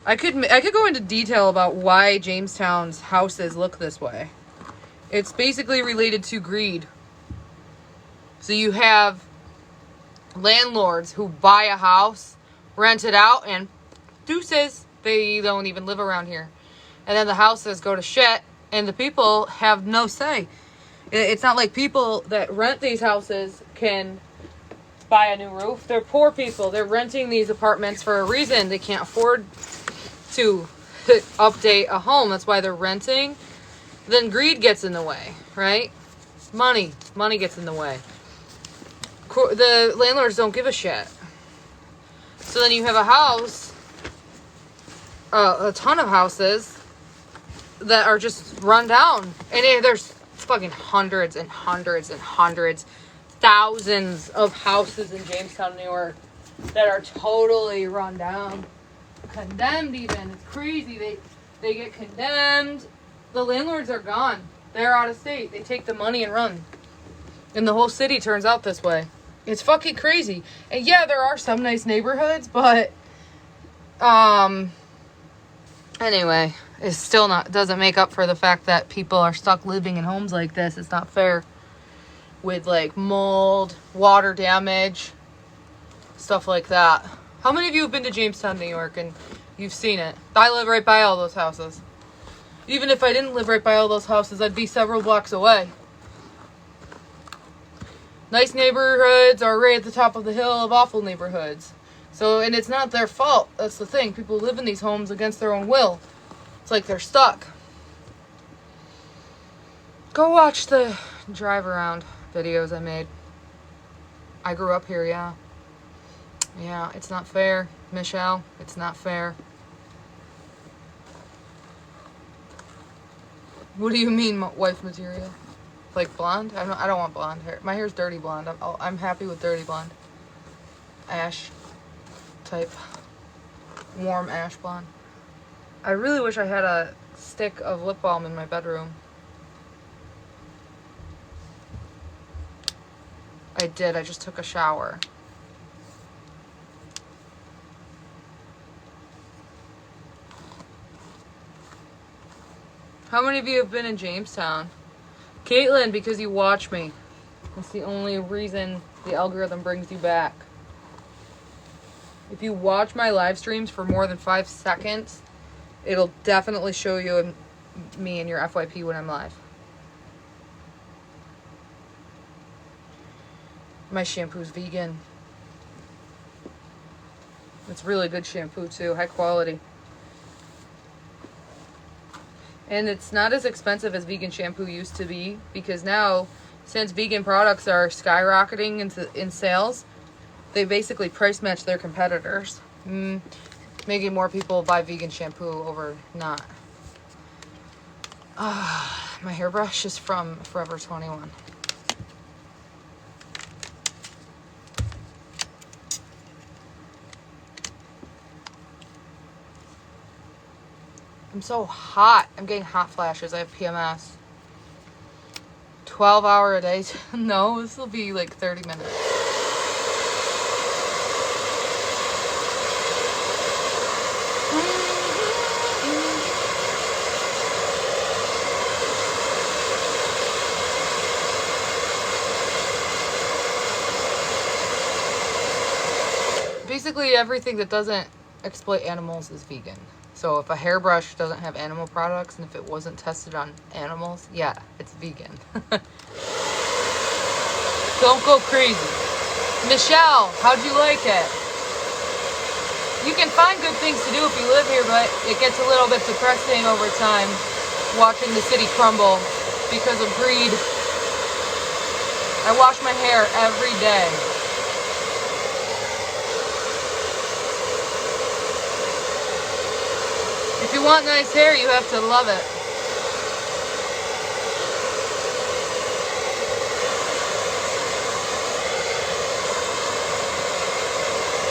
I could go into detail about why Jamestown's houses look this way. It's basically related to greed. So you have landlords who buy a house, rent it out, and deuces, they don't even live around here. And then the houses go to shit, and the people have no say. It's not like people that rent these houses can buy a new roof. They're poor people. They're renting these apartments for a reason. They can't afford to update a home. That's why they're renting. Then greed gets in the way, right? Money gets in the way. The landlords don't give a shit. So then you have a house, a ton of houses that are just run down. And there's fucking hundreds and hundreds and hundreds, thousands of houses in Jamestown, New York that are totally run down. Condemned even. It's crazy. They get condemned. The landlords are gone. They're out of state. They take the money and run. And the whole city turns out this way. It's fucking crazy. And yeah, there are some nice neighborhoods, but anyway, it's still doesn't make up for the fact that people are stuck living in homes like this. It's not fair. With like mold, water damage, stuff like that. How many of you have been to Jamestown, New York, and you've seen it? I live right by all those houses. Even if I didn't live right by all those houses, I'd be several blocks away. Nice neighborhoods are right at the top of the hill of awful neighborhoods. So, and it's not their fault. That's the thing. People live in these homes against their own will. It's like they're stuck. Go watch the drive around videos I made. I grew up here, yeah. Yeah, it's not fair, Michelle. It's not fair. What do you mean, wife material? Like blonde? I don't want blonde hair. My hair's dirty blonde. I'm happy with dirty blonde. Ash type. Warm ash blonde. I really wish I had a stick of lip balm in my bedroom. I did. I just took a shower. How many of you have been in Jamestown? Caitlin, because you watch me. That's the only reason the algorithm brings you back. If you watch my live streams for more than 5 seconds, it'll definitely show you me in your FYP when I'm live. My shampoo's vegan. It's really good shampoo too, high quality. And it's not as expensive as vegan shampoo used to be, because now, since vegan products are skyrocketing in sales, they basically price match their competitors, making more people buy vegan shampoo over not. My hairbrush is from Forever 21. I'm so hot. I'm getting hot flashes. I have PMS. 12-hour a day. No, this will be like 30 minutes. Basically, everything that doesn't exploit animals is vegan. So if a hairbrush doesn't have animal products, and if it wasn't tested on animals, yeah, it's vegan. Don't go crazy. Michelle, how'd you like it? You can find good things to do if you live here, but it gets a little bit depressing over time watching the city crumble because of greed. I wash my hair every day. If you want nice hair, you have to love it.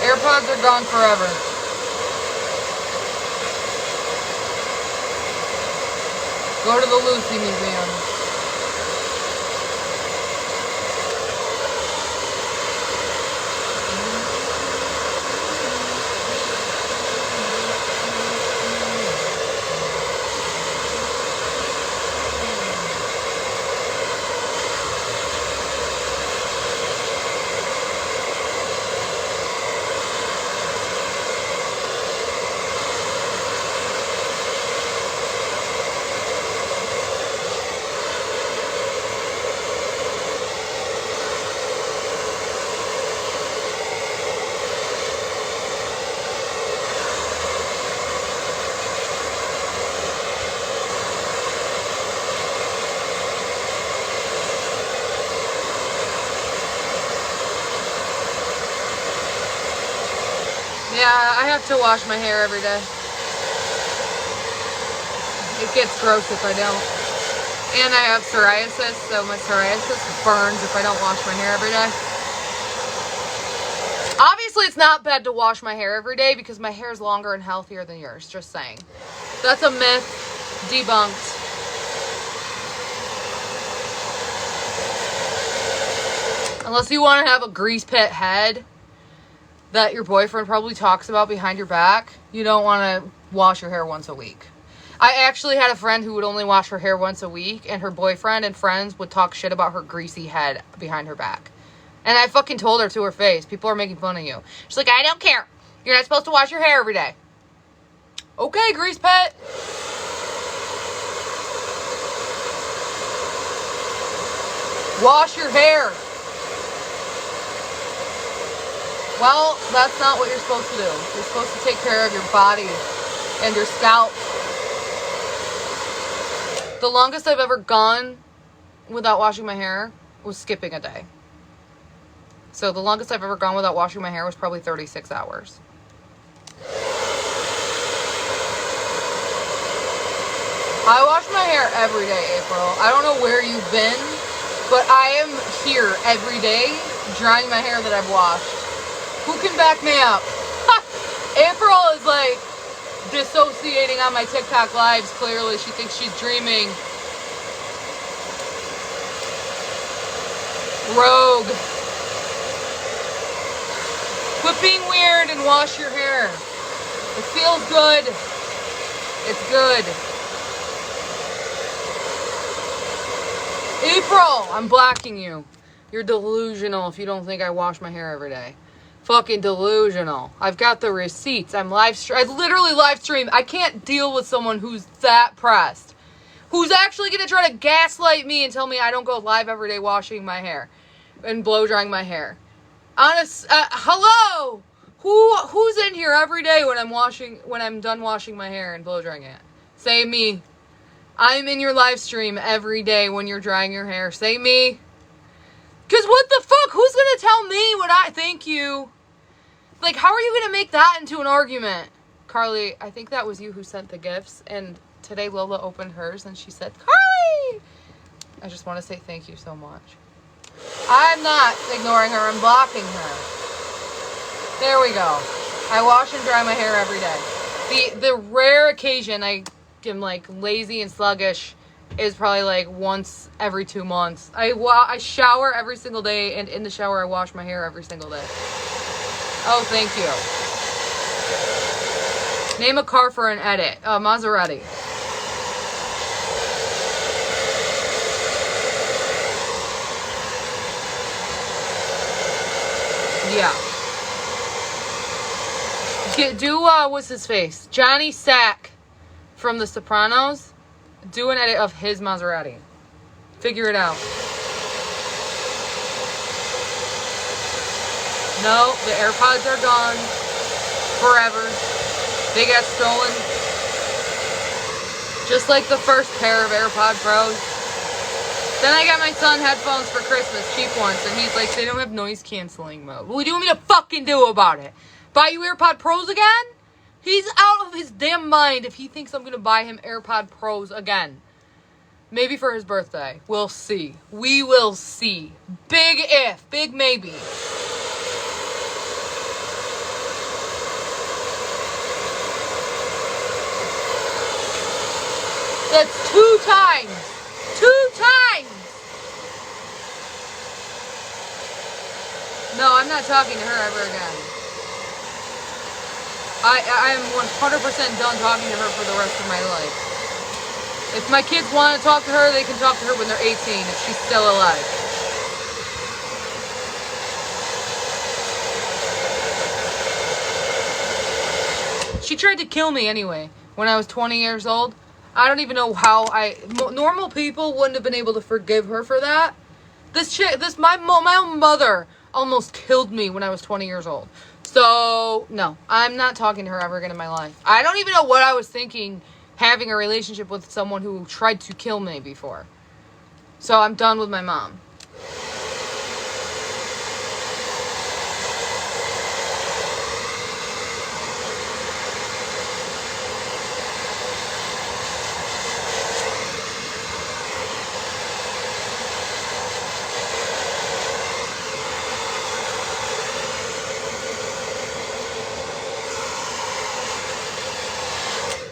AirPods are gone forever. Go to the Lucy Museum. I have to wash my hair every day. It gets gross if I don't. And I have psoriasis, so my psoriasis burns if I don't wash my hair every day. Obviously, it's not bad to wash my hair every day because my hair is longer and healthier than yours. Just saying. That's a myth. Debunked. Unless you want to have a grease pit head that your boyfriend probably talks about behind your back, you don't want to wash your hair once a week. I actually had a friend who would only wash her hair once a week, and her boyfriend and friends would talk shit about her greasy head behind her back. And I fucking told her to her face, people are making fun of you. She's like, I don't care. You're not supposed to wash your hair every day. Okay, grease pit. Wash your hair. Well, that's not what you're supposed to do. You're supposed to take care of your body and your scalp. The longest I've ever gone without washing my hair was skipping a day. So the longest I've ever gone without washing my hair was probably 36 hours. I wash my hair every day, April. I don't know where you've been, but I am here every day drying my hair that I've washed. Who can back me up? April is like dissociating on my TikTok lives, clearly. She thinks she's dreaming. Rogue. Quit being weird and wash your hair. It feels good. It's good. April, I'm blocking you. You're delusional if you don't think I wash my hair every day. Fucking delusional. I've got the receipts. I literally live stream. I can't deal with someone who's that pressed. Who's actually going to try to gaslight me and tell me I don't go live every day washing my hair and blow drying my hair. Hello? Who's in here every day when I'm done washing my hair and blow drying it? Say me. I'm in your live stream every day when you're drying your hair. Say me. Because what the fuck? Who's going to tell me what thank you? Like, how are you going to make that into an argument? Carly, I think that was you who sent the gifts. And today Lola opened hers and she said, Carly! I just want to say thank you so much. I'm not ignoring her. I'm blocking her. There we go. I wash and dry my hair every day. The rare occasion I am like lazy and sluggish is probably like once every 2 months. I shower every single day, and in the shower I wash my hair every single day. Oh, thank you. Name a car for an edit. Maserati. Yeah. What's his face? Johnny Sack from The Sopranos. Do an edit of his Maserati. Figure it out. No, the AirPods are gone. Forever. They got stolen. Just like the first pair of AirPod Pros. Then I got my son headphones for Christmas, cheap ones, and he's like, they don't have noise canceling mode. What do you want me to fucking do about it? Buy you AirPod Pros again? He's out of his damn mind if he thinks I'm going to buy him AirPod Pros again. Maybe for his birthday. We'll see. We will see. Big if. Big maybe. That's 2 times. 2 times. No, I'm not talking to her ever again. I am 100% done talking to her for the rest of my life. If my kids want to talk to her, they can talk to her when they're 18, if she's still alive. She tried to kill me anyway, when I was 20 years old. I don't even know how normal people wouldn't have been able to forgive her for that. My own mother almost killed me when I was 20 years old. So, no, I'm not talking to her ever again in my life. I don't even know what I was thinking having a relationship with someone who tried to kill me before. So I'm done with my mom.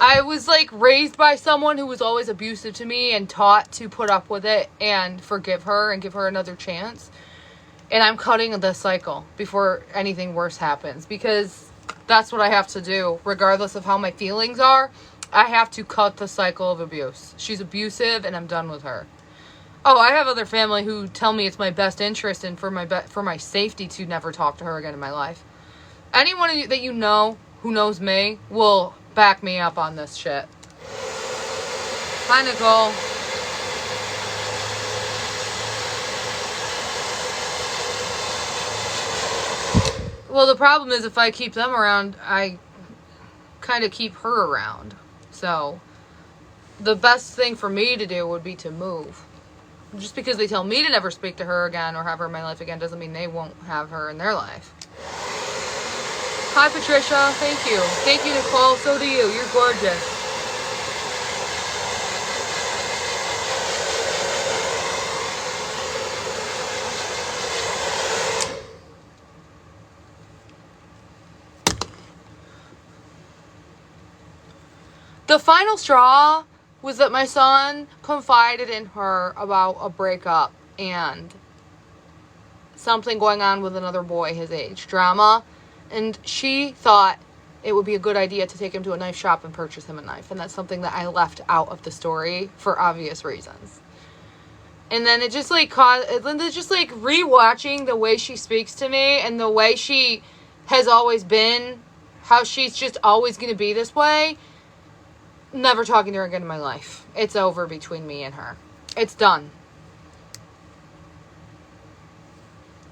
I was like raised by someone who was always abusive to me and taught to put up with it and forgive her and give her another chance. And I'm cutting the cycle before anything worse happens, because that's what I have to do, regardless of how my feelings are. I have to cut the cycle of abuse. She's abusive and I'm done with her. Oh, I have other family who tell me it's my best interest and for my safety to never talk to her again in my life. Anyone that you know who knows me will back me up on this shit. Hi, Nicole. Well, the problem is if I keep them around, I kind of keep her around. So the best thing for me to do would be to move. Just because they tell me to never speak to her again or have her in my life again doesn't mean they won't have her in their life. Hi, Patricia. Thank you. Thank you, Nicole. So do you. You're gorgeous. The final straw was that my son confided in her about a breakup and something going on with another boy his age. Drama. And she thought it would be a good idea to take him to a knife shop and purchase him a knife. And that's something that I left out of the story for obvious reasons. And then it just like rewatching the way she speaks to me and the way she has always been, how she's just always going to be this way. Never talking to her again in my life. It's over between me and her. It's done.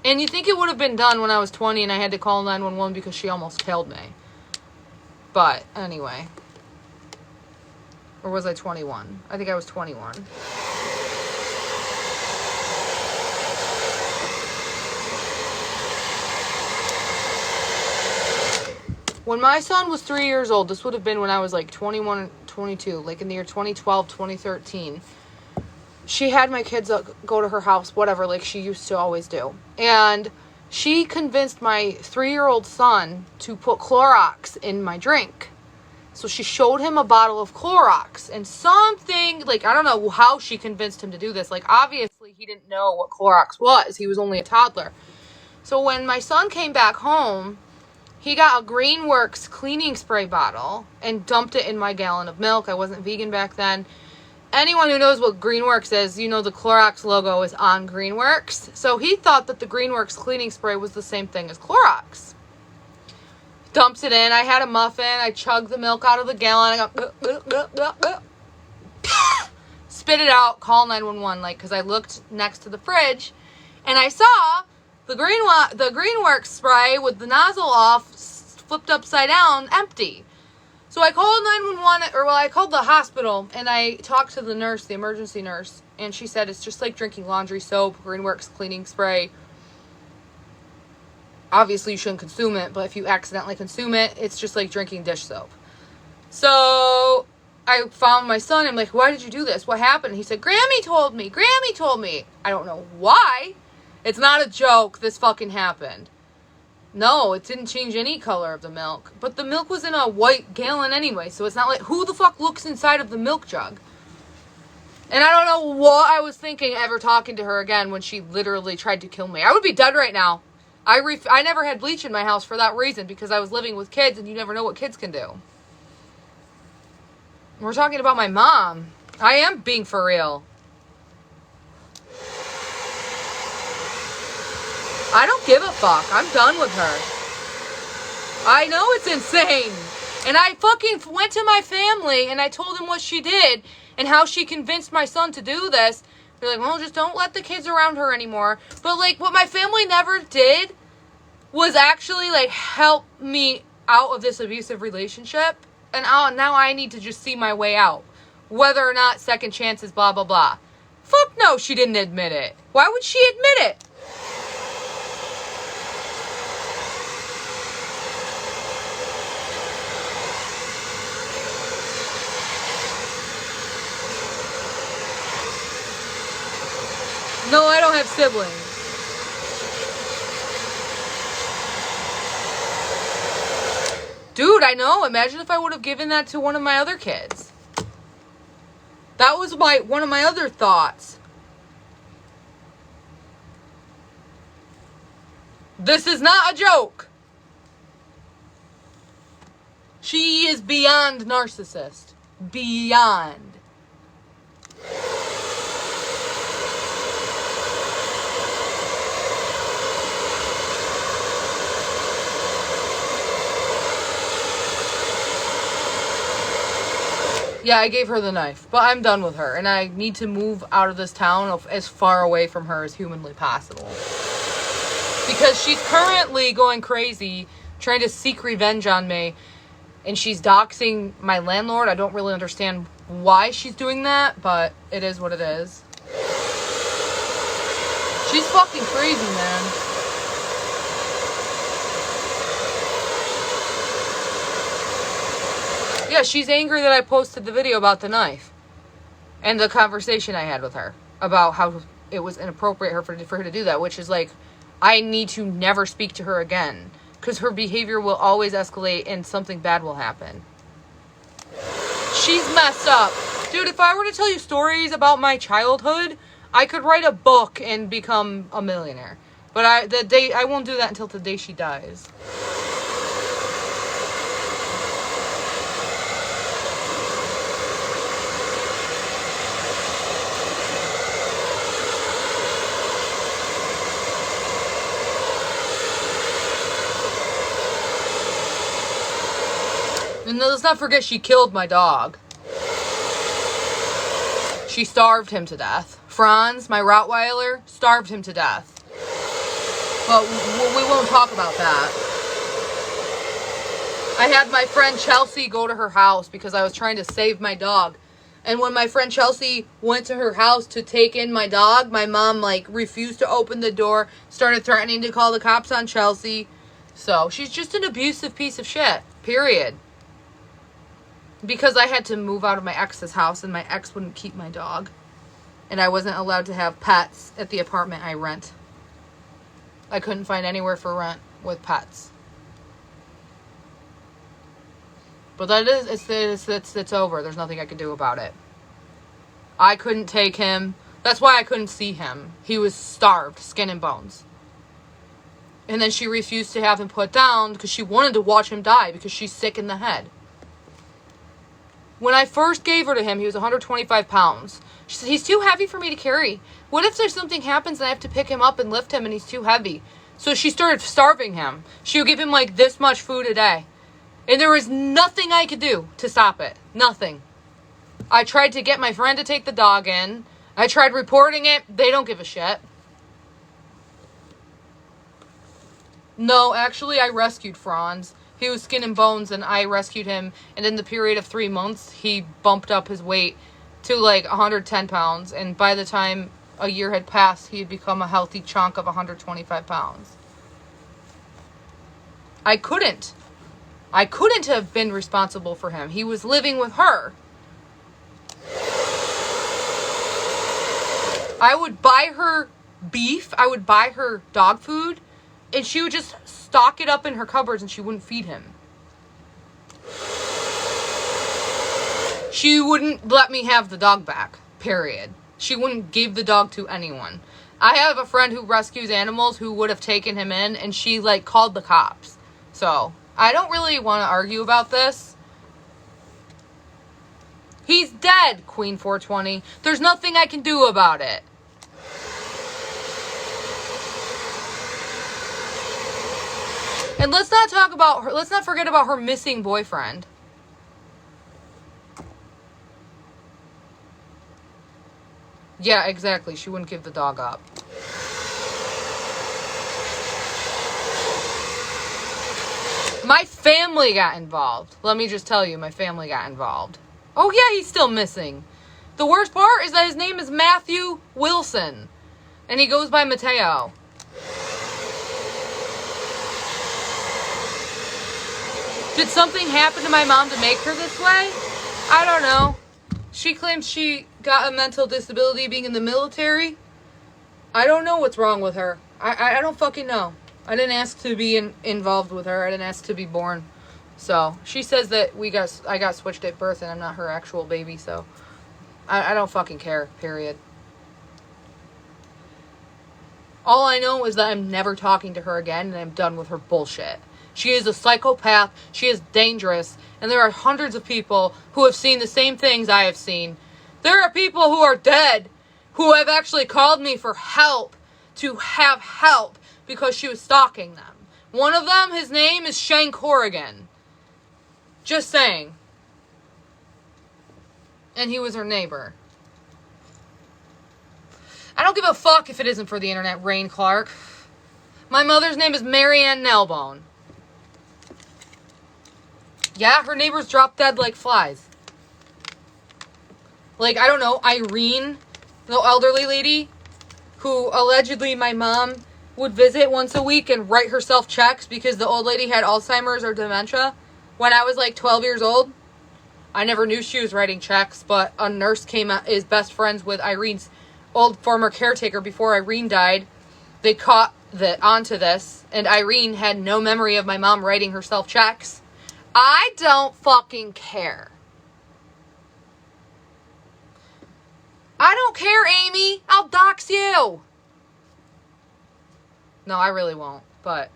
And you think it would have been done when I was 20 and I had to call 911 because she almost killed me. But anyway. Or was I 21? I think I was 21. When my son was 3 years old, this would have been when I was like 21, 22, like in the year 2012, 2013. She had my kids go to her house, whatever, like she used to always do. And she convinced my 3-year-old son to put Clorox in my drink. So she showed him a bottle of Clorox and something, like, I don't know how she convinced him to do this. Like, obviously he didn't know what Clorox was. He was only a toddler. So when my son came back home, he got a Greenworks cleaning spray bottle and dumped it in my gallon of milk. I wasn't vegan back then. Anyone who knows what Greenworks is, you know the Clorox logo is on Greenworks. So he thought that the Greenworks cleaning spray was the same thing as Clorox. Dumps it in. I had a muffin. I chugged the milk out of the gallon. I go, spit it out, call 911, like, because I looked next to the fridge and I saw the Greenworks spray with the nozzle off, flipped upside down, empty. So I called 911, I called the hospital, and I talked to the nurse, the emergency nurse, and she said it's just like drinking laundry soap, Greenworks cleaning spray. Obviously, you shouldn't consume it, but if you accidentally consume it, it's just like drinking dish soap. So I found my son. I'm like, why did you do this? What happened? He said, Grammy told me. Grammy told me. I don't know why. It's not a joke. This fucking happened. No, it didn't change any color of the milk. But the milk was in a white gallon anyway, so it's not like, who the fuck looks inside of the milk jug? And I don't know what I was thinking ever talking to her again when she literally tried to kill me. I would be dead right now. I never had bleach in my house for that reason, because I was living with kids and you never know what kids can do. We're talking about my mom. I am being for real. I don't give a fuck. I'm done with her. I know it's insane. And I fucking went to my family and I told them what she did and how she convinced my son to do this. They're like, well, just don't let the kids around her anymore. But like, what my family never did was actually like help me out of this abusive relationship. And now I need to just see my way out. Whether or not second chances, blah, blah, blah. Fuck no, she didn't admit it. Why would she admit it? No, I don't have siblings. Dude, Dude, I know. Imagine if I would have given that to one of my other kids. That was one of my other thoughts. This is not a joke. She is beyond narcissist. Beyond. Yeah, I gave her the knife, but I'm done with her, and I need to move out of this town as far away from her as humanly possible. Because she's currently going crazy, trying to seek revenge on me, and she's doxing my landlord. I don't really understand why she's doing that, but it is what it is. She's fucking crazy, man. Yeah, she's angry that I posted the video about the knife and the conversation I had with her about how it was inappropriate for her to do that, which is like, I need to never speak to her again because her behavior will always escalate and something bad will happen. She's messed up. Dude, if I were to tell you stories about my childhood, I could write a book and become a millionaire. But I won't do that until the day she dies. And let's not forget she killed my dog. She starved him to death. Franz, my Rottweiler, starved him to death. But we won't talk about that. I had my friend Chelsea go to her house because I was trying to save my dog. And when my friend Chelsea went to her house to take in my dog, my mom refused to open the door, started threatening to call the cops on Chelsea. So she's just an abusive piece of shit. Period. Because I had to move out of my ex's house and my ex wouldn't keep my dog. And I wasn't allowed to have pets at the apartment I rent. I couldn't find anywhere for rent with pets. But that is, it's over. There's nothing I could do about it. I couldn't take him. That's why I couldn't see him. He was starved, skin and bones. And then she refused to have him put down because she wanted to watch him die because she's sick in the head. When I first gave her to him, he was 125 pounds. She said, he's too heavy for me to carry. What if there's something happens and I have to pick him up and lift him and he's too heavy? So she started starving him. She would give him this much food a day. And there was nothing I could do to stop it. Nothing. I tried to get my friend to take the dog in. I tried reporting it. They don't give a shit. No, actually, I rescued Franz. He was skin and bones, and I rescued him. And in the period of 3 months, he bumped up his weight to 110 pounds. And by the time a year had passed, he had become a healthy chunk of 125 pounds. I couldn't have been responsible for him. He was living with her. I would buy her beef. I would buy her dog food. And she would just stock it up in her cupboards and she wouldn't feed him. She wouldn't let me have the dog back, period. She wouldn't give the dog to anyone. I have a friend who rescues animals who would have taken him in and she called the cops. So, I don't really want to argue about this. He's dead, Queen 420. There's nothing I can do about it. And let's not talk about her. Let's not forget about her missing boyfriend. Yeah, exactly. She wouldn't give the dog up. My family got involved. Let me just tell you, my family got involved. Oh yeah, he's still missing. The worst part is that his name is Matthew Wilson. And he goes by Mateo. Did something happen to my mom to make her this way? I don't know. She claims she got a mental disability being in the military. I don't know what's wrong with her. I don't fucking know. I didn't ask to be involved with her. I didn't ask to be born. So she says that I got switched at birth and I'm not her actual baby. So I don't fucking care. Period. All I know is that I'm never talking to her again and I'm done with her bullshit. She is a psychopath. She is dangerous. And there are hundreds of people who have seen the same things I have seen. There are people who are dead who have actually called me for help, to have help, because she was stalking them. One of them, his name is Shane Corrigan. Just saying. And he was her neighbor. I don't give a fuck if it isn't for the internet, Rain Clark. My mother's name is Marianne Nellbone. Yeah, her neighbors drop dead like flies. Like, I don't know, Irene, the elderly lady, who allegedly my mom would visit once a week and write herself checks because the old lady had Alzheimer's or dementia when I was like 12 years old. I never knew she was writing checks, but a nurse came out, is best friends with Irene's old former caretaker before Irene died. They caught onto this, and Irene had no memory of my mom writing herself checks. I don't fucking care. I don't care, Amy. I'll dox you. No, I really won't, but...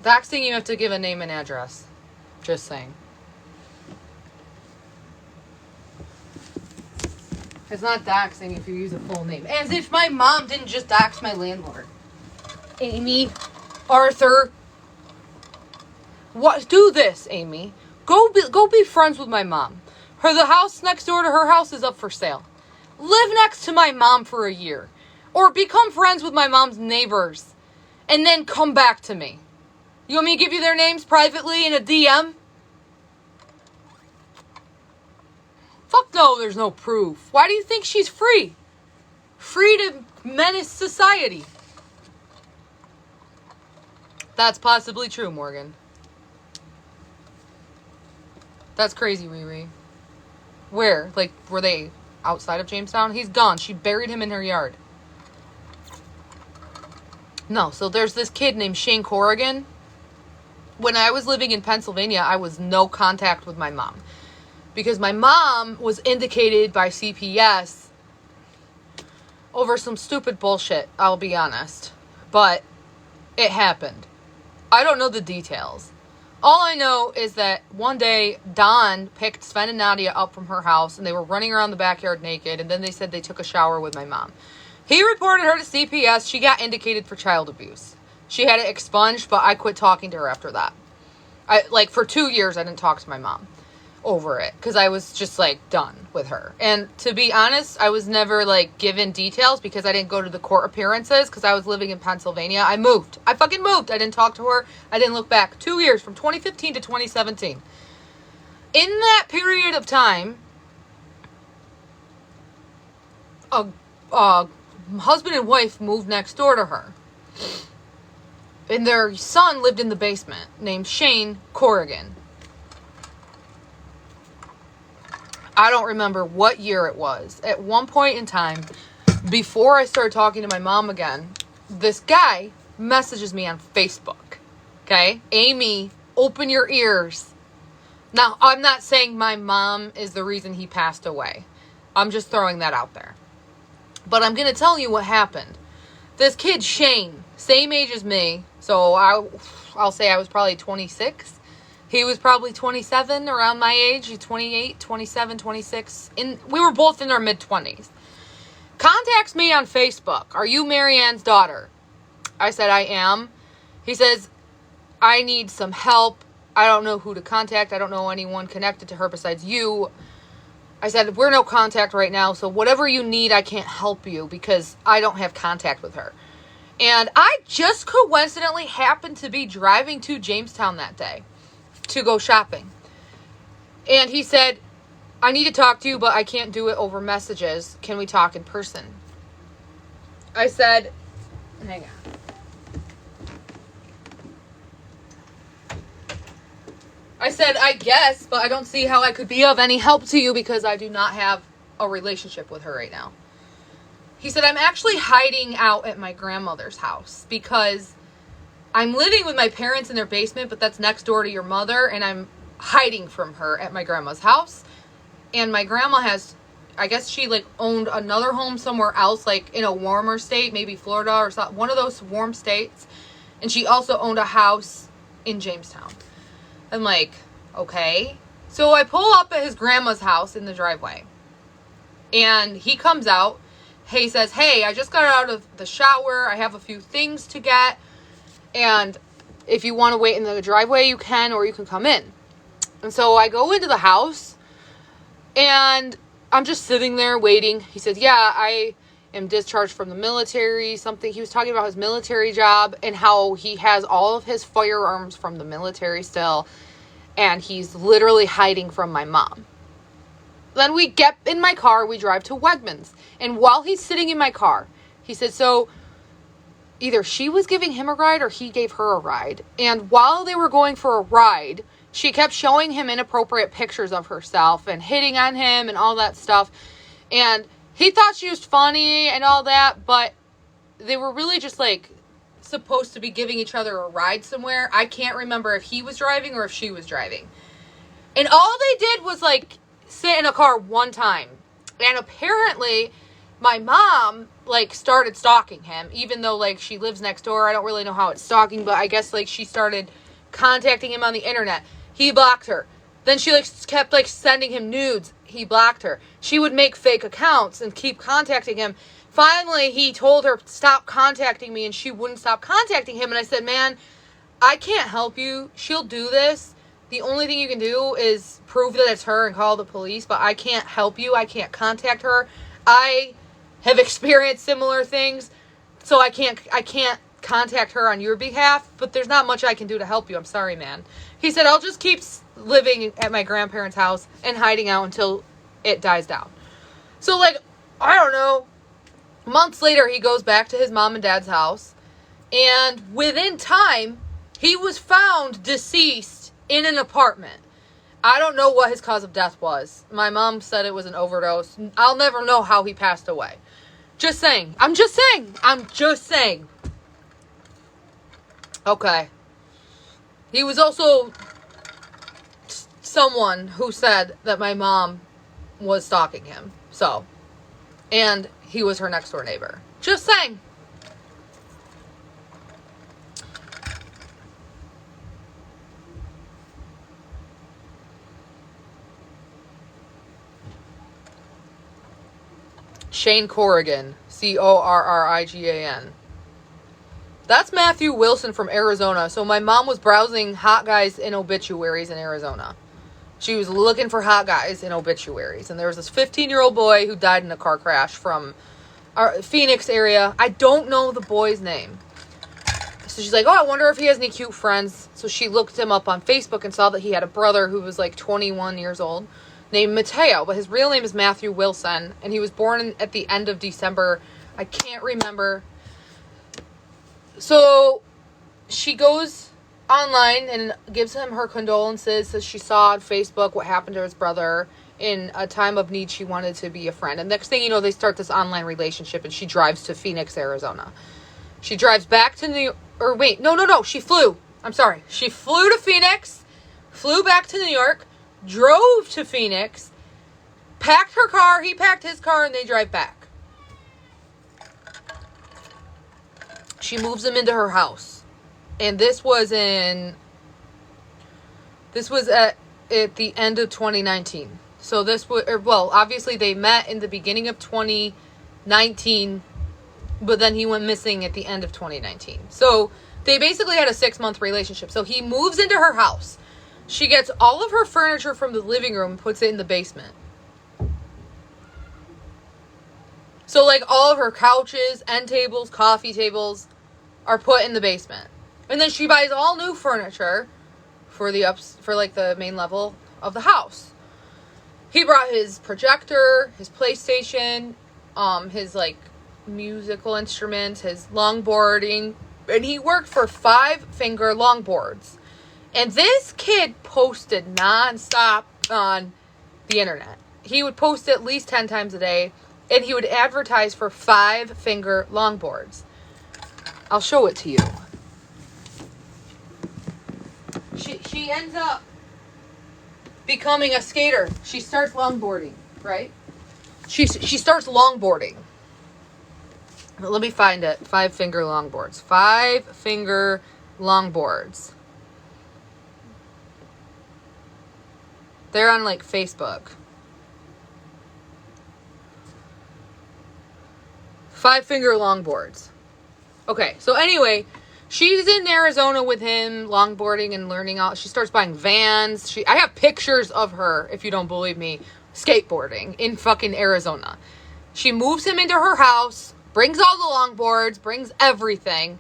Doxing, you have to give a name and address. Just saying. It's not doxing if you use a full name. As if my mom didn't just dox my landlord. Amy, Arthur. What? Do this, Amy. Go be friends with my mom. The house next door to her house is up for sale. Live next to my mom for a year. Or become friends with my mom's neighbors. And then come back to me. You want me to give you their names privately in a DM? Fuck no, there's no proof. Why do you think she's free? Free to menace society. That's possibly true, Morgan. That's crazy, Riri. Where? Like, were they outside of Jamestown? He's gone. She buried him in her yard. No, so there's this kid named Shane Corrigan. When I was living in Pennsylvania, I was no contact with my mom. Because my mom was indicated by CPS over some stupid bullshit, I'll be honest. But it happened. I don't know the details. All I know is that one day, Dawn picked Sven and Nadia up from her house, and they were running around the backyard naked, and then they said they took a shower with my mom. He reported her to CPS. She got indicated for child abuse. She had it expunged, but I quit talking to her after that. For 2 years, I didn't talk to my mom over it, because I was just, done with her. And to be honest, I was never, given details, because I didn't go to the court appearances, because I was living in Pennsylvania. I moved. I fucking moved. I didn't talk to her. I didn't look back. 2 years, from 2015 to 2017. In that period of time, husband and wife moved next door to her. And their son lived in the basement, named Shane Corrigan. I don't remember what year it was. At one point in time, before I started talking to my mom again, this guy messages me on Facebook. Okay? Amy, open your ears. Now, I'm not saying my mom is the reason he passed away. I'm just throwing that out there. But I'm going to tell you what happened. This kid, Shane, same age as me, so I'll say I was probably 26. He was probably 27, around my age. He's 28, 27, 26. We were both in our mid-20s. Contacts me on Facebook. Are you Marianne's daughter? I said, I am. He says, I need some help. I don't know who to contact. I don't know anyone connected to her besides you. I said, we're no contact right now, so whatever you need, I can't help you because I don't have contact with her. And I just coincidentally happened to be driving to Jamestown that day to go shopping. And he said, I need to talk to you, but I can't do it over messages. Can we talk in person? I said, hang on. I said, I guess, but I don't see how I could be of any help to you because I do not have a relationship with her right now. He said, I'm actually hiding out at my grandmother's house because I'm living with my parents in their basement, but that's next door to your mother, and I'm hiding from her at my grandma's house. And my grandma has, I guess she like owned another home somewhere else, like in a warmer state, maybe Florida or something, one of those warm states. And she also owned a house in Jamestown. I'm like, okay. So I pull up at his grandma's house in the driveway. And he comes out. He says, hey, I just got out of the shower. I have a few things to get. And if you want to wait in the driveway, you can, or you can come in. And so I go into the house. And I'm just sitting there waiting. He said, yeah, I am discharged from the military, something. He was talking about his military job and how he has all of his firearms from the military still. And he's literally hiding from my mom. Then we get in my car, we drive to Wegmans. And while he's sitting in my car, he said, so either she was giving him a ride or he gave her a ride. And while they were going for a ride, she kept showing him inappropriate pictures of herself and hitting on him and all that stuff. And he thought she was funny and all that, but they were really just like supposed to be giving each other a ride somewhere. I can't remember if he was driving or if she was driving. And all they did was like sit in a car one time. And apparently my mom like started stalking him, even though like she lives next door. I don't really know how it's stalking, but I guess like she started contacting him on the internet. He blocked her. Then she like kept like sending him nudes. He blocked her. She would make fake accounts and keep contacting him. Finally, he told her, stop contacting me, and she wouldn't stop contacting him. And I said, man, I can't help you. She'll do this. The only thing you can do is prove that it's her and call the police, but I can't help you. I can't contact her. I have experienced similar things, so I can't contact her on your behalf, but there's not much I can do to help you. I'm sorry, man. He said, I'll just keep living at my grandparents' house and hiding out until it dies down. So, like, I don't know. Months later, he goes back to his mom and dad's house, and within time, he was found deceased in an apartment. I don't know what his cause of death was. My mom said it was an overdose. I'll never know how he passed away. Just saying. I'm just saying. Okay. He was also someone who said that my mom was stalking him. So, and he was her next door neighbor. Just saying. Shane Corrigan. Corrigan. That's Matthew Wilson from Arizona. So my mom was browsing hot guys in obituaries in Arizona. She was looking for hot guys in obituaries. And there was this 15-year-old boy who died in a car crash from our Phoenix area. I don't know the boy's name. So she's like, oh, I wonder if he has any cute friends. So she looked him up on Facebook and saw that he had a brother who was like 21 years old named Mateo. But his real name is Matthew Wilson. And he was born at the end of December. I can't remember. So she goes online and gives him her condolences. Says she saw on Facebook what happened to his brother. In a time of need, she wanted to be a friend. And next thing you know, they start this online relationship, and she drives to Phoenix, Arizona. She drives back to New York. Or wait, no. She flew. I'm sorry. She flew to Phoenix, flew back to New York, drove to Phoenix, packed her car, he packed his car, and they drive back. She moves him into her house. And this was at the end of 2019. So this was, well, obviously they met in the beginning of 2019, but then he went missing at the end of 2019. So they basically had a 6-month relationship. So he moves into her house. She gets all of her furniture from the living room and puts it in the basement. So like all of her couches, end tables, coffee tables are put in the basement. And then she buys all new furniture for the main level of the house. He brought his projector, his PlayStation, his like musical instruments, his longboarding, and he worked for 5-finger longboards. And this kid posted nonstop on the internet. he would post at least 10 times a day, and he would advertise for 5-finger longboards. I'll show it to you. She ends up becoming a skater. She starts longboarding, right? She starts longboarding. Let me find it. 5-finger longboards. 5-finger longboards. They're on like Facebook. 5-finger longboards. Okay, so anyway, she's in Arizona with him, longboarding and learning all. She starts buying vans. I have pictures of her, if you don't believe me, skateboarding in fucking Arizona. She moves him into her house, brings all the longboards, brings everything.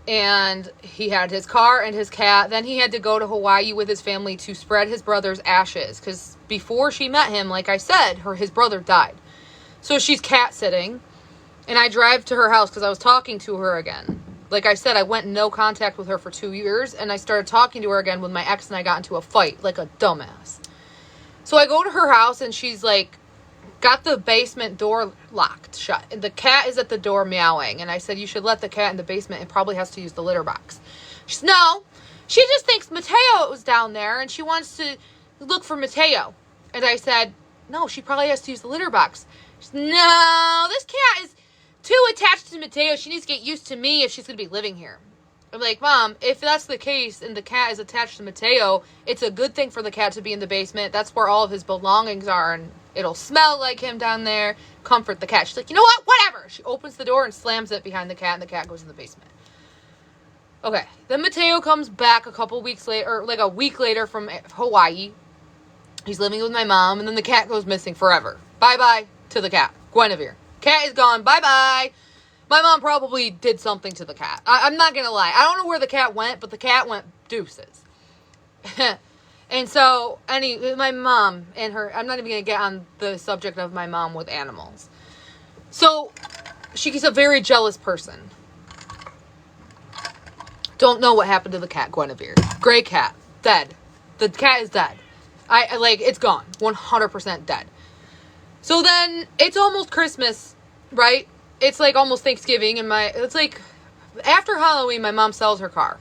And he had his car and his cat. Then he had to go to Hawaii with his family to spread his brother's ashes. Because before she met him, like I said, his brother died. So she's cat sitting. And I drive to her house because I was talking to her again. Like I said, I went in no contact with her for 2 years. And I started talking to her again when my ex and I got into a fight. Like a dumbass. So I go to her house and she's like, got the basement door locked shut. And the cat is at the door meowing. And I said, you should let the cat in the basement. It probably has to use the litter box. She said, no. She just thinks Mateo was down there. And she wants to look for Mateo. And I said, no, she probably has to use the litter box. She said, no, this cat is too attached to Mateo. She needs to get used to me if she's going to be living here. I'm like, Mom, if that's the case and the cat is attached to Mateo, it's a good thing for the cat to be in the basement. That's where all of his belongings are, and it'll smell like him down there. Comfort the cat. She's like, you know what? Whatever. She opens the door and slams it behind the cat, and the cat goes in the basement. Okay. Then Mateo comes back a couple weeks later, or like a week later from Hawaii. He's living with my mom, and then the cat goes missing forever. Bye-bye to the cat. Guinevere. Cat is gone. Bye-bye. My mom probably did something to the cat. I'm not going to lie. I don't know where the cat went, but the cat went deuces. And so, my mom and her, I'm not even going to get on the subject of my mom with animals. So, she's a very jealous person. Don't know what happened to the cat, Guinevere. Gray cat. Dead. The cat is dead. It's gone. 100% dead. So then, it's almost Christmas, right? It's like almost Thanksgiving, and it's like after Halloween, my mom sells her car.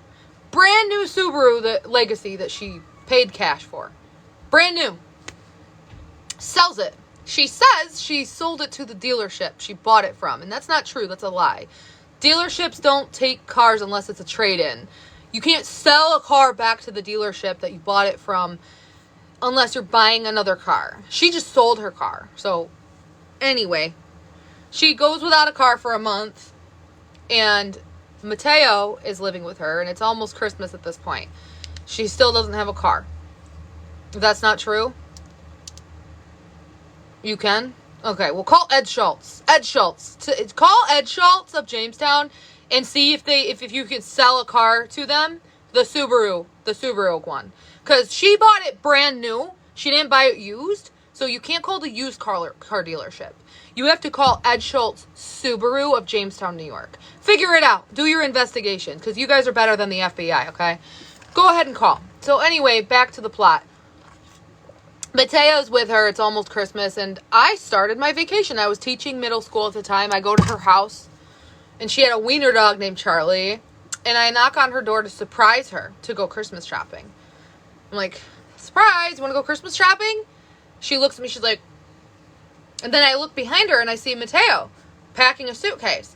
Brand new Subaru, the Legacy that she paid cash for. Brand new. Sells it. She says she sold it to the dealership she bought it from, and that's not true. That's a lie. Dealerships don't take cars unless it's a trade-in. You can't sell a car back to the dealership that you bought it from unless you're buying another car. She just sold her car. So, anyway, she goes without a car for a month, and Mateo is living with her, and it's almost Christmas at this point. She still doesn't have a car. If that's not true, you can? Okay, well, call Ed Schultz. Ed Schultz. Call Ed Schultz of Jamestown and see if you can sell a car to them. The Subaru one. Because she bought it brand new. She didn't buy it used. So you can't call the used car dealership. You have to call Ed Schultz Subaru of Jamestown, New York. Figure it out. Do your investigation. Because you guys are better than the FBI, okay? Go ahead and call. So anyway, back to the plot. Mateo's with her. It's almost Christmas. And I started my vacation. I was teaching middle school at the time. I go to her house. And she had a wiener dog named Charlie. And I knock on her door to surprise her to go Christmas shopping. I'm like, surprise, you want to go Christmas shopping? She looks at me, she's like, and then I look behind her and I see Mateo packing a suitcase.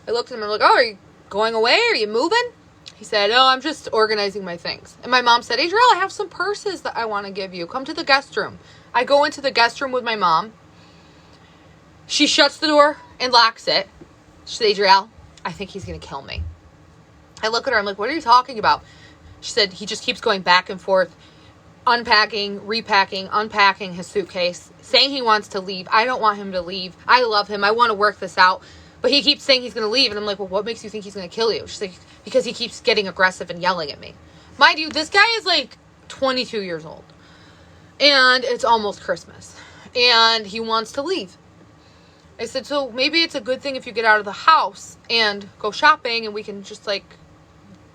I looked at him and I'm like, oh, are you going away? Are you moving? He said, oh, I'm just organizing my things. And my mom said, Adriel, I have some purses that I want to give you. Come to the guest room. I go into the guest room with my mom. She shuts the door and locks it. She said, Adriel, I think he's going to kill me. I look at her, I'm like, what are you talking about? She said, he just keeps going back and forth, unpacking, repacking, unpacking his suitcase, saying he wants to leave. I don't want him to leave. I love him. I want to work this out. But he keeps saying he's going to leave. And I'm like, well, what makes you think he's going to kill you? She's like, because he keeps getting aggressive and yelling at me. Mind you, this guy is like 22 years old. And it's almost Christmas. And he wants to leave. I said, so maybe it's a good thing if you get out of the house and go shopping and we can just like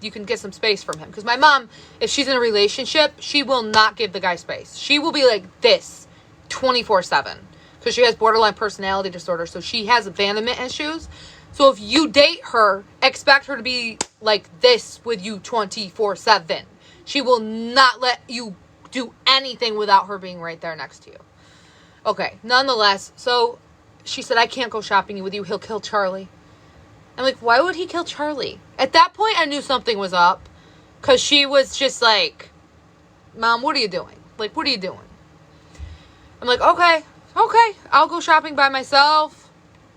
you can get some space from him. Because my mom, if she's in a relationship, she will not give the guy space. She will be like this 24/7. Because she has borderline personality disorder. So she has abandonment issues. So if you date her, expect her to be like this with you 24/7. She will not let you do anything without her being right there next to you. Okay, nonetheless, so she said, I can't go shopping with you. He'll kill Charlie. I'm like, why would he kill Charlie? At that point, I knew something was up. Because she was just like, Mom, what are you doing? Like, what are you doing? I'm like, okay, I'll go shopping by myself.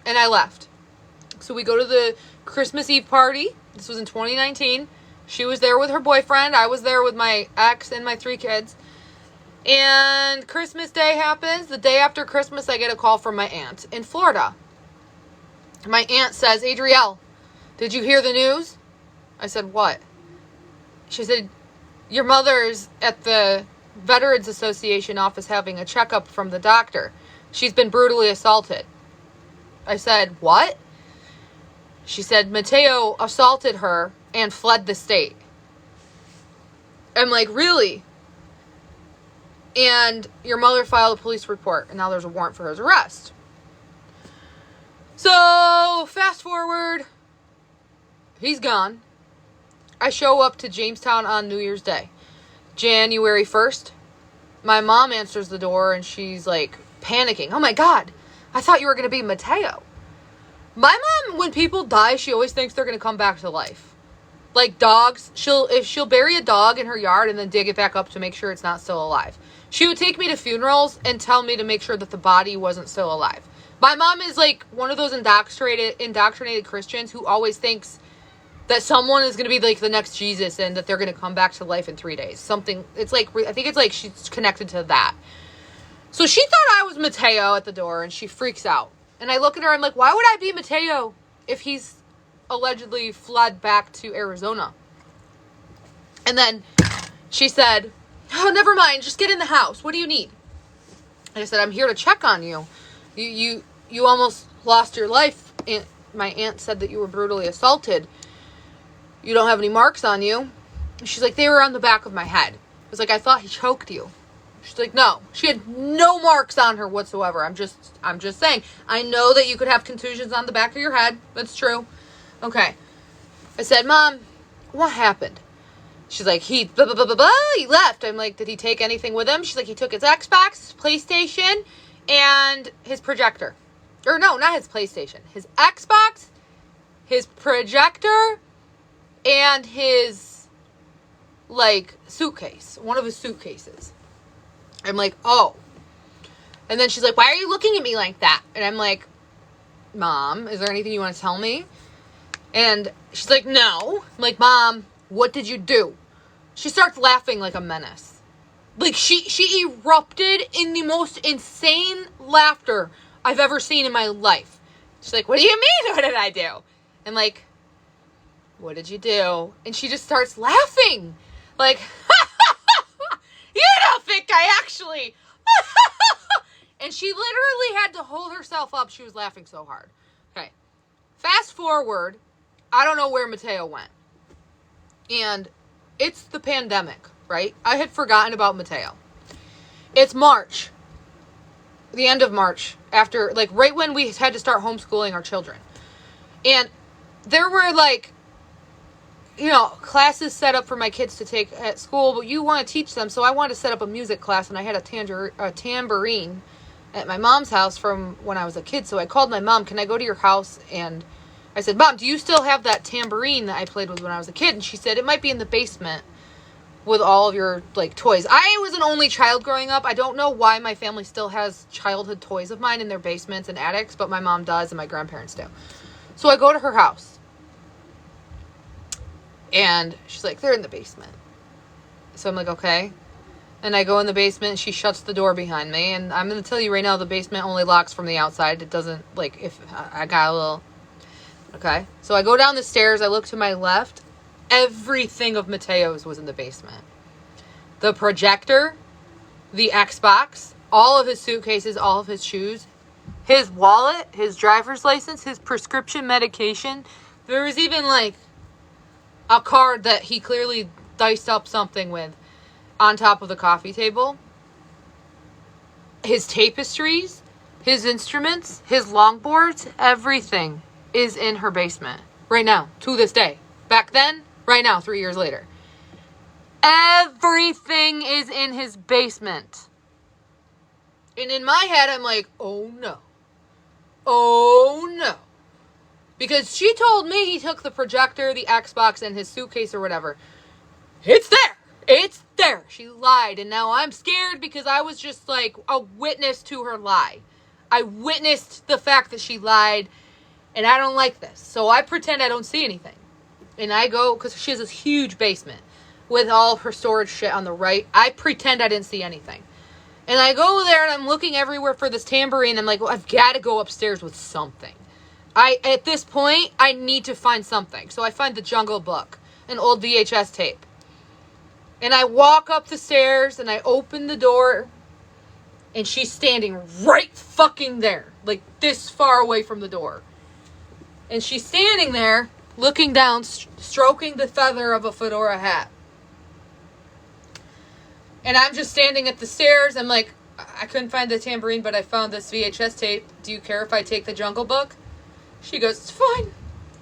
And I left. So we go to the Christmas Eve party. This was in 2019. She was there with her boyfriend. I was there with my ex and my 3 kids. And Christmas Day happens. The day after Christmas, I get a call from my aunt in Florida. My aunt says, Adrielle, did you hear the news? I said, what? She said, your mother's at the Veterans Association office having a checkup from the doctor. She's been brutally assaulted. I said, what? She said, Mateo assaulted her and fled the state. I'm like, really? And your mother filed a police report, and now there's a warrant for his arrest. So, fast forward. He's gone. I show up to Jamestown on New Year's Day. January 1st. My mom answers the door, and she's like panicking. Oh my God, I thought you were going to be Mateo. My mom, when people die, she always thinks they're going to come back to life. Like dogs, she'll bury a dog in her yard and then dig it back up to make sure it's not still alive. She would take me to funerals and tell me to make sure that the body wasn't still alive. My mom is like one of those indoctrinated Christians who always thinks that someone is going to be like the next Jesus and that they're going to come back to life in 3 days. Something, it's like, I think it's like she's connected to that. So she thought I was Mateo at the door and she freaks out. And I look at her, I'm like, why would I be Mateo if he's allegedly fled back to Arizona? And then she said, oh, never mind, just get in the house. What do you need? And I said, I'm here to check on you. You almost lost your life. And my aunt said that you were brutally assaulted. You don't have any marks on you. And she's like, they were on the back of my head. I was like, I thought he choked you. She's like, no, she had no marks on her whatsoever. I'm just saying, I know that you could have contusions on the back of your head. That's true. Okay. I said, Mom, what happened? She's like, he left. I'm like, did he take anything with him? She's like, he took his Xbox, his PlayStation, and his projector. Or no, not his PlayStation. His Xbox, his projector, and his, like, suitcase. One of his suitcases. I'm like, oh. And then she's like, why are you looking at me like that? And I'm like, Mom, is there anything you want to tell me? And she's like, no. I'm like, Mom, what did you do? She starts laughing like a menace. Like, she erupted in the most insane laughter I've ever seen in my life. She's like, what do you mean? What did I do? I'm like, what did you do? And she just starts laughing. Like, you don't think I actually... And she literally had to hold herself up. She was laughing so hard. Okay. Fast forward. I don't know where Mateo went. And it's the pandemic, right? I had forgotten about Mateo. It's March. The end of March. After, like, right when we had to start homeschooling our children. And there were, like, you know, classes set up for my kids to take at school, but you want to teach them. So I wanted to set up a music class, and I had a tambourine at my mom's house from when I was a kid. So I called my mom, can I go to your house? And I said, Mom, do you still have that tambourine that I played with when I was a kid? And she said, it might be in the basement with all of your, like, toys. I was an only child growing up. I don't know why my family still has childhood toys of mine in their basements and attics, but my mom does and my grandparents do. So I go to her house. And she's like, they're in the basement. So I'm like, okay. And I go in the basement, and she shuts the door behind me. And I'm going to tell you right now, the basement only locks from the outside. It doesn't, like, if I got a little... Okay. So I go down the stairs. I look to my left. Everything of Mateo's was in the basement. The projector, the Xbox, all of his suitcases, all of his shoes, his wallet, his driver's license, his prescription medication. There was even, like, a card that he clearly diced up something with on top of the coffee table. His tapestries, his instruments, his longboards, everything is in her basement right now, to this day. Back then, right now, 3 years later. Everything is in his basement. And in my head, I'm like, oh no. Oh no. Because she told me he took the projector, the Xbox, and his suitcase or whatever. It's there. It's there. She lied. And now I'm scared because I was just like a witness to her lie. I witnessed the fact that she lied. And I don't like this. So I pretend I don't see anything. And I go, because she has this huge basement with all her storage shit on the right. I pretend I didn't see anything. And I go there and I'm looking everywhere for this tambourine. I'm like, well, I've got to go upstairs with something. At this point, I need to find something. So I find the Jungle Book, an old VHS tape. And I walk up the stairs and I open the door. And she's standing right fucking there. Like this far away from the door. And she's standing there, looking down, stroking the feather of a fedora hat. And I'm just standing at the stairs. I'm like, I couldn't find the tambourine, but I found this VHS tape. Do you care if I take the Jungle Book? She goes, it's fine.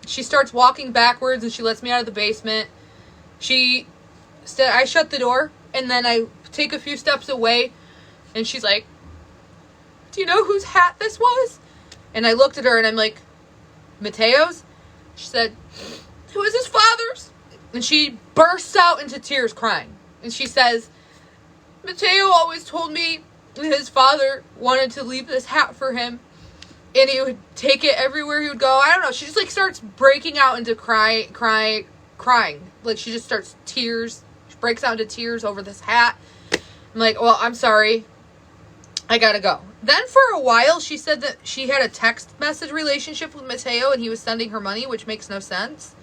She starts walking backwards and she lets me out of the basement. I shut the door and then I take a few steps away and she's like, do you know whose hat this was? And I looked at her and I'm like, Mateo's? She said, it was his father's. And she bursts out into tears crying. And she says, Mateo always told me his father wanted to leave this hat for him. And he would take it everywhere he would go. I don't know. She just like starts breaking out into crying. Like she just starts tears. She breaks out into tears over this hat. I'm like, well, I'm sorry. I gotta go. Then for a while, she said that she had a text message relationship with Mateo and he was sending her money, which makes no sense.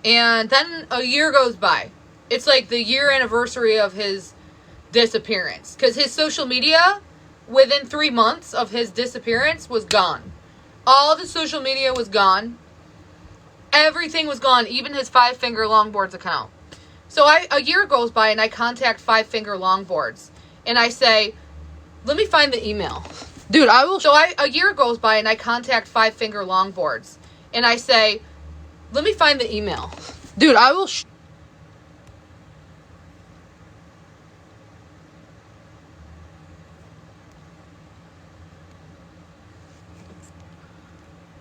And then a year goes by. It's like the year anniversary of his disappearance. Because his social media, within 3 months of his disappearance, was gone. All of his social media was gone. Everything was gone, even his 5 Finger Longboards account. So a year goes by and I contact 5 Finger Longboards. And I say, let me find the email. Dude, I will... a year goes by and I contact 5 Finger Longboards. And I say, let me find the email. Dude, I will...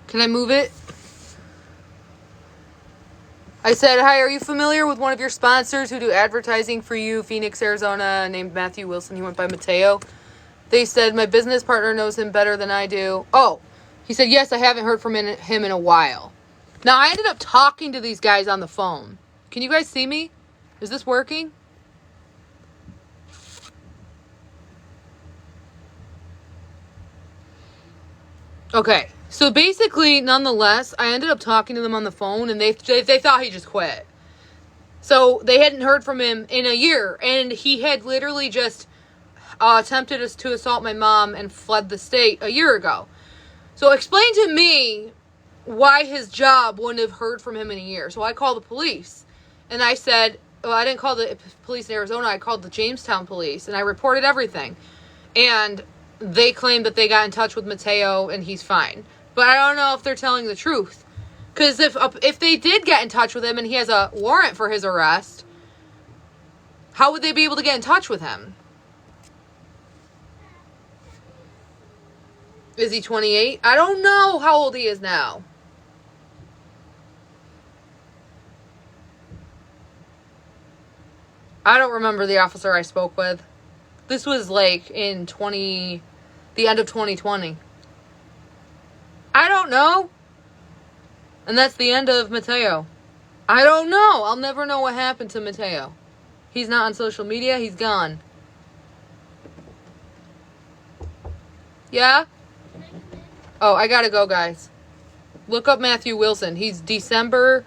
Can I move it? I said, hi, are you familiar with one of your sponsors who do advertising for you, Phoenix, Arizona, named Matthew Wilson? He went by Mateo. They said, my business partner knows him better than I do. Oh, he said, yes, I haven't heard from him in a while. Now, I ended up talking to these guys on the phone. Can you guys see me? Is this working? Okay. So basically, nonetheless, I ended up talking to them on the phone, and they thought he just quit. So they hadn't heard from him in a year, and he had literally just attempted to assault my mom and fled the state a year ago. So explain to me why his job wouldn't have heard from him in a year. So I called the police, and I said, well, I didn't call the police in Arizona, I called the Jamestown police, and I reported everything. And they claimed that they got in touch with Mateo, and he's fine. But I don't know if they're telling the truth. Because if they did get in touch with him and he has a warrant for his arrest, how would they be able to get in touch with him? Is he 28? I don't know how old he is now. I don't remember the officer I spoke with. This was like in the end of 2020. I don't know. And that's the end of Mateo. I don't know. I'll never know what happened to Mateo. He's not on social media. He's gone. Yeah? Oh, I gotta go, guys. Look up Matthew Wilson. He's December...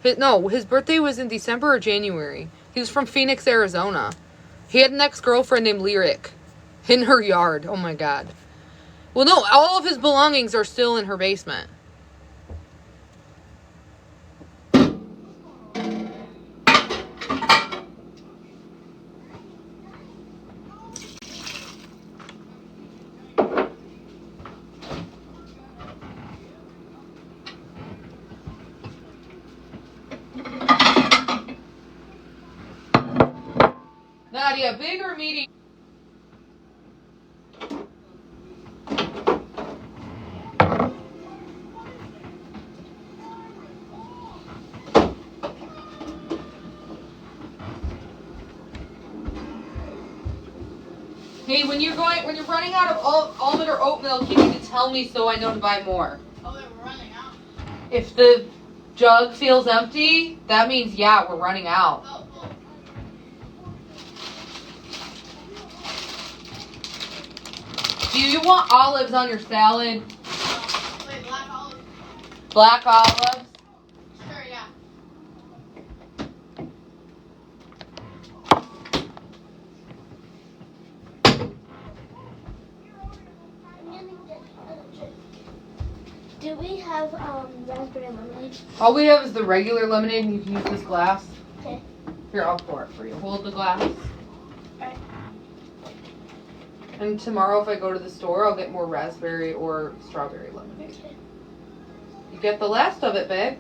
his birthday was in December or January. He was from Phoenix, Arizona. He had an ex-girlfriend named Lyric. In her yard. Oh, my God. Well, no, all of his belongings are still in her basement. Nadia, big or medium? Hey, when you're running out of almond or oat milk, you need to tell me so I know to buy more. Oh, they're running out. If the jug feels empty, that means, yeah, we're running out. Oh, oh. Do you want olives on your salad? Wait, black olives? Black olives? Sure, yeah. Do we have raspberry lemonade? All we have is the regular lemonade, and you can use this glass. Okay. Here, I'll pour it for you. Hold the glass. Alright. And tomorrow, if I go to the store, I'll get more raspberry or strawberry lemonade. Okay. You get the last of it, babe.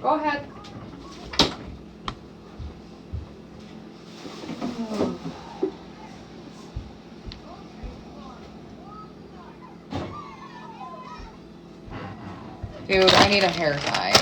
Go ahead. Dude, I need a hair dye.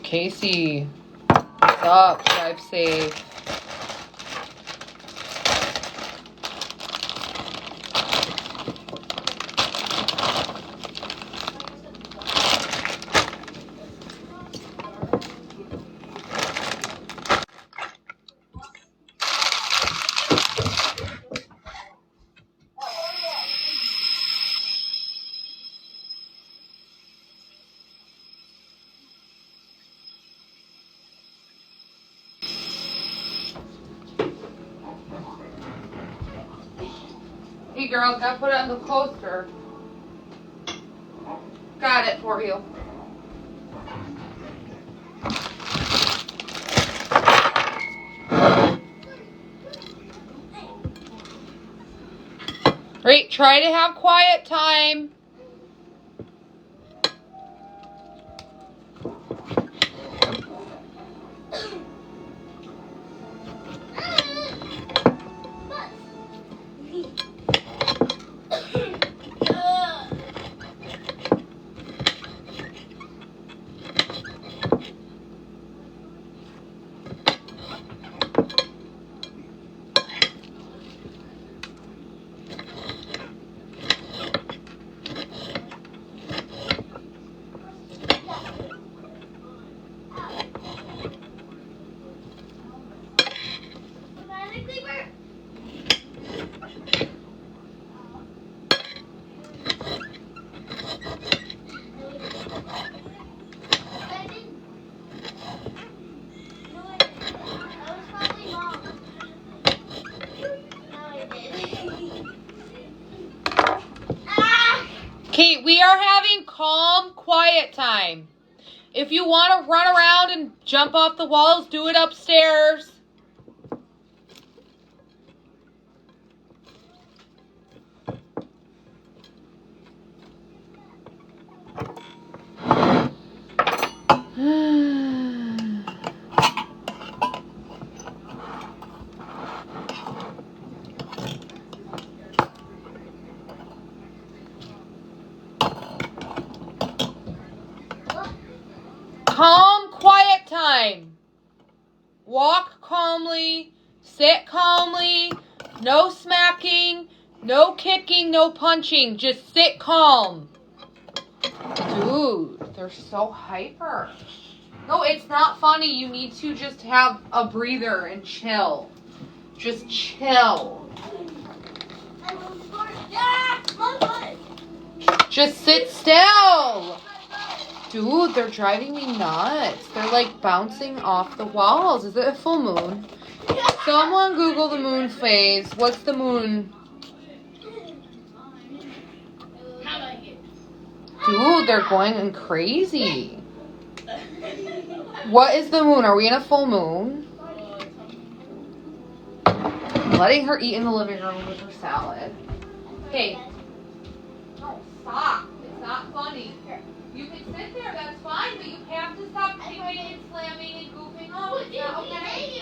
Casey, what's up? Drive safe. Hey girls, gotta put it on the coaster. Got it for you. Great, try to have quiet time. Kate, we are having calm, quiet time. If you want to run around and jump off the walls, do it upstairs. Calm, quiet time. Walk calmly, sit calmly, no smacking, no kicking, no punching. Just sit calm. Dude, they're so hyper. No, it's not funny. You need to just have a breather and chill. Just chill. Just sit still. Dude, they're driving me nuts. They're like bouncing off the walls. Is it a full moon? Someone Google the moon phase. What's the moon? Dude, they're going crazy. What is the moon? Are we in a full moon? I'm letting her eat in the living room with her salad. Hey. No, stop. It's not funny. You can sit there, that's fine, but you have to stop kicking and slamming and goofing off. It's not okay.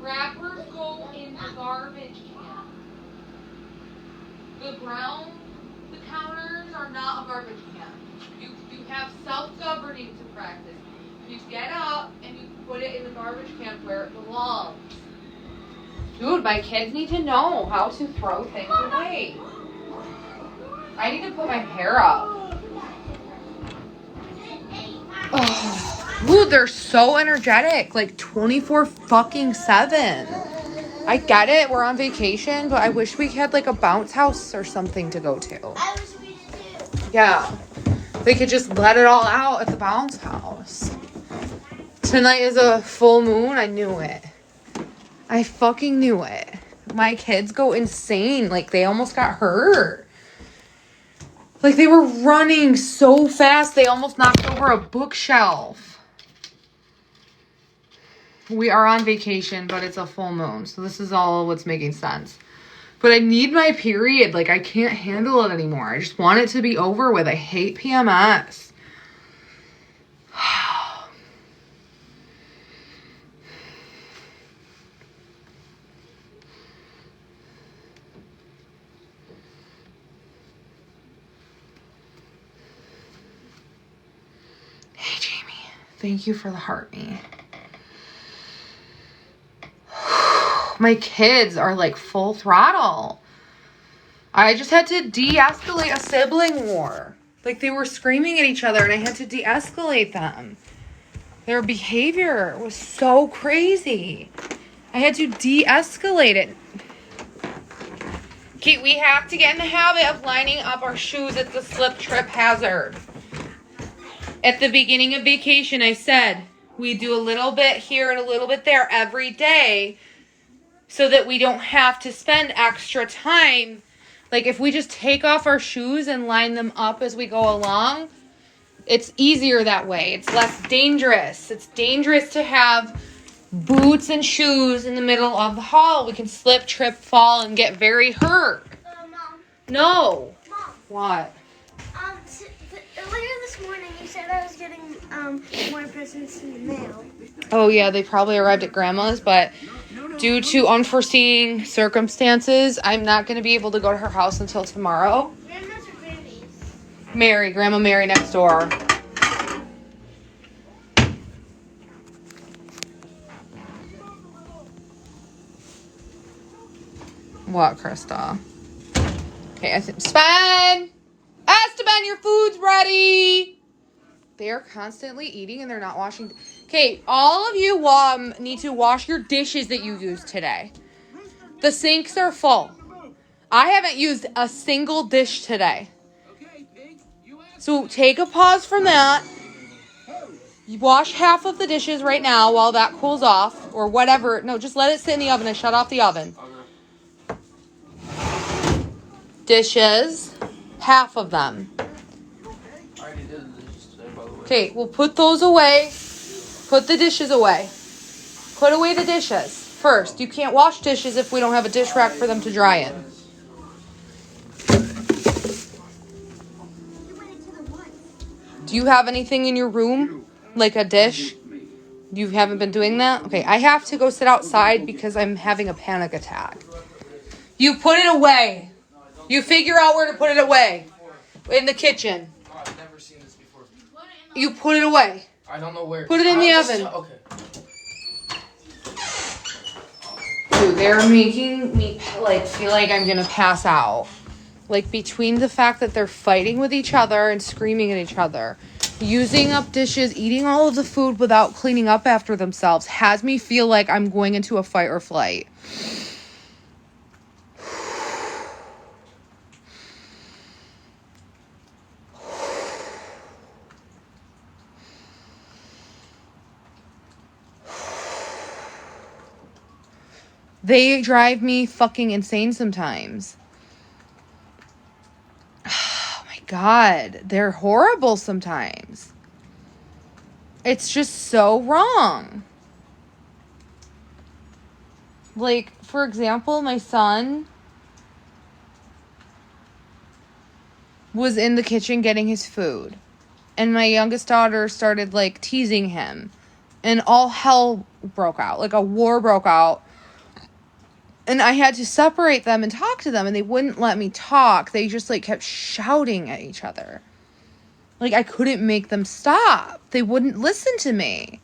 Wrappers go in the garbage can. The ground, the counters are not a garbage can. You have self-governing to practice. You get up and you put it in the garbage can where it belongs. Dude, my kids need to know how to throw things away. I need to put my hair up. Oh. Dude, they're so energetic. Like 24-7. I get it, we're on vacation, but I wish we had like a bounce house or something to go to. I wish we did too. Yeah. They could just let it all out at the bounce house. Tonight is a full moon. I knew it. I fucking knew it. My kids go insane. Like, they almost got hurt. Like, they were running so fast, they almost knocked over a bookshelf. We are on vacation, but it's a full moon. So this is all what's making sense. But I need my period. Like, I can't handle it anymore. I just want it to be over with. I hate PMS. Hey, Jamie. Thank you for the heart me. My kids are like full throttle. I just had to de-escalate a sibling war. Like, they were screaming at each other and I had to de-escalate them. Their behavior was so crazy. I had to de-escalate it. Okay, we have to get in the habit of lining up our shoes at the slip trip hazard. At the beginning of vacation, I said we do a little bit here and a little bit there every day so that we don't have to spend extra time. Like, if we just take off our shoes and line them up as we go along, it's easier that way. It's less dangerous. It's dangerous to have boots and shoes in the middle of the hall. We can slip, trip, fall, and get very hurt. Mom. No. Mom. What? Earlier this morning, you said I was getting more presents in the mail. Oh, yeah, they probably arrived at Grandma's, but due to unforeseen circumstances, I'm not going to be able to go to her house until tomorrow. Grandma's or Granny's? Mary, Grandma Mary next door. What, Krista? Okay, Sven! Esteban, your food's ready! They are constantly eating and they're not washing. Okay, all of you need to wash your dishes that you used today. The sinks are full. I haven't used a single dish today. So take a pause from that. You wash half of the dishes right now while that cools off. Or whatever. No, just let it sit in the oven and shut off the oven. Dishes. Half of them. Okay, we'll put those away. Put the dishes away. Put away the dishes first. You can't wash dishes if we don't have a dish rack for them to dry in. Do you have anything in your room? Like a dish? You haven't been doing that? Okay, I have to go sit outside because I'm having a panic attack. You put it away. You figure out where to put it away. In the kitchen. I've never seen this before. You put it away. I don't know where. Put it in the oven. Okay. Dude, they're making me like feel like I'm gonna pass out. Like, between the fact that they're fighting with each other and screaming at each other, using up dishes, eating all of the food without cleaning up after themselves, has me feel like I'm going into a fight or flight. They drive me fucking insane sometimes. Oh my God. They're horrible sometimes. It's just so wrong. Like, for example, my son was in the kitchen getting his food. And my youngest daughter started, like, teasing him. And all hell broke out. Like, a war broke out. And I had to separate them and talk to them. And they wouldn't let me talk. They just, like, kept shouting at each other. Like, I couldn't make them stop. They wouldn't listen to me.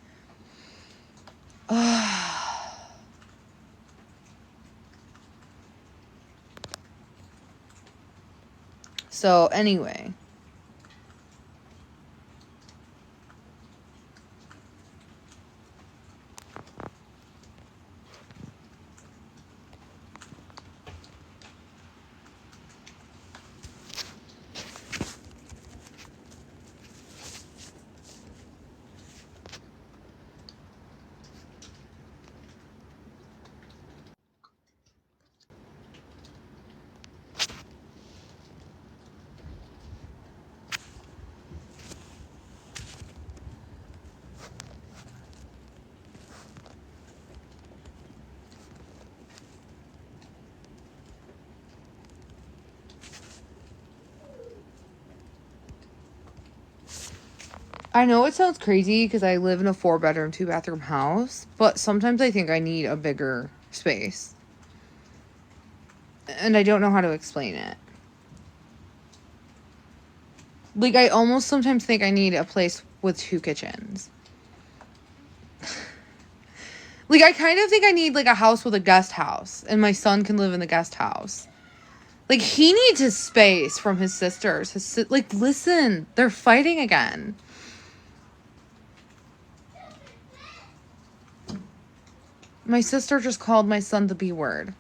So, anyway. I know it sounds crazy because I live in a 4-bedroom, 2-bathroom house, but sometimes I think I need a bigger space. And I don't know how to explain it. Like, I almost sometimes think I need a place with 2 kitchens. Like, I kind of think I need, like, a house with a guest house, and my son can live in the guest house. Like, he needs his space from his sisters. Like, listen, they're fighting again. My sister just called my son the B word.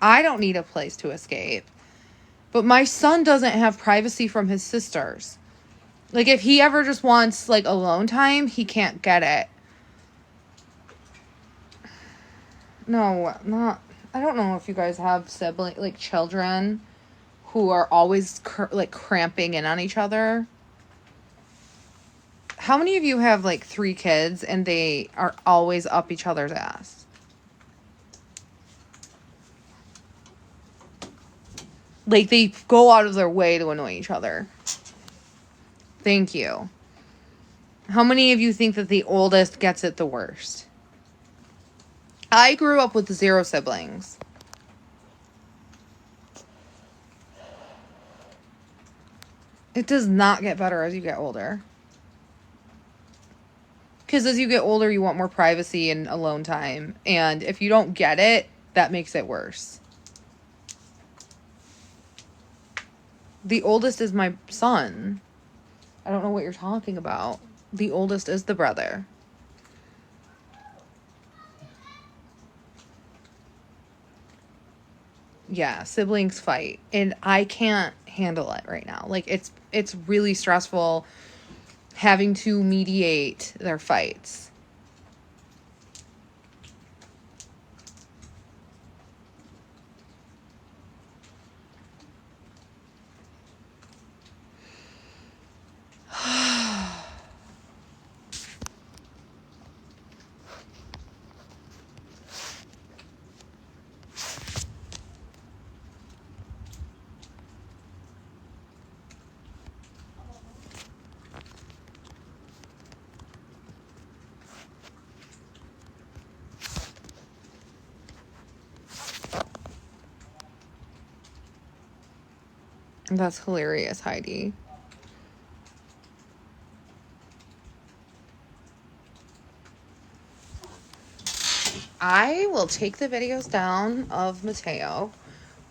I don't need a place to escape. But my son doesn't have privacy from his sisters. Like, if he ever just wants, like, alone time, he can't get it. No, not... I don't know if you guys have children who are always, cramping in on each other. How many of you have, 3 kids and they are always up each other's ass? Like, they go out of their way to annoy each other. Thank you. How many of you think that the oldest gets it the worst? I grew up with 0 siblings. It does not get better as you get older. Because as you get older, you want more privacy and alone time. And if you don't get it, that makes it worse. The oldest is my son. I don't know what you're talking about. The oldest is the brother. Yeah, siblings fight. And I can't handle it right now. Like, it's really stressful having to mediate their fights. That's hilarious, Heidi. I will take the videos down of Mateo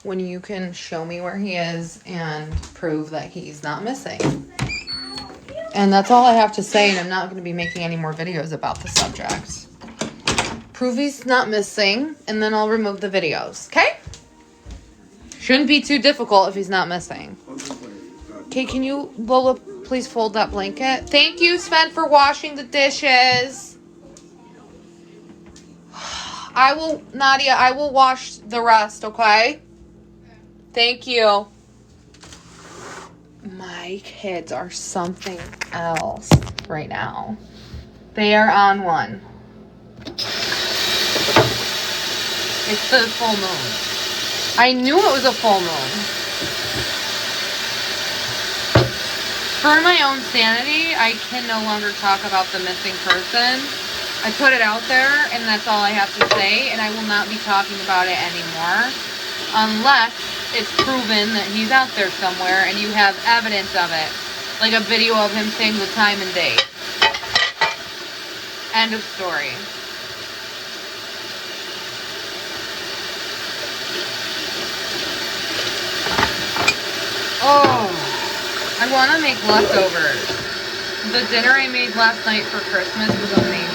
when you can show me where he is and prove that he's not missing. And that's all I have to say, and I'm not going to be making any more videos about the subject. Prove he's not missing, and then I'll remove the videos, okay? Shouldn't be too difficult if he's not missing. Okay, can you, Lola, please fold that blanket? Thank you, Sven, for washing the dishes. Nadia, I will wash the rest, okay? Thank you. My kids are something else right now. They are on one. It's the full moon. I knew it was a full moon. For my own sanity, I can no longer talk about the missing person. I put it out there, and that's all I have to say, and I will not be talking about it anymore unless it's proven that he's out there somewhere and you have evidence of it, like a video of him saying the time and date. End of story. Oh, I want to make leftovers. The dinner I made last night for Christmas was amazing.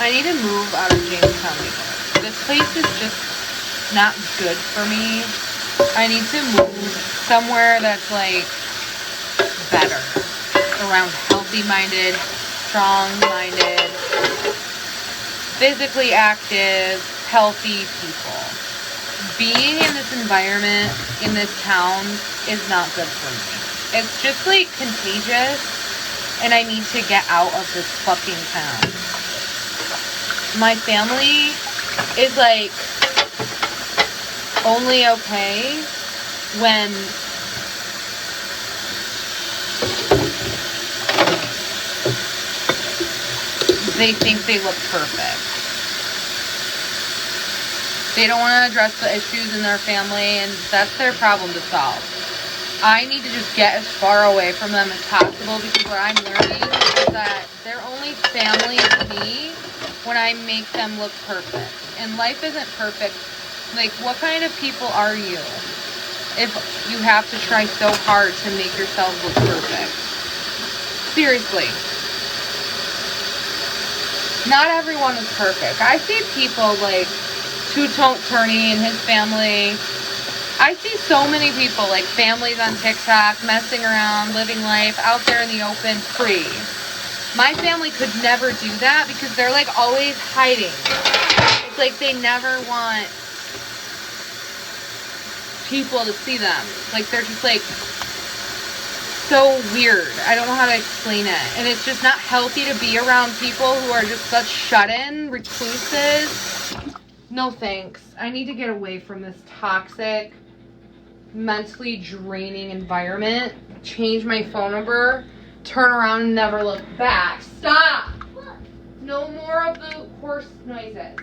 I need to move out of Jamestown, New York. This place is just not good for me. I need to move somewhere that's like better, around healthy-minded, strong-minded, physically active, healthy people. Being in this environment, in this town, is not good for me. It's just like contagious, and I need to get out of this fucking town. My family is like only okay when they think they look perfect. They don't want to address the issues in their family, and that's their problem to solve. I need to just get as far away from them as possible, because what I'm learning is that they're only family to me when I make them look perfect. And life isn't perfect. Like, what kind of people are you if you have to try so hard to make yourself look perfect? Seriously. Not everyone is perfect. I see people like Two-Tone-Turney and his family. I see so many people, like families on TikTok, messing around, living life out there in the open, free. My family could never do that because they're like always hiding. It's like they never want people to see them. Like they're just like so weird. I don't know how to explain it. And it's just not healthy to be around people who are just such shut-in recluses. No thanks. I need to get away from this toxic, mentally draining environment. Change my phone number. Turn around and never look back. Stop! No more of the horse noises.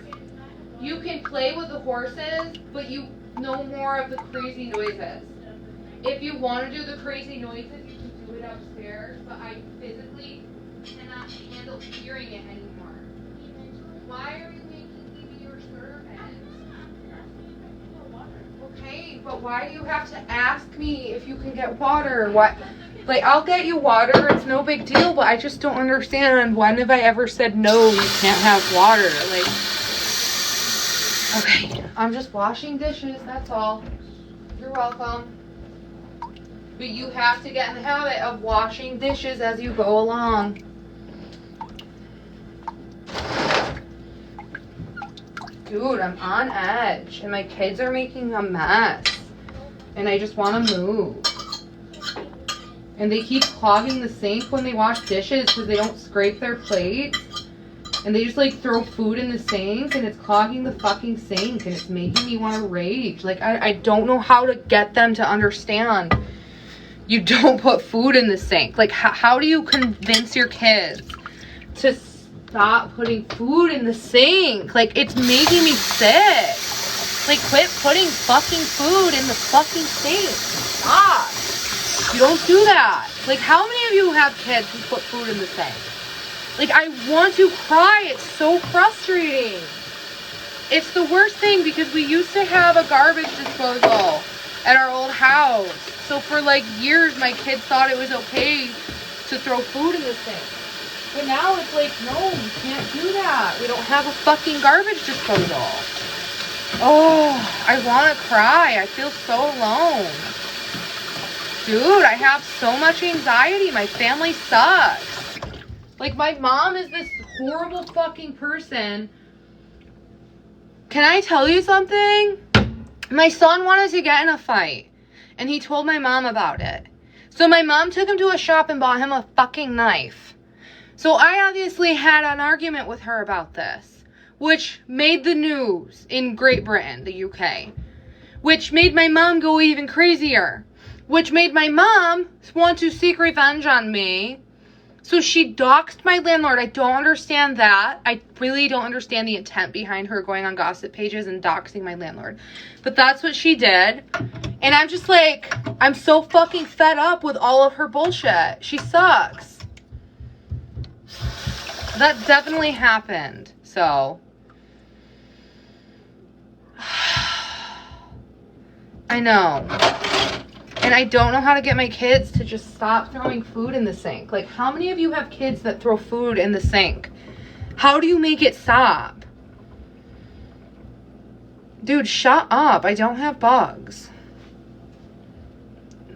You can play with the horses, but you no more of the crazy noises. If you want to do the crazy noises, you can do it upstairs, but I physically cannot handle hearing it anymore. Why are you making me be your servant? Okay, but why do you have to ask me if you can get water? What? Like, I'll get you water, it's no big deal, but I just don't understand. When have I ever said, no, you can't have water? Like, okay, I'm just washing dishes, that's all. You're welcome. But you have to get in the habit of washing dishes as you go along. Dude, I'm on edge. And my kids are making a mess. And I just want to move. And they keep clogging the sink when they wash dishes because they don't scrape their plates. And they just like throw food in the sink and it's clogging the fucking sink and it's making me want to rage. Like, I don't know how to get them to understand you don't put food in the sink. Like, how do you convince your kids to stop putting food in the sink? Like, it's making me sick. Like, quit putting fucking food in the fucking sink. Stop. You don't do that. Like, how many of you have kids who put food in the sink? Like, I want to cry. It's so frustrating. It's the worst thing because we used to have a garbage disposal at our old house. So for like years, my kids thought it was okay to throw food in the sink. But now it's like, no, you can't do that. We don't have a fucking garbage disposal. Oh, I want to cry. I feel so alone. Dude, I have so much anxiety. My family sucks. Like, my mom is this horrible fucking person. Can I tell you something? My son wanted to get in a fight, and he told my mom about it. So my mom took him to a shop and bought him a fucking knife. So I obviously had an argument with her about this, which made the news in Great Britain, the UK, which made my mom go even crazier, which made my mom want to seek revenge on me. So she doxed my landlord. I don't understand that. I really don't understand the intent behind her going on gossip pages and doxing my landlord. But that's what she did. And I'm just like, I'm so fucking fed up with all of her bullshit. She sucks. That definitely happened. So. I know. And I don't know how to get my kids to just stop throwing food in the sink. Like, how many of you have kids that throw food in the sink? How do you make it stop? Dude, shut up. I don't have bugs.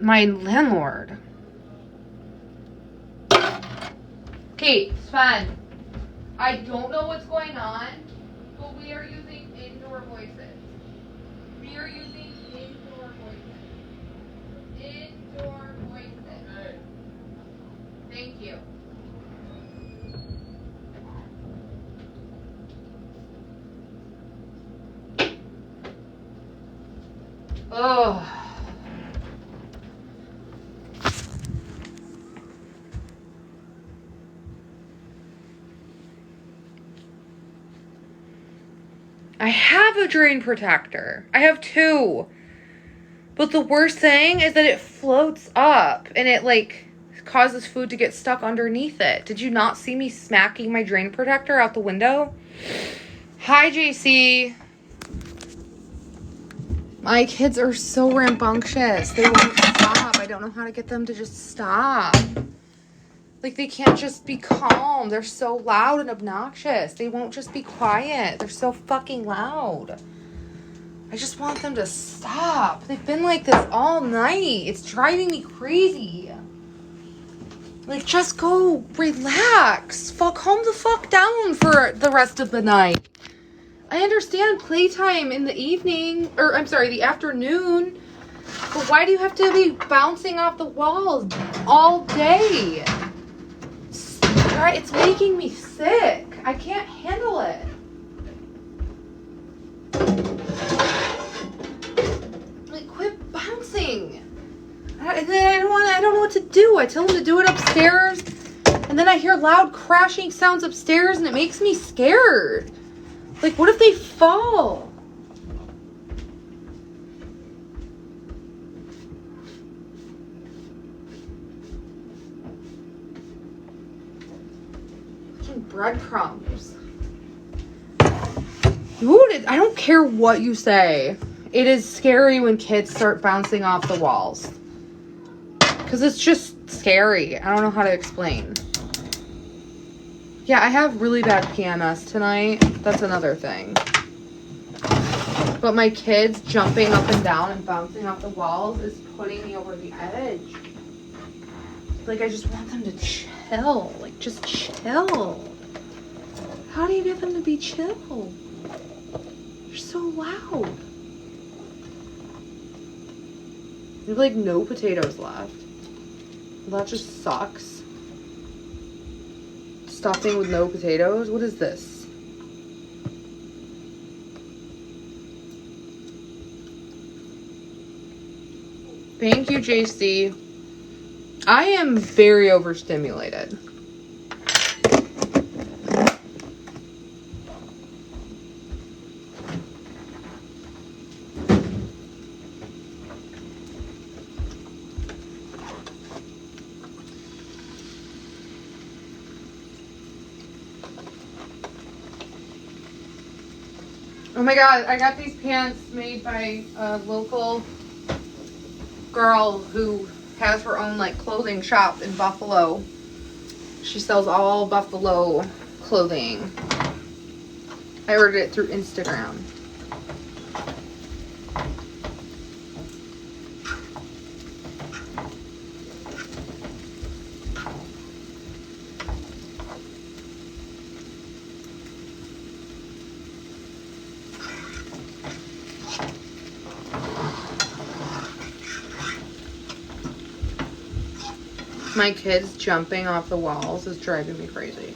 My landlord. Okay, Sven. I don't know what's going on, but we are using indoor voices. We are using indoor voices. Indoor voices. Thank you. Oh. I have a drain protector. I have two. But the worst thing is that it floats up and it like causes food to get stuck underneath it. Did you not see me smacking my drain protector out the window? Hi, JC. My kids are so rambunctious. They won't stop. I don't know how to get them to just stop. Like, they can't just be calm. They're so loud and obnoxious. They won't just be quiet. They're so fucking loud. I just want them to stop. They've been like this all night. It's driving me crazy. Like, just go relax. Calm the fuck down for the rest of the night. I understand playtime in the evening, or I'm sorry, the afternoon. But why do you have to be bouncing off the walls all day? It's making me sick. I can't handle it. Like, quit bouncing. I don't know what to do. I tell them to do it upstairs, and then I hear loud crashing sounds upstairs, and it makes me scared. Like, what if they fall? Breadcrumbs. Dude, I don't care what you say. It is scary when kids start bouncing off the walls. Because it's just scary. I don't know how to explain. Yeah, I have really bad PMS tonight. That's another thing. But my kids jumping up and down and bouncing off the walls is putting me over the edge. Like, I just want them to chill. Like, just chill. How do you get them to be chill? You're so loud. You have like no potatoes left. Well, that just sucks. Stuffing with no potatoes? What is this? Thank you, JC. I am very overstimulated. Oh my god, I got these pants made by a local girl who has her own like clothing shop in Buffalo. She sells all Buffalo clothing. I ordered it through Instagram. My kids jumping off the walls is driving me crazy.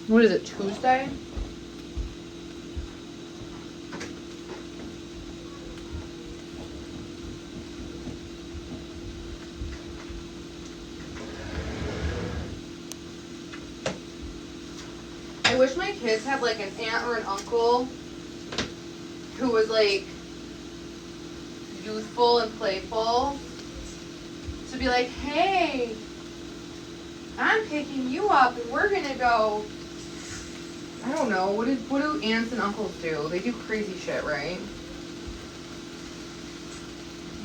What is it, Tuesday? I wish my kids had like an aunt or an uncle who was like youthful and playful. To be like, hey, I'm picking you up and we're gonna go, I don't know, what do aunts and uncles do? They do crazy shit, right?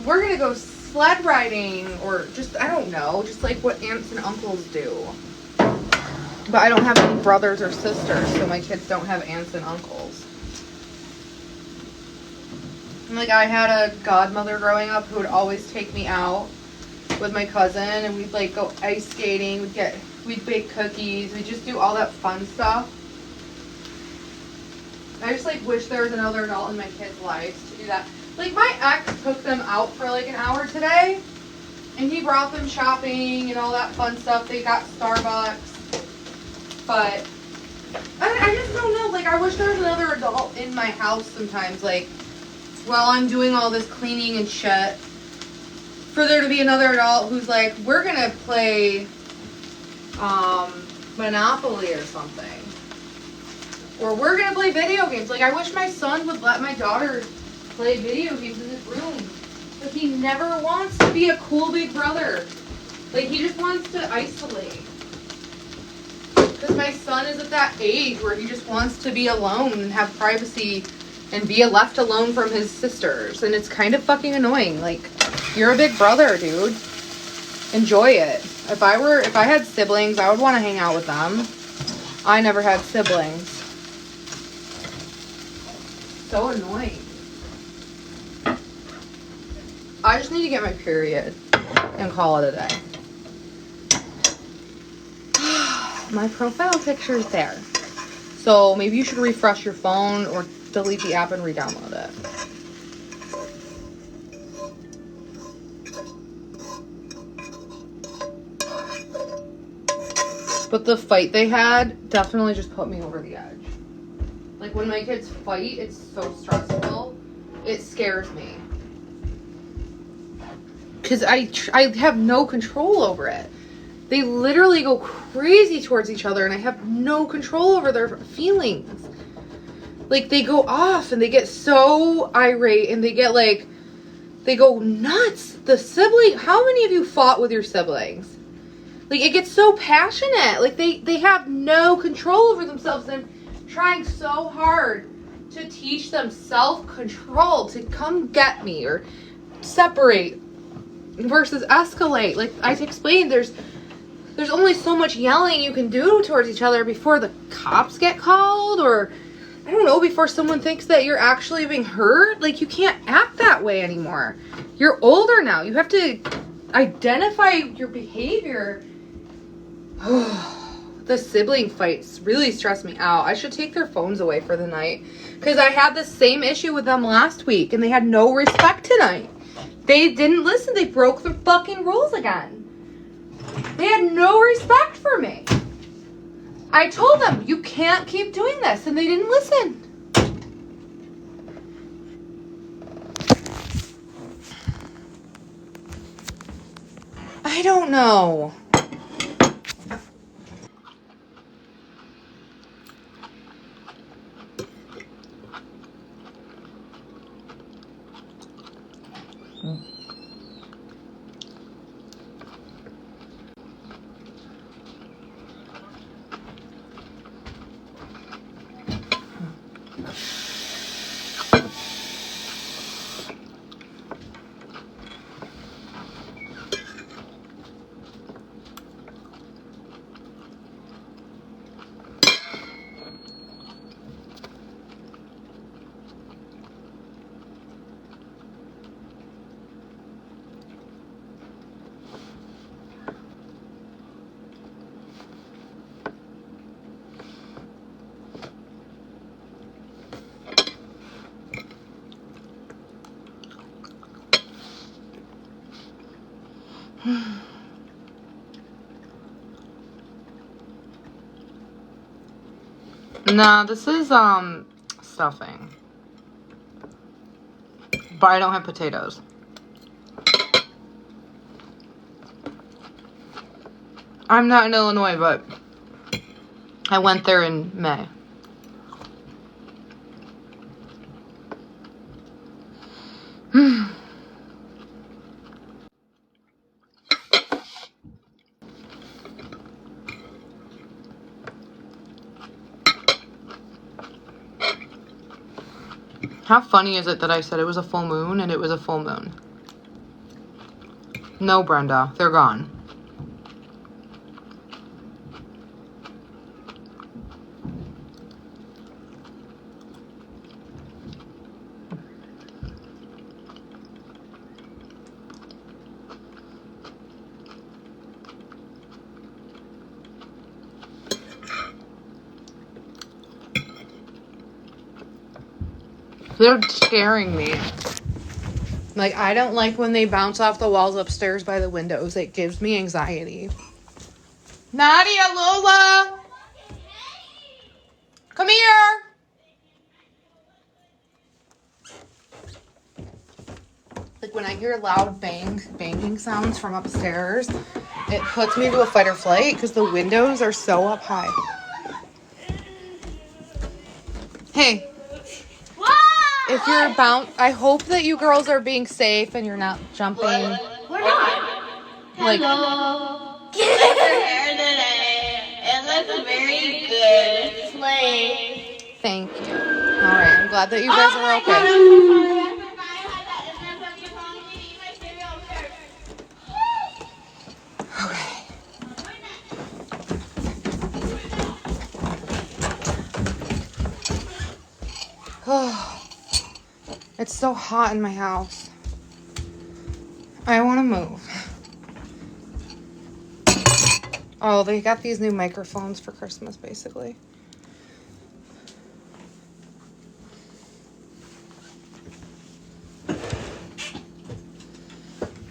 We're gonna go sled riding or just, I don't know, just like what aunts and uncles do. But I don't have any brothers or sisters, so my kids don't have aunts and uncles. And like I had a godmother growing up who would always take me out with my cousin, and we'd like go ice skating, we'd bake cookies, we'd just do all that fun stuff. I just like wish there was another adult in my kids' lives to do that. Like my ex took them out for like an hour today, and he brought them shopping and all that fun stuff. They got Starbucks, but I just don't know, like I wish there was another adult in my house sometimes, like while I'm doing all this cleaning and shit. For there to be another adult who's like, we're gonna play Monopoly or something. Or we're gonna play video games. Like I wish my son would let my daughter play video games in his room. But he never wants to be a cool big brother. Like he just wants to isolate. Because my son is at that age where he just wants to be alone and have privacy and be left alone from his sisters. And it's kind of fucking annoying. Like, you're a big brother, dude. Enjoy it. If I had siblings, I would want to hang out with them. I never had siblings. So annoying. I just need to get my period and call it a day. My profile picture is there. So maybe you should refresh your phone or delete the app and re-download it. But the fight they had definitely just put me over the edge. Like when my kids fight, it's so stressful. It scares me. Because I have no control over it. They literally go crazy towards each other and I have no control over their feelings. Like they go off and they get so irate and they get like, they go nuts. The sibling, how many of you fought with your siblings? Like it gets so passionate. Like they have no control over themselves. And I'm trying so hard to teach them self-control, to come get me or separate versus escalate. Like I explained, there's only so much yelling you can do towards each other before the cops get called, or I don't know, before someone thinks that you're actually being hurt. Like you can't act that way anymore. You're older now. You have to identify your behavior. The sibling fights really stress me out. I should take their phones away for the night. Because I had the same issue with them last week, and they had no respect tonight. They didn't listen. They broke the fucking rules again. They had no respect for me. I told them, you can't keep doing this, and they didn't listen. I don't know. Nah, this is stuffing. But I don't have potatoes. I'm not in Illinois, but I went there in May. How funny is it that I said it was a full moon and it was a full moon? No, Brenda, they're gone. They're scaring me. Like, I don't like when they bounce off the walls upstairs by the windows. It gives me anxiety. Nadia, Lola! Come here! Like, when I hear loud banging sounds from upstairs, it puts me to a fight or flight because the windows are so up high. Hey. If you're I hope that you girls are being safe and you're not jumping. We're not. Like, Hello. Get your hair today. It looks very good. Slay. thank you. All right, I'm glad that you guys are okay. Okay. It's so hot in my house. I want to move. Oh, they got these new microphones for Christmas, basically.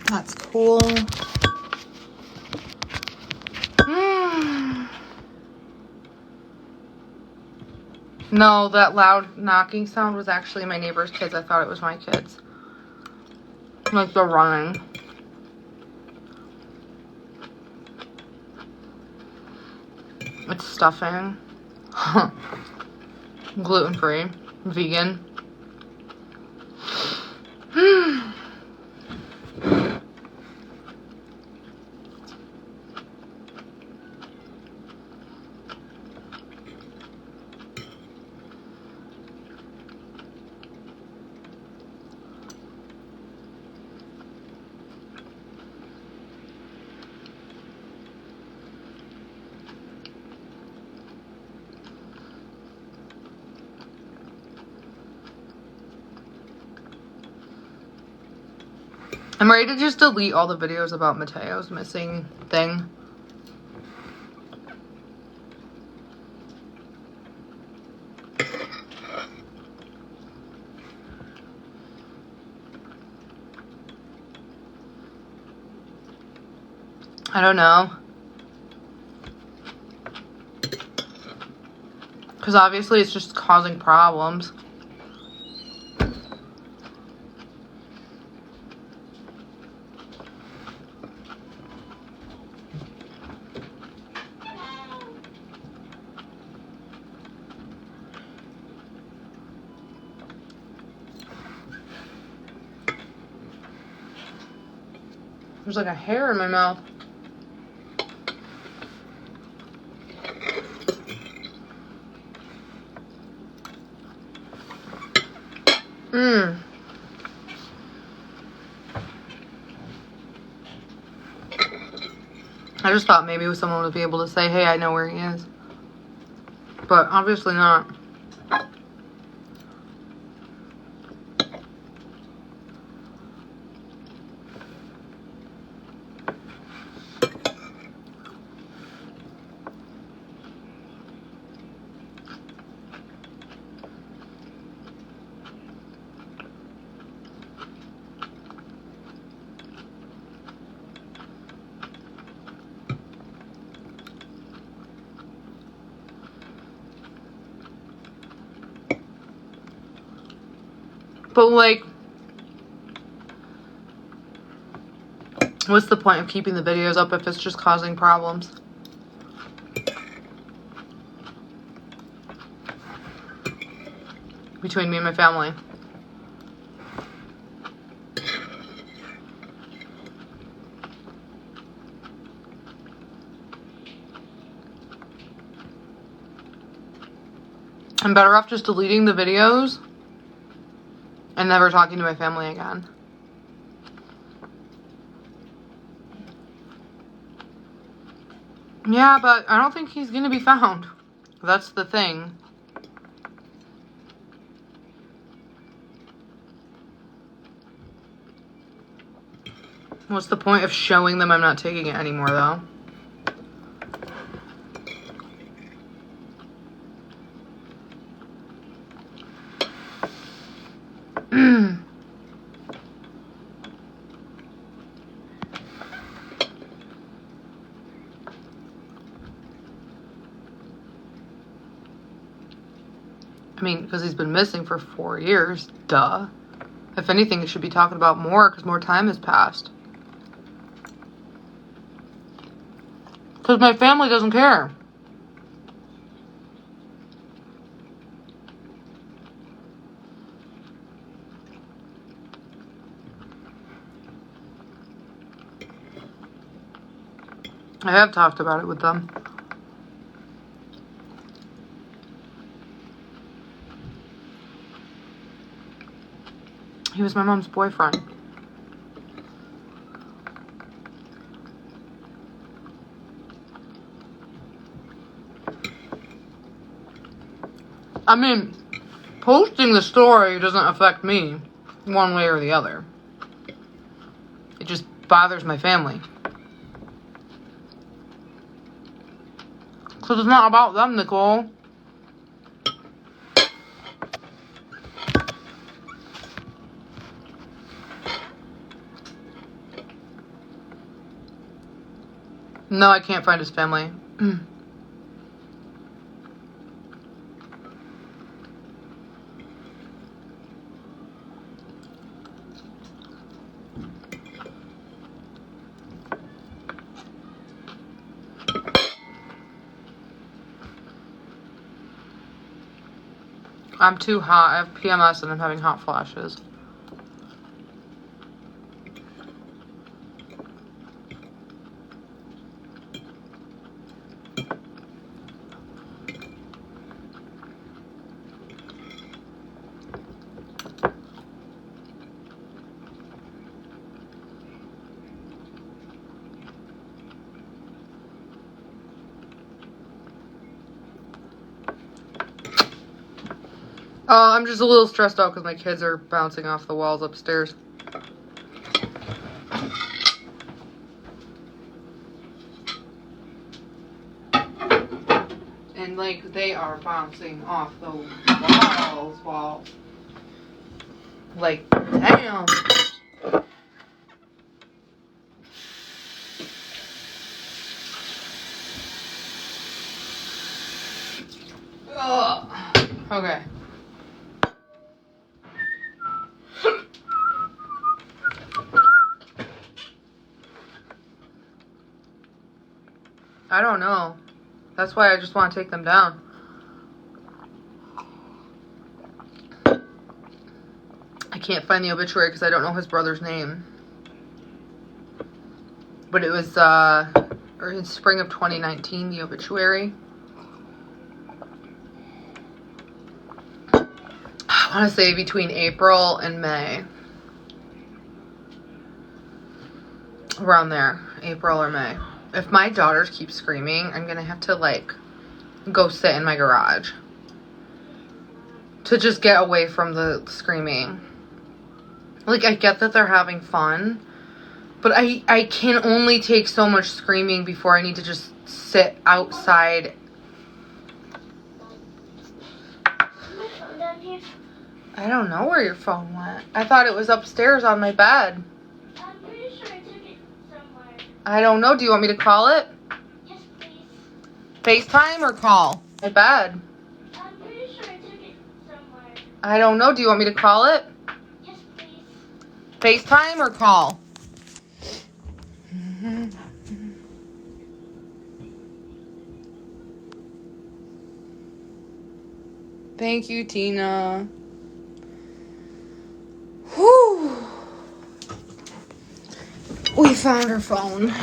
That's cool. No, that loud knocking sound was actually my neighbor's kids. I thought it was my kids. Like, they're running. It's stuffing. Gluten-free. Vegan. I'm ready to just delete all the videos about Mateo's missing thing. I don't know. Because obviously it's just causing problems. There's like a hair in my mouth. I just thought maybe someone would be able to say, hey, I know where he is. But obviously not. But, like, what's the point of keeping the videos up if it's just causing problems? Between me and my family. I'm better off just deleting the videos and never talking to my family again. Yeah, but I don't think he's gonna be found. That's the thing. What's the point of showing them I'm not taking it anymore, though? I mean, because he's been missing for 4 years. Duh. If anything, it should be talking about more because more time has passed. Because my family doesn't care. I have talked about it with them. He was my mom's boyfriend. I mean, posting the story doesn't affect me one way or the other. It just bothers my family. Because it's not about them, Nicole. No, I can't find his family. I'm too hot. I have PMS and I'm having hot flashes. I'm just a little stressed out because my kids are bouncing off the walls upstairs. And, like, they are bouncing off the walls. Like, damn. Okay. I don't know. That's why I just want to take them down. I can't find the obituary because I don't know his brother's name. But it was in spring of 2019, the obituary. I want to say between April and May. Around there. April or May. If my daughters keep screaming, I'm going to have to, like, go sit in my garage. To just get away from the screaming. Like, I get that they're having fun. But I can only take so much screaming before I need to just sit outside. My phone down here. I don't know where your phone went. I thought it was upstairs on my bed. I'm pretty sure I took it somewhere. I don't know. Do you want me to call it? Yes, please. FaceTime or call? My bed. I'm pretty sure I took it somewhere. I don't know. Do you want me to call it? Yes, please. FaceTime or call? Thank you, Tina. Whew. We found her phone.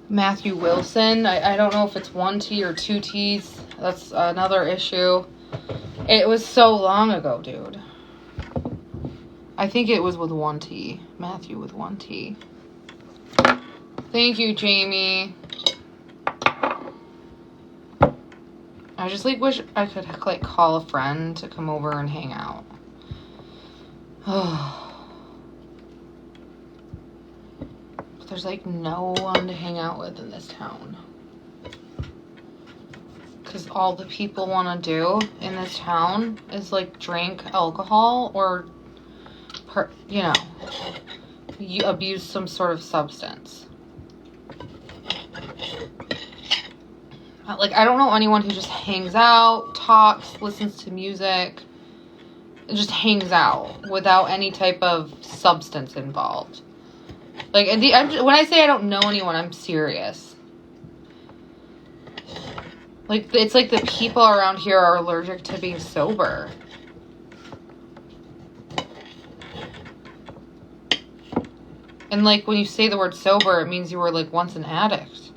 Matthew Wilson. I don't know if it's 1 T or 2 T's. That's another issue. It was so long ago, dude. I think it was with 1 T. Matthew with 1 T. Thank you, Jamie. I just, like, wish I could, like, call a friend to come over and hang out. But there's, like, no one to hang out with in this town. Because all the people want to do in this town is, like, drink alcohol or, you abuse some sort of substance. Like, I don't know anyone who just hangs out, talks, listens to music, just hangs out without any type of substance involved. Like, when I say I don't know anyone, I'm serious. Like, it's like the people around here are allergic to being sober. And, like, when you say the word sober, it means you were, like, once an addict.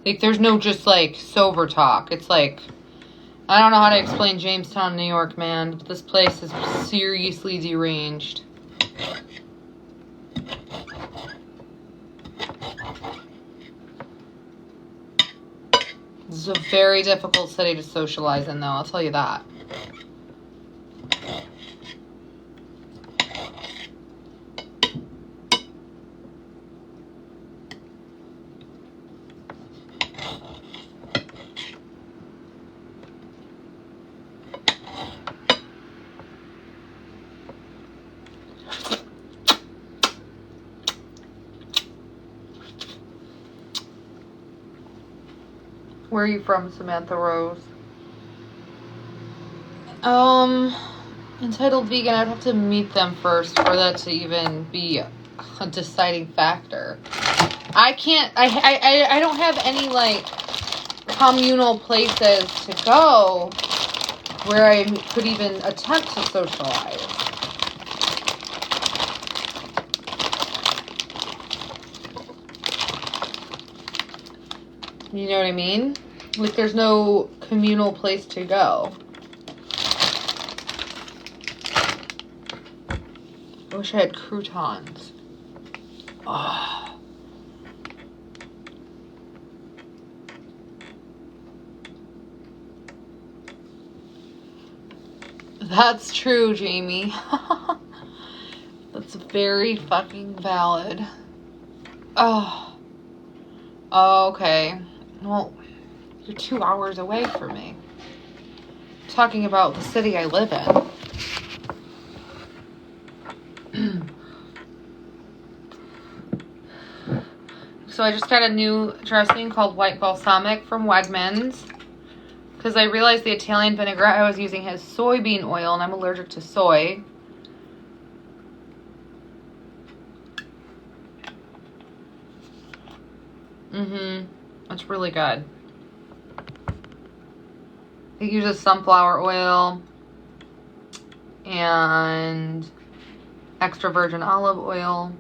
Like, there's no just, like, sober talk. It's like, I don't know how to explain Jamestown, New York, man. But this place is seriously deranged. This is a very difficult city to socialize in, though. I'll tell you that. Where are you from, Samantha Rose? Entitled Vegan, I'd have to meet them first for that to even be a deciding factor. I don't have any, like, communal places to go where I could even attempt to socialize. You know what I mean? Like, there's no communal place to go. I wish I had croutons. Oh. That's true, Jamie. That's very fucking valid. Oh. Okay. Well, you're 2 hours away from me. Talking about the city I live in. So I just got a new dressing called White Balsamic from Wegmans. Because I realized the Italian vinaigrette I was using has soybean oil, and I'm allergic to soy. It's really good. It uses sunflower oil and extra virgin olive oil.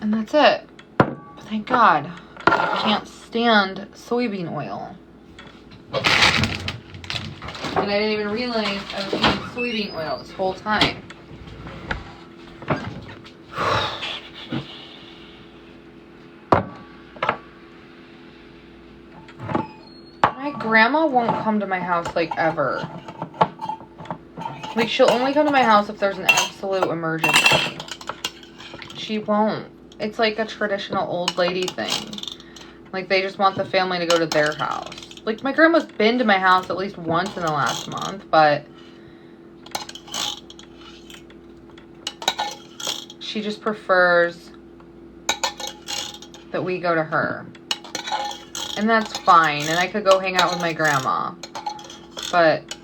And that's it. But thank God. 'Cause I can't stand soybean oil. And I didn't even realize I was eating soybean oil this whole time. My grandma won't come to my house, like, ever. Like, she'll only come to my house if there's an absolute emergency. She won't. It's like a traditional old lady thing. Like, they just want the family to go to their house. Like, my grandma's been to my house at least once in the last month, but she just prefers that we go to her. And that's fine. And I could go hang out with my grandma. But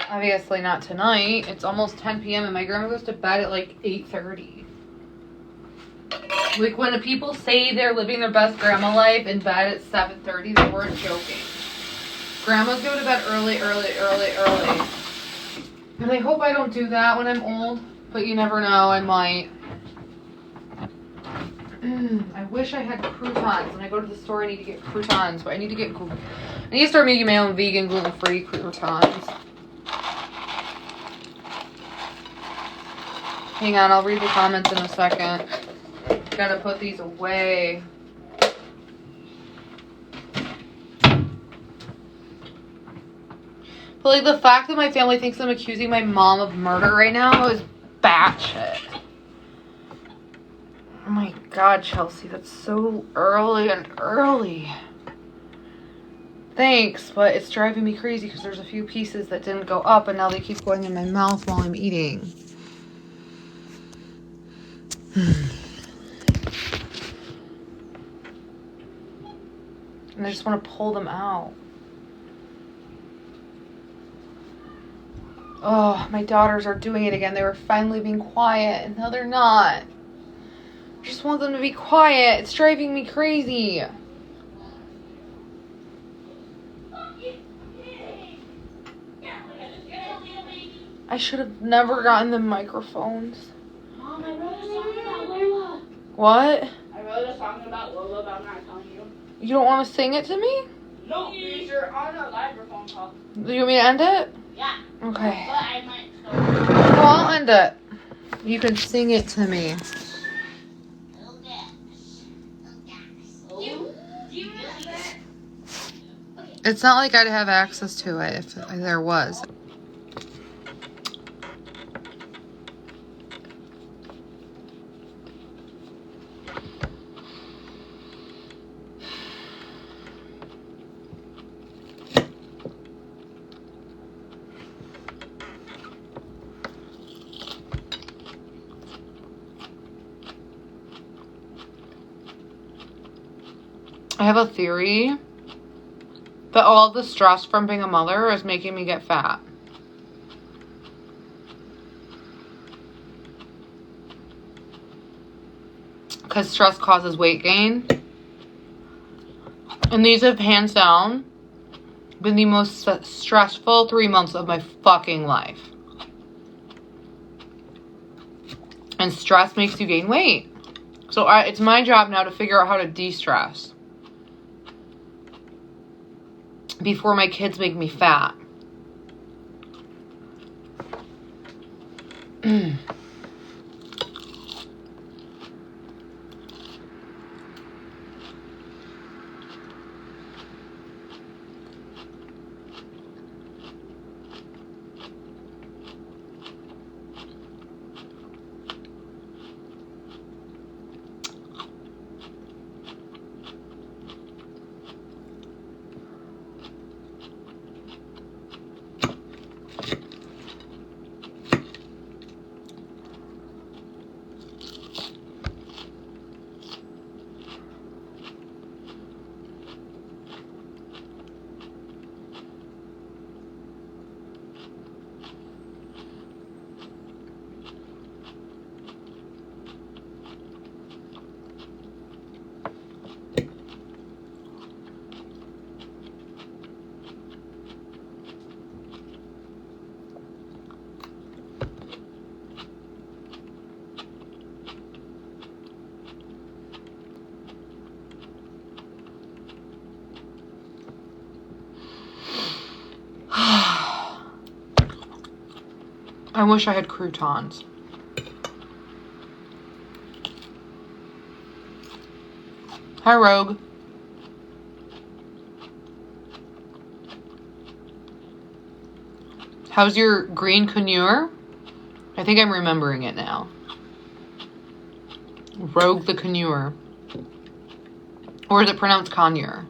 obviously not tonight. It's almost 10 p.m. and my grandma goes to bed at like 8:30. Like, when the people say they're living their best grandma life in bed at 7:30, they weren't joking. Grandmas go to bed early. And I hope I don't do that when I'm old. But you never know. I might. I wish I had croutons. When I go to the store, I need to get croutons. But I need to start making my own vegan, gluten-free croutons. Hang on, I'll read the comments in a second. Gotta put these away. But, like, the fact that my family thinks I'm accusing my mom of murder right now is batshit. Oh my God, Chelsea, that's so early. Thanks, but it's driving me crazy because there's a few pieces that didn't go up and now they keep going in my mouth while I'm eating. And I just want to pull them out. Oh, my daughters are doing it again. They were finally being quiet, and now they're not. I just want them to be quiet. It's driving me crazy. I should have never gotten the microphones. Mom, I wrote a song about Lola. What? I wrote a song about Lola, but I'm not telling you. You don't want to sing it to me? No, because you're on a microphone call. Do you want me to end it? Yeah. Okay. But I might still. Well, I'll end it. You can sing it to me. It's not like I'd have access to it if there was. I have a theory that all the stress from being a mother is making me get fat. Because stress causes weight gain. And these have hands down been the most stressful 3 months of my fucking life. And stress makes you gain weight. So it's my job now to figure out how to de-stress before my kids make me fat. I wish I had croutons. Hi, Rogue. How's your green conure? I think I'm remembering it now. Rogue the conure. Or is it pronounced conure?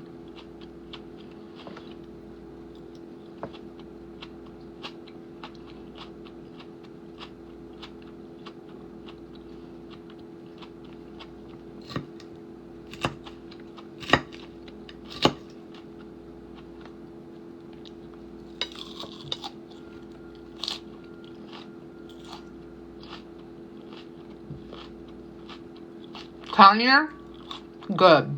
Conure? Good.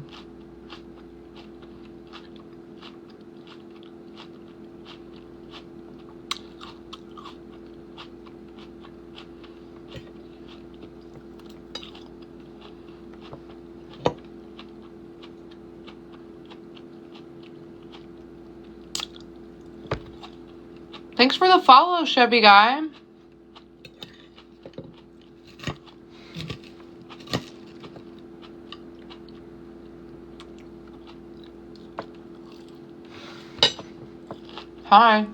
Thanks for the follow, Chevy guy. Hi.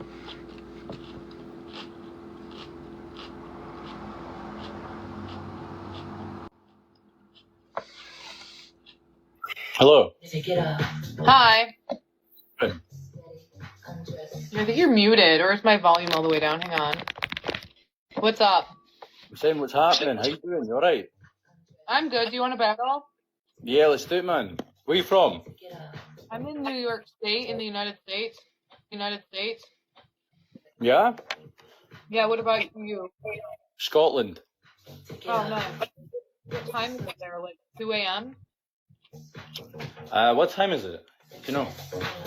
Hello. Hi. Good. I think you're muted, or is my volume all the way down? Hang on. What's up? I'm saying what's happening. How you doing? You alright? I'm good. Do you want to battle? Yeah, let's do it, man. Where you from? I'm in New York State, in the United States. United States. Yeah? Yeah, what about you? Scotland. Oh, nice. What time is it there? Like 2 a.m.? What time is it? Do you know?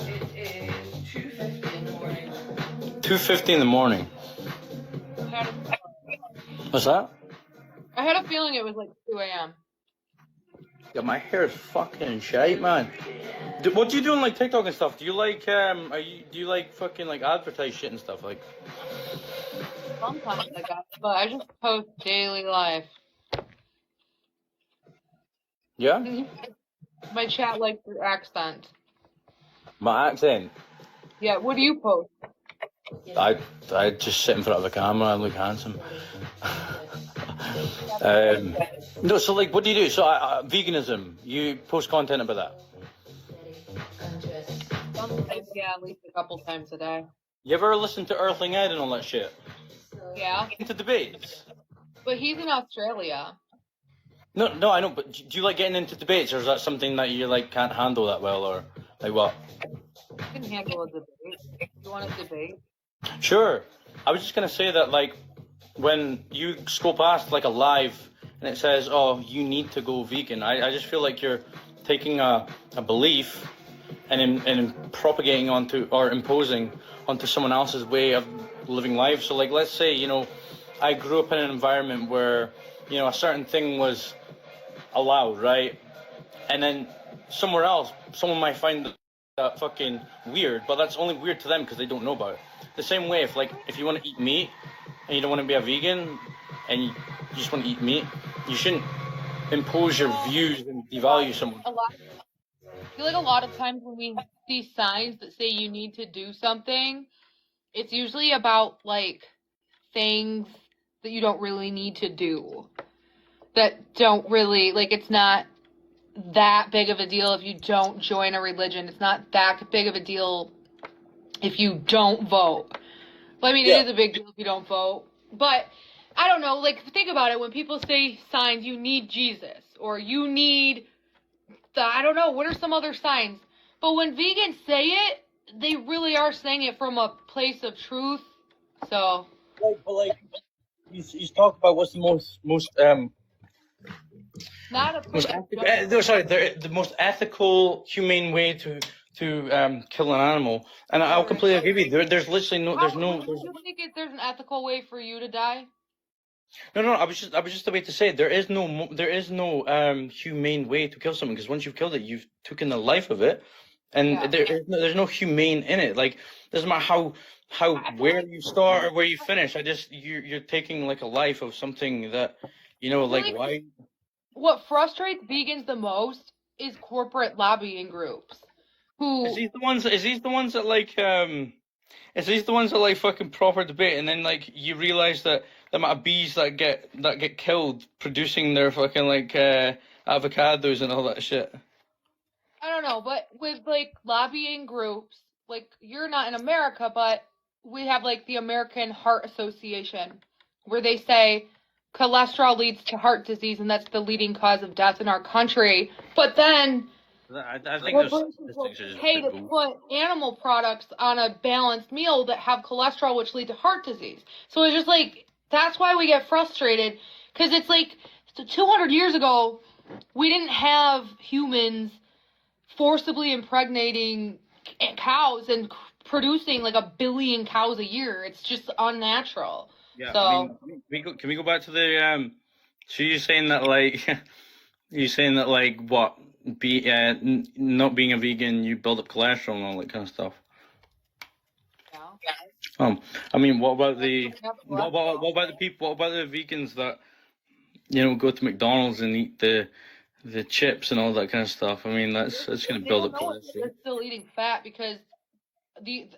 It is 2:50 in the morning. 2:50 in the morning. What's that? I had a feeling it was like 2 a.m. Yeah, my hair is fucking shite, man. What do you do on like TikTok and stuff? Do you like do you like fucking like advertise shit and stuff like? Sometimes I got, but I just post daily life. Yeah? My chat likes your accent. My accent. Yeah, what do you post? I just sit in front of a camera and look handsome. No, so like, what do you do? So veganism. You post content about that. Sometimes, yeah, at least a couple times a day. You ever listen to Earthling Ed and all that shit? Yeah. Into debates? But he's in Australia. No, I know. But do you like getting into debates, or is that something that you like can't handle that well, or like what? I can handle a debate. You want a debate? Sure. I was just gonna say that like when you scroll past like a live and it says, "Oh, you need to go vegan," I just feel like you're taking a belief and propagating onto or imposing onto someone else's way of living life. So like, let's say I grew up in an environment where a certain thing was allowed, right? And then somewhere else, someone might find that fucking weird, but that's only weird to them because they don't know about it. The same way, if you want to eat meat and you don't want to be a vegan and you just want to eat meat, you shouldn't impose your views and devalue someone. I feel like a lot of times when we see signs that say you need to do something, it's usually about like things that you don't really need to do. That don't really, like, it's not that big of a deal if you don't join a religion. It's not that big of a deal if you don't vote. Well, I mean, It is a big deal if you don't vote. But I don't know, like, think about it. When people say signs, you need Jesus, or you need I don't know, what are some other signs? But when vegans say it, they really are saying it from a place of truth. So. You talk about what's the most Not a place the most ethical, humane way to kill an animal, and I'll completely agree with you. There's literally no, there's no. Do you think there's an ethical way for you to die? No. I was just about to say there is no humane way to kill someone, because once you've killed it, you've taken the life of it, and Yeah. there's no humane in it. Like, doesn't matter how where you start or where you finish. You're taking like a life of something that, like Really, why. what frustrates vegans the most is corporate lobbying groups Is who these the ones? Is these the ones that like Is these the ones that like fucking proper debate, and then like you realize that the amount of bees that get killed producing their fucking like avocados and all that shit. I don't know, but with like lobbying groups, like you're not in America, but we have like the American Heart Association where they say cholesterol leads to heart disease and that's the leading cause of death in our country. But then I think those corporations will statistics are just a pay bit to bull. put animal products on a balanced meal that have cholesterol which lead to heart disease. So it's just like that's why we get frustrated because it's like 200 years ago we didn't have humans forcibly impregnating cows and producing like 1 billion cows a year. It's just unnatural. Yeah, I So mean, can we go back to the. So you're saying that like you're saying that like what not being a vegan, you build up cholesterol and all that kind of stuff. yeah. I mean, what about the Have what about the people? What about the vegans that go to McDonald's and eat the chips and all that kind of stuff? I mean, that's going to They build don't up know if cholesterol. they're still eating fat because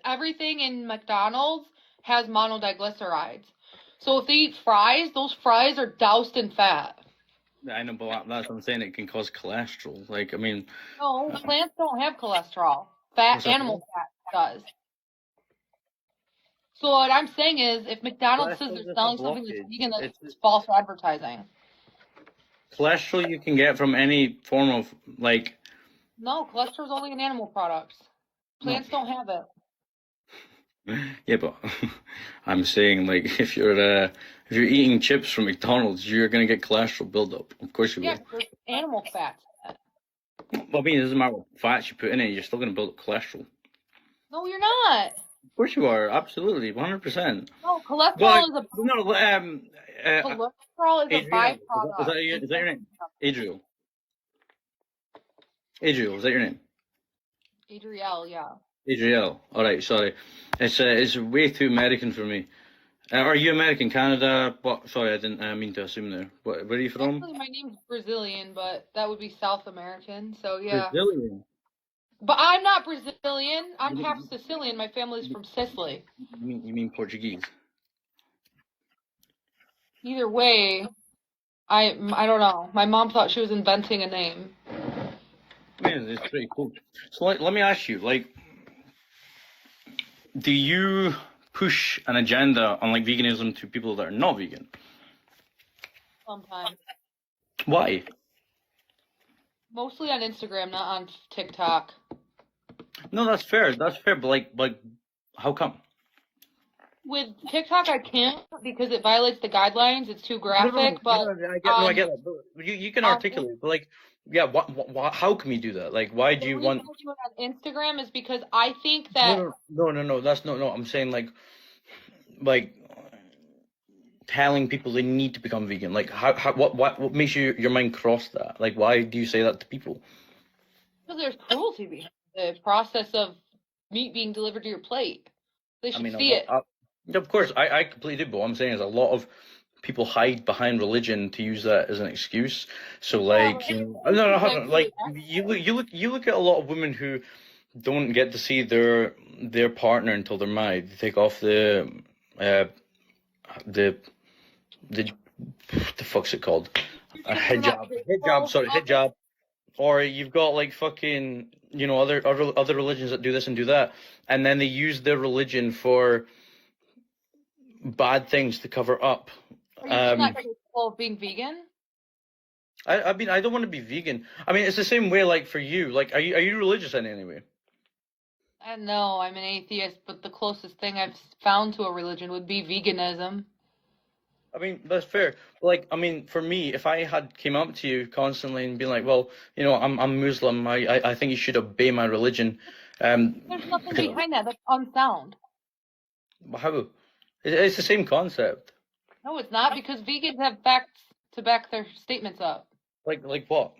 everything in McDonald's has monodiglycerides. So if they eat fries, those fries are doused in fat. I know, but that's what I'm saying. It can cause cholesterol. Like, I mean, No, plants don't have cholesterol. Fat what's that? animal fat does. So what I'm saying is, if McDonald's says Cholesterol they're is a selling something that's blockage. vegan, It's that's false advertising. cholesterol you can get from any form of like. No, cholesterol is only in animal products. No. Plants don't have it. Yeah, but I'm saying like if you're eating chips from McDonald's, you're gonna get cholesterol buildup. Of course you Yeah, will. 'cause there's animal fats. Well, I mean, it doesn't matter what fats you put in it, you're still gonna build up cholesterol. No, you're not. Of course you are, absolutely, 100%. No, cholesterol Well, is a no, cholesterol is a Adriel, byproduct. is that your name? Adriel. Adriel, is that your name? Adriel, yeah. Adriel. All right, sorry. It's way too American for me. Are you American, Canada? What? Sorry, I didn't mean to assume there. Where are you from? Actually, my name's Brazilian, but that would be South American. So yeah. Brazilian. But I'm not Brazilian. I'm half Sicilian. My family's from Sicily. You mean Portuguese? Either way, I don't know. My mom thought she was inventing a name. Man, it's pretty cool. So let me ask you, like, do you push an agenda on like veganism to people that are not vegan? Sometimes. Why? Mostly on Instagram, not on TikTok. No, that's fair. That's fair. But like, how come? With TikTok, I can't because it violates the guidelines. It's too graphic. But I get that. But you can articulate. But like, yeah, what? How can we do that? Like, why do the you reason want? I do it on Instagram is because I think that No. That's no. I'm saying like telling people they need to become vegan. Like, what makes your mind cross that? Like, why do you say that to people? because there's cruelty behind the process of meat being delivered to your plate. They should see it. Of course, I completely do. But what I'm saying is a lot of people hide behind religion to use that as an excuse. So like, no, hold on. Like you look at a lot of women who don't get to see their partner until they're married. They take off the the fuck's it called? A hijab. Or you've got like fucking other religions that do this and do that, and then they use their religion for bad things to cover up. Are you just not capable of being vegan? I mean, I don't want to be vegan. I mean, it's the same way. Like for you, like are you religious in any way? I don't know. I'm an atheist, but the closest thing I've found to a religion would be veganism. I mean, that's fair. Like, I mean, for me, if I had came up to you constantly and been like, well, I'm Muslim. I think you should obey my religion. There's nothing behind that. That's unsound. How? It's the same concept. No, it's not because vegans have facts to back their statements up. Like what?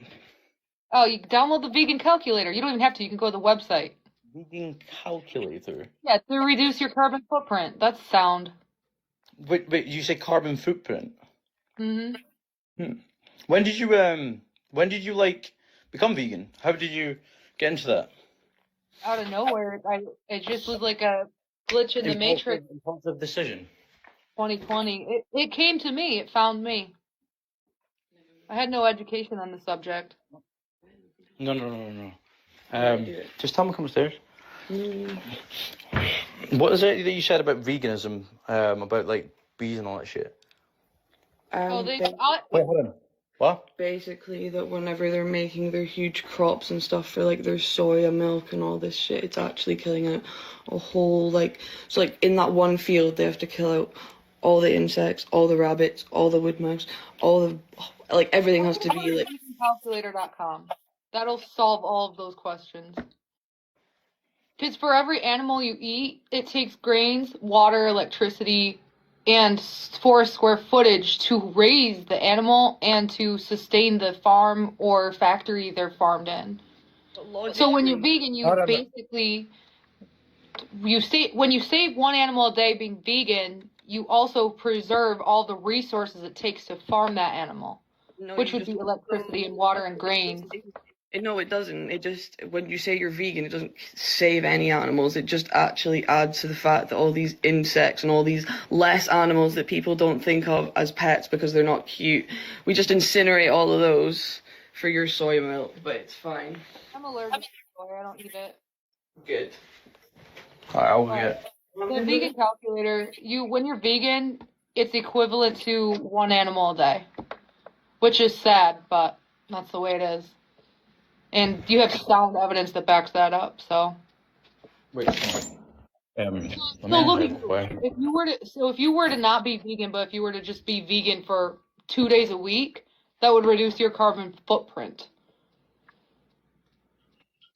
Oh, you can download the vegan calculator. You don't even have to. You can go to the website. Vegan calculator. Yeah, to reduce your carbon footprint. That's sound. Wait, you say carbon footprint? Hmm. Hmm. When did you like become vegan? How did you get into that? Out of nowhere, it just was like a glitch in the matrix. Impulsive decision. 2020. It came to me. It found me. I had no education on the subject. No. Just tell me come upstairs. What is it that you said about veganism? About like bees and all that shit. Oh, they. Wait, hold on. What? Basically, that whenever they're making their huge crops and stuff for like their soya milk and all this shit, it's actually killing a whole like so like in that one field they have to kill out all the insects, all the rabbits, all the wood mice, all the like everything has to be like Calculator.com. That'll solve all of those questions. Because for every animal you eat, it takes grains, water, electricity, and forest square footage to raise the animal and to sustain the farm or factory they're farmed in. So when you're vegan, you basically when you save one animal a day being vegan, you also preserve all the resources it takes to farm that animal, no, which you would just be electricity and water and grains. No, it doesn't. It just, when you say you're vegan, it doesn't save any animals. It just actually adds to the fact that all these insects and all these less animals that people don't think of as pets because they're not cute, we just incinerate all of those for your soy milk, but it's fine. I'm allergic to soy. I don't eat it. Good. I'll get. The vegan calculator, when you're vegan, it's equivalent to one animal a day, which is sad, but that's the way it is. And you have sound evidence that backs that up. So, Wait. so look, if you were to not be vegan, but if you were to just be vegan for 2 days a week, that would reduce your carbon footprint.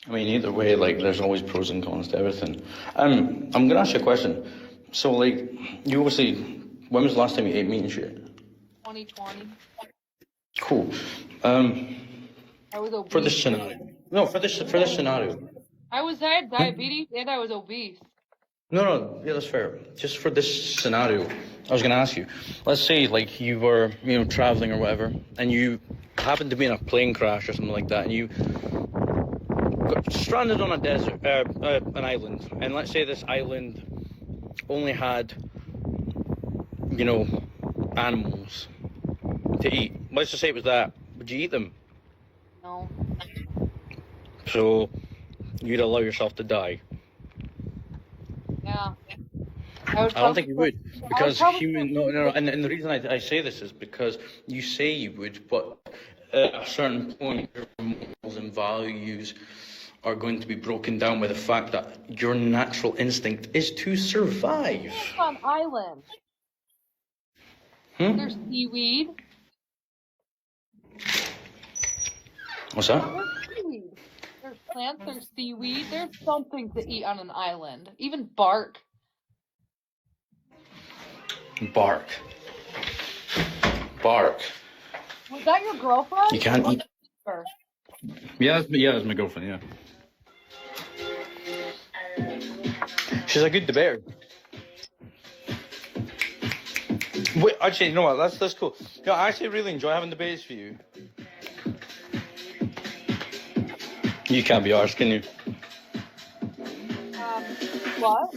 I mean, either way, like, there's always pros and cons to everything. I'm gonna ask you a question. So, like, you obviously, when was the last time you ate meat and shit? 2020. Cool. I was obese. For this scenario. No, for this scenario. I had diabetes and I was obese. No, yeah, that's fair. Just for this scenario, I was gonna ask you. Let's say, like, you were, traveling or whatever, and you happened to be in a plane crash or something like that, and you got stranded on a desert, an island, and let's say this island only had, animals to eat. Let's just say it was that. Would you eat them? No. So you'd allow yourself to die? Yeah. I don't think you would, because no, and the reason I say this is because you say you would, but at a certain point, your morals and values are going to be broken down by the fact that your natural instinct is to survive. It's on island. There's seaweed. What's that? There's seaweed. There's plants, there's seaweed. There's something to eat on an island. Even bark. Bark. Was that your girlfriend? You can't eat. Her? Yeah, that's my girlfriend. Yeah. She's a good debater. Wait, actually, you know what? That's cool. Yeah, I actually really enjoy having debates for you. You can't be arsed, can you? What?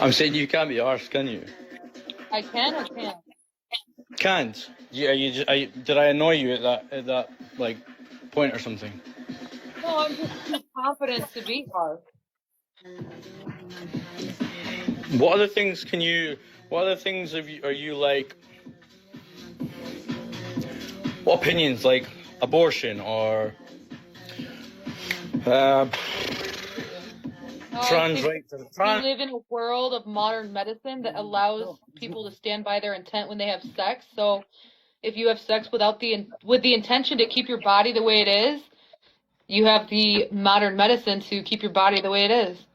I'm saying you can't be arsed, can you? I can or can't? Can't. Did I annoy you at that like point or something? No, I'm just too confident to be hard. What other things are you like? What opinions, like abortion or trans rights? We live in a world of modern medicine that allows people to stand by their intent when they have sex. So, if you have sex with the intention to keep your body the way it is, you have the modern medicine to keep your body the way it is.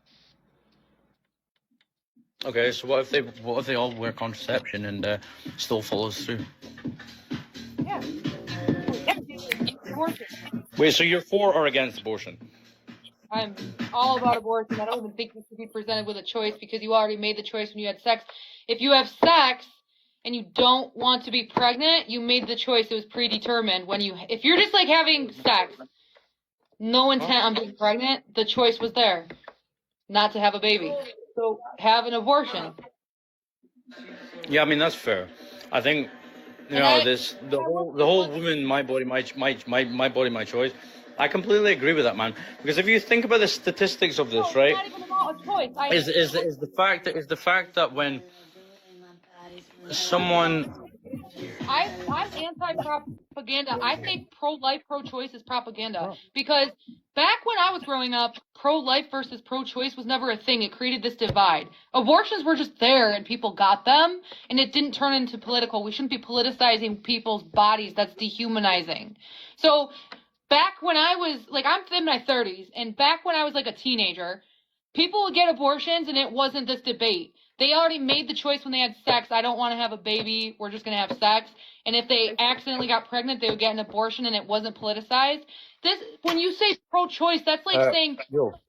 Okay, so what if they all wear contraception and still follows through? Yeah. Wait, so you're for or against abortion? I'm all about abortion. I don't even think you should be presented with a choice because you already made the choice when you had sex. If you have sex and you don't want to be pregnant, you made the choice. It was predetermined. If you're just like having sex, no intent on being pregnant, the choice was there, not to have a baby. So have an abortion. Yeah, I mean that's fair. I think the whole woman, my body, my body, my choice. I completely agree with that, man. Because if you think about the statistics of this, right, It's not even about a choice. is the fact that when someone I'm anti-propaganda. I think pro-life, pro-choice is propaganda because back when I was growing up, pro-life versus pro-choice was never a thing. It created this divide. Abortions were just there and people got them, and it didn't turn into political. We shouldn't be politicizing people's bodies. That's dehumanizing. So back when I was like, I'm in my 30s, and back when I was like a teenager, people would get abortions and it wasn't this debate. They already made the choice when they had sex. I don't want to have a baby. We're just going to have sex. And if they accidentally got pregnant, they would get an abortion and it wasn't politicized. When you say pro-choice, that's like saying,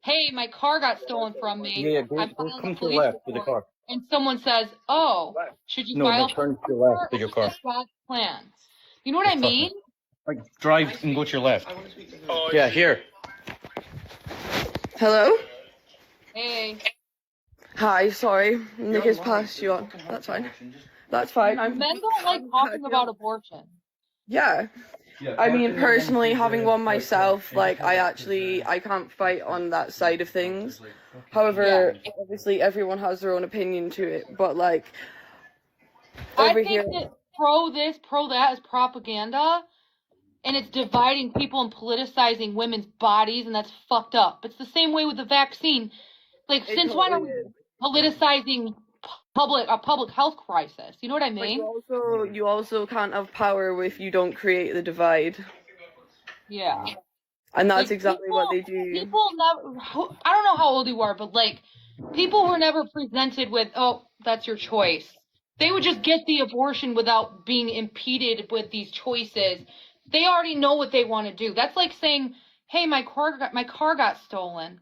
hey, my car got stolen from me. I'm filing a police report. And someone says, oh, should you file a police report? Or is this God's plan? You know what I mean? like drive and go to your left. Yeah, here. Hello? Hey. Hi, sorry. Nick has passed you on. That's fine. That's fine. Men don't like talking about abortion. Yeah. I mean, personally, having one myself, like, I can't fight on that side of things. However, obviously, everyone has their own opinion to it, but, like, I think that pro this, pro that is propaganda, and it's dividing people and politicizing women's bodies, and that's fucked up. It's the same way with the vaccine. Like, since when are we politicizing a public health crisis? You know what I mean? You also can't have power if you don't create the divide. Yeah. And that's exactly what they do. People never, I don't know how old you are, but like, people were never presented with, oh, that's your choice. They would just get the abortion without being impeded with these choices. They already know what they want to do. That's like saying, hey, my car got stolen.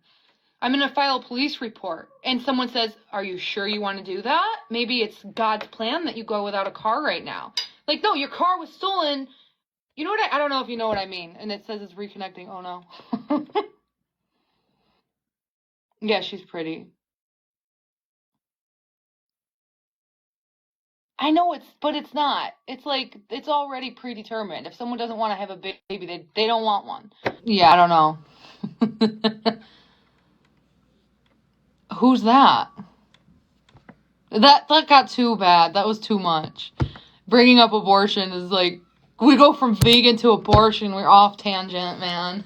I'm going to file a police report. And someone says, are you sure you want to do that? Maybe it's God's plan that you go without a car right now. Like, no, your car was stolen. You know what I don't know if you know what I mean. And it says it's reconnecting. Oh, no. Yeah, she's pretty. I know but it's not. It's like, it's already predetermined. If someone doesn't want to have a baby, they don't want one. Yeah, I don't know. Who's that? That got too bad. That was too much. Bringing up abortion is like, we go from vegan to abortion. We're off tangent, man.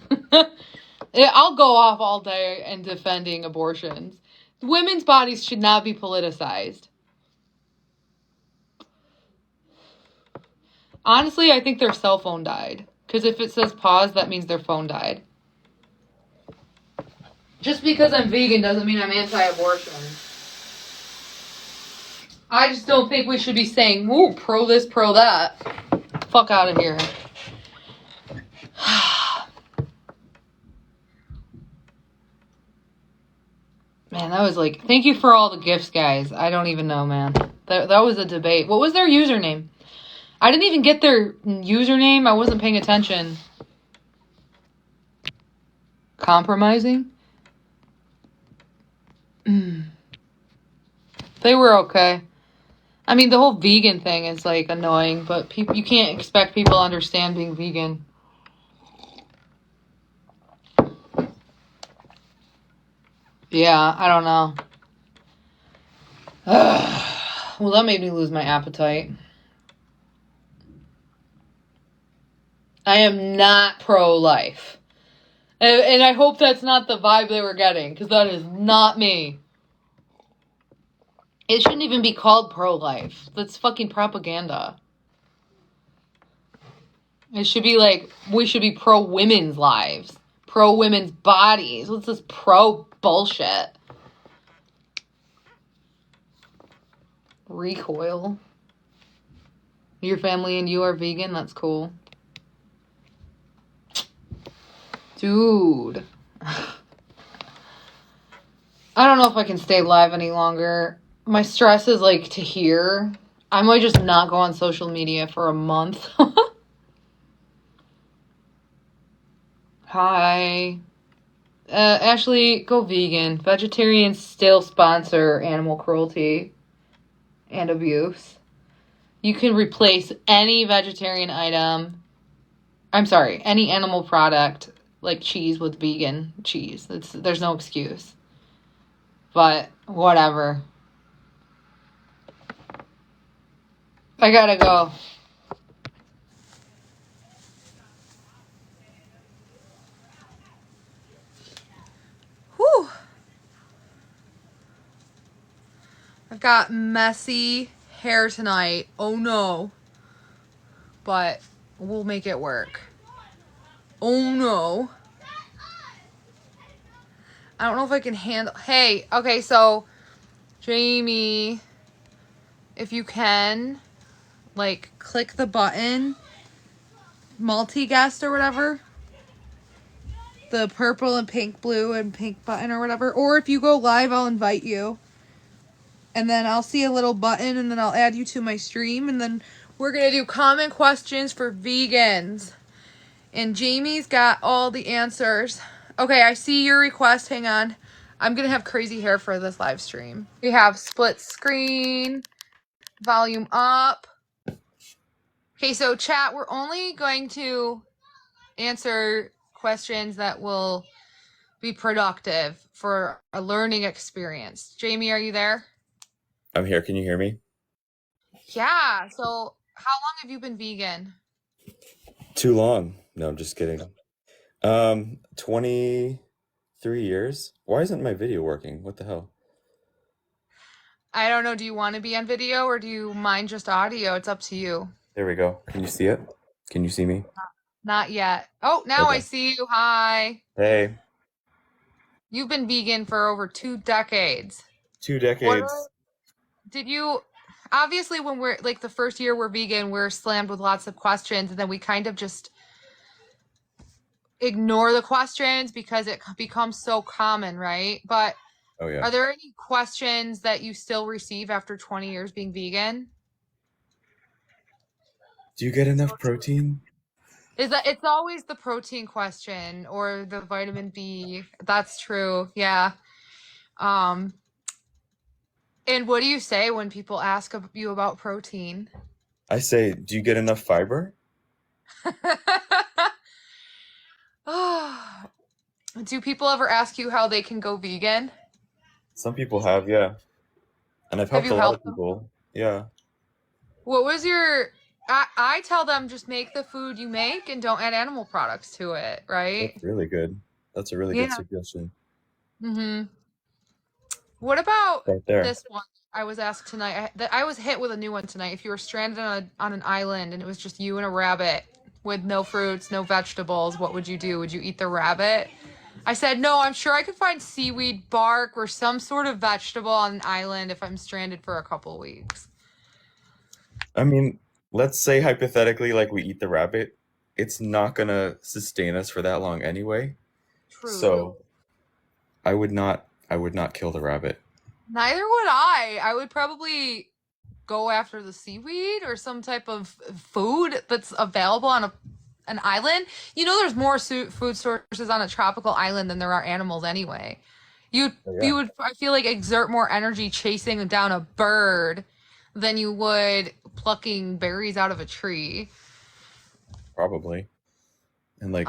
I'll go off all day in defending abortions. Women's bodies should not be politicized. Honestly, I think their cell phone died. Because if it says pause, that means their phone died. Just because I'm vegan doesn't mean I'm anti-abortion. I just don't think we should be saying, ooh, pro this, pro that. Fuck out of here. Man, that was like, thank you for all the gifts, guys. I don't even know, man. That was a debate. What was their username? I didn't even get their username. I wasn't paying attention. Compromising? They were okay. I mean, the whole vegan thing is like annoying, but you can't expect people to understand being vegan. Yeah, I don't know. Well, that made me lose my appetite. I am not pro-life. And I hope that's not the vibe they were getting, because that is not me. It shouldn't even be called pro-life. That's fucking propaganda. It should be like, we should be pro-women's lives. Pro-women's bodies. What's this pro-bullshit? Recoil. Your family and you are vegan? That's cool. Dude. I don't know if I can stay live any longer. My stress is like to here. I might just not go on social media for a month. Hi. Ashley, go vegan. Vegetarians still sponsor animal cruelty and abuse. You can replace any vegetarian item. I'm sorry, any animal product like cheese with vegan cheese. There's no excuse. But whatever. I gotta go. Whew. I've got messy hair tonight. Oh no. But we'll make it work. Oh no. I don't know if I can handle. Hey, okay, so Jamie, if you can, like, click the button, multi-guest or whatever. The purple and pink, blue and pink button or whatever. Or if you go live, I'll invite you. And then I'll see a little button and then I'll add you to my stream. And then we're going to do common questions for vegans. And Jamie's got all the answers. Okay, I see your request. Hang on. I'm going to have crazy hair for this live stream. We have split screen, volume up. Okay, so chat, we're only going to answer questions that will be productive for a learning experience. Jamie, are you there? I'm here. Can you hear me? Yeah. So how long have you been vegan? Too long. No, I'm just kidding. 23 years. Why isn't my video working? What the hell? I don't know. Do you want to be on video or do you mind just audio? It's up to you. There we go. Can you see it? Can you see me? Not yet. Oh, now Okay. I see you. Hi. Hey, You've been vegan for over 2 decades. 2 decades. Did you, obviously when we're like the first year we're vegan, we're slammed with lots of questions and then we kind of just ignore the questions because it becomes so common, right? But Oh yeah. are there any questions that you still receive after 20 years being vegan? Do you get enough protein? Is that it's always the protein question or the vitamin B. That's true. Yeah. And what do you say when people ask you about protein? I say, do you get enough fiber? Do people ever ask you how they can go vegan? Some people have, yeah. And I've Have helped you a lot of helped them? people. Yeah. What was your I tell them just make the food you make and don't add animal products to it, right? That's really good. That's a really good Yeah. suggestion. Mm-hmm. What about Right there. this one I was asked tonight? I was hit with a new one tonight. If you were stranded on an island and it was just you and a rabbit with no fruits, no vegetables, what would you do? Would you eat the rabbit? I said, no, I'm sure I could find seaweed bark or some sort of vegetable on an island if I'm stranded for a couple weeks. I mean, let's say hypothetically, like we eat the rabbit, it's not gonna sustain us for that long anyway. True. So I would not kill the rabbit. Neither would I. I would probably go after the seaweed or some type of food that's available on an island. You know, there's more food sources on a tropical island than there are animals anyway. You would, I feel like, exert more energy chasing down a bird than you would plucking berries out of a tree. Probably. And like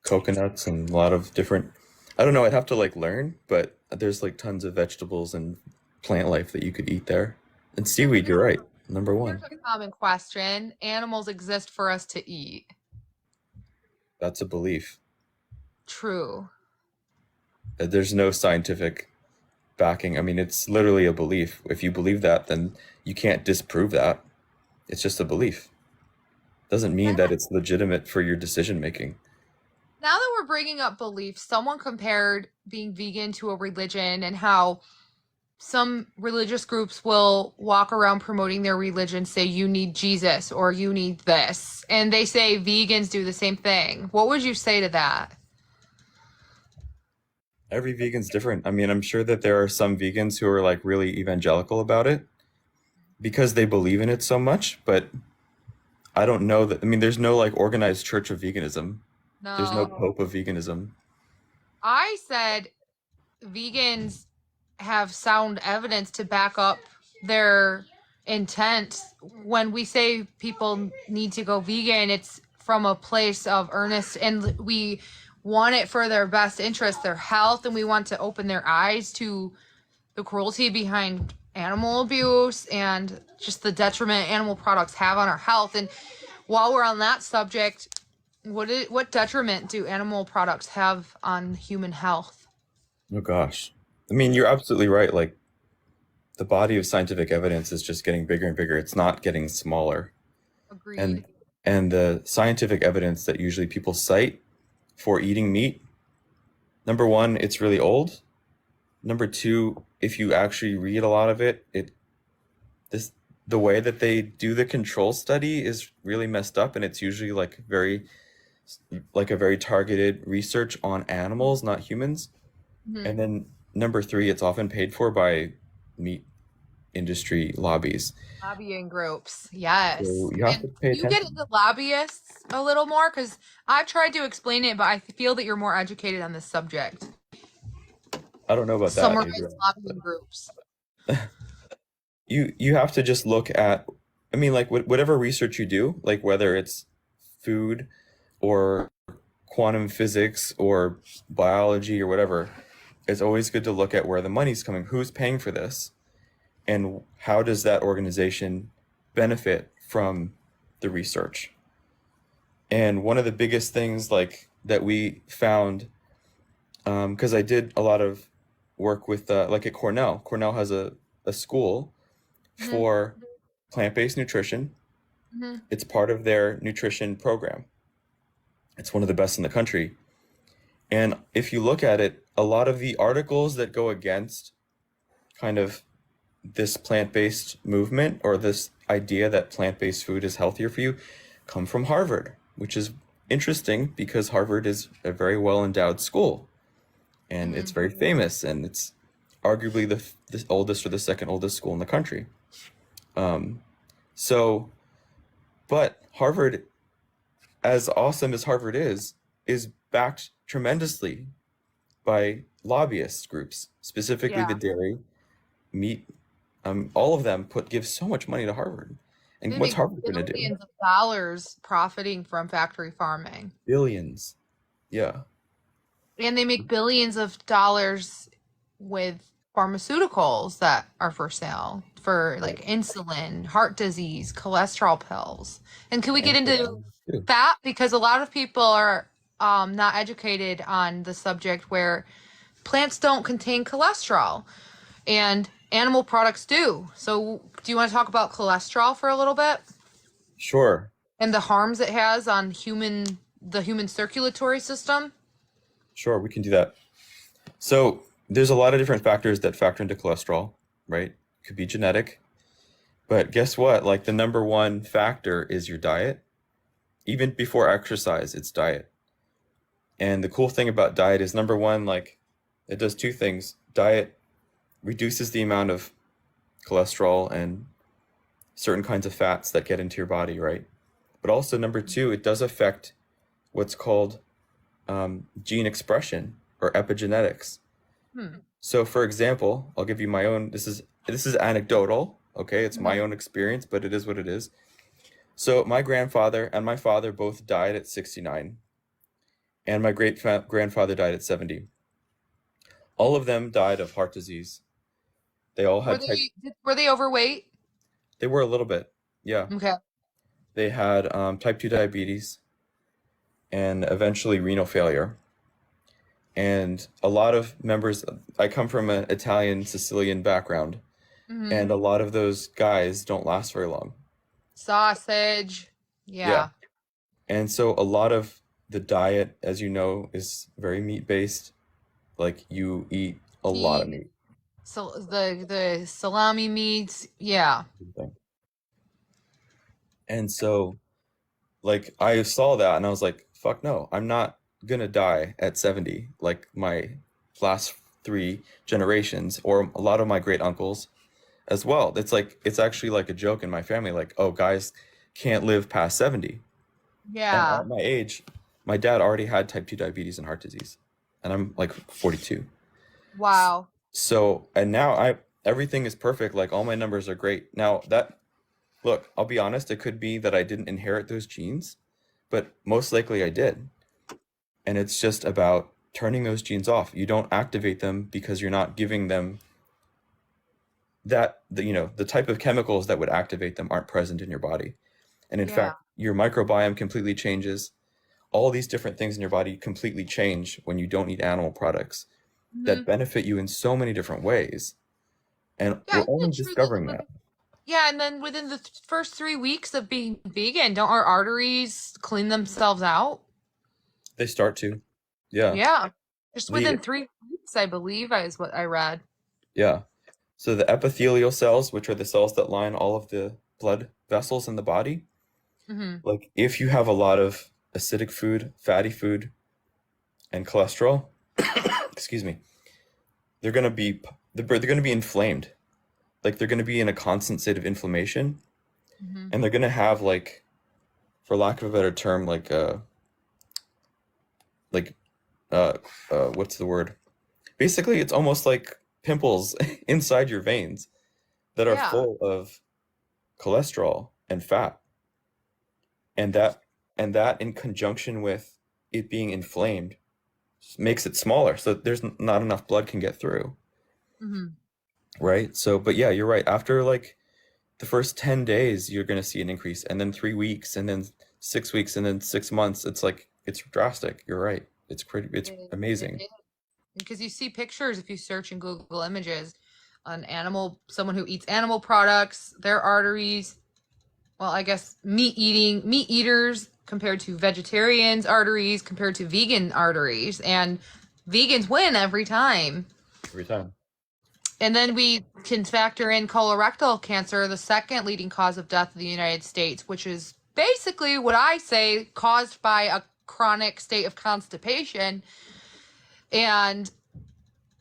coconuts and a lot of different, I don't know, I'd have to like learn, but there's like tons of vegetables and plant life that you could eat there. And seaweed, you're right, number one. Here's a common question. Animals exist for us to eat. That's a belief. True. There's no scientific backing. I mean, it's literally a belief. If you believe that, then you can't disprove that. It's just a belief. Doesn't mean that it's legitimate for your decision making. Now that we're bringing up beliefs, someone compared being vegan to a religion and how some religious groups will walk around promoting their religion, say you need Jesus or you need this. And they say vegans do the same thing. What would you say to that? Every vegan's different. I mean, I'm sure that there are some vegans who are like really evangelical about it because they believe in it so much, but I don't know that. I mean, there's no like organized church of veganism. There's no No. pope of veganism. I said vegans have sound evidence to back up their intent. When we say people need to go vegan, it's from a place of earnest, and we want it for their best interest, their health, and we want to open their eyes to the cruelty behind animal abuse and just the detriment animal products have on our health. And while we're on that subject, what detriment do animal products have on human health? Oh gosh. I mean, you're absolutely right. Like the body of scientific evidence is just getting bigger and bigger. It's not getting smaller. Agreed. And the scientific evidence that usually people cite for eating meat, number one, it's really old. Number two, if you actually read a lot of it, this the way that they do the control study is really messed up, and it's usually like a very targeted research on animals, not humans. Mhm. And then number three, it's often paid for by meat industry lobbies. Lobbying groups, yes. So you have to And pay you get attention. into lobbyists a little more because I've tried to explain it, but I feel that you're more educated on this subject. I don't know about that, Summarize Adrian. lobbying groups. You have to just look at, I mean, like whatever research you do, like whether it's food or quantum physics or biology or whatever, it's always good to look at where the money's coming, who's paying for this, and how does that organization benefit from the research. And one of the biggest things like that we found, because I did a lot of work with like at Cornell. Cornell has a school Mhm. for plant-based nutrition. Mhm. It's part of their nutrition program. It's one of the best in the country. And if you look at it, a lot of the articles that go against kind of this plant-based movement or this idea that plant-based food is healthier for you come from Harvard, which is interesting because Harvard is a very well-endowed school and it's very famous, and it's arguably the oldest or the second oldest school in the country. So, but Harvard, as awesome as Harvard is backed tremendously by lobbyist groups, specifically the Yeah. dairy, meat, all of them give so much money to Harvard. And They what's make Harvard going to do? billions of dollars profiting from factory farming. Billions. Yeah. And they make billions of dollars with pharmaceuticals that are for sale for like insulin, heart disease, cholesterol pills. And can we get And into too. that? Because a lot of people are not educated on the subject where plants don't contain cholesterol and animal products do. So, do you want to talk about cholesterol for a little bit Sure. and the harms it has on the human circulatory system? Sure, we can do that. So there's a lot of different factors that factor into cholesterol, right? Could be genetic. But guess what? Like the number one factor is your diet. Even before exercise, it's diet. And the cool thing about diet is number one, like it does two things. Diet reduces the amount of cholesterol and certain kinds of fats that get into your body, right? But also number two, it does affect what's called gene expression or epigenetics. So for example, I'll give you my own, this is anecdotal, okay? It's my own experience, but it is what it is. So my grandfather and my father both died at 69, and my grandfather died at 70. All of them died of heart disease. They all had Were they overweight? they were a little bit, yeah. Okay. They had type 2 diabetes and eventually renal failure. And a lot of members, I come from an Italian Sicilian background, and a lot of those guys don't last very long. Sausage. Yeah. And so a lot of the diet, as you know, is very meat based. Like you eat a lot of meat. So the salami meats. Yeah. And so like I saw that and I was like, fuck no, I'm not gonna die at 70 like my last 3 generations, or a lot of my great uncles as well. It's actually like a joke in my family, like, oh, guys can't live past 70. And Yeah. at my age, my dad already had type 2 diabetes and heart disease, and I'm like 42. Wow. So, and now everything is perfect. Like all my numbers are great. Now look, I'll be honest, it could be that I didn't inherit those genes, but most likely I did. And it's just about turning those genes off. You don't activate them because you're not giving them the type of chemicals that would activate them aren't present in your body. And in Yeah. fact, your microbiome completely changes. All these different things in your body completely change when you don't eat animal products that benefit you in so many different ways. And Yeah, we're isn't only it true that discovering that. yeah, and then within the first 3 weeks of being vegan, don't our arteries clean themselves out? They start to. Yeah. Yeah. Just within The 3 weeks, I believe, is what I read. yeah. So the epithelial cells, which are the cells that line all of the blood vessels in the body, Mm-hmm. like if you have a lot of acidic food, fatty food, and cholesterol, excuse me, they're gonna be inflamed. Like they're gonna be in a constant state of inflammation, Mm-hmm. and they're gonna have, like, for lack of a better term, like what's the word? Basically, it's almost like pimples inside your veins that are Yeah. full of cholesterol and fat, and that in conjunction with it being inflamed makes it smaller, so there's not enough blood can get through, Mm-hmm. right? So, but yeah, you're right. After like the first 10 days, you're going to see an increase, and then 3 weeks, and then 6 weeks, and then 6 months. It's drastic. You're right. It's It amazing. is. Because you see pictures if you search in Google Images on someone who eats animal products, their arteries, well, I guess meat eaters compared to vegetarians' arteries compared to vegan arteries, and vegans win every time. Every time. And then we can factor in colorectal cancer, the second leading cause of death in the United States, which is basically what I say caused by a chronic state of constipation. And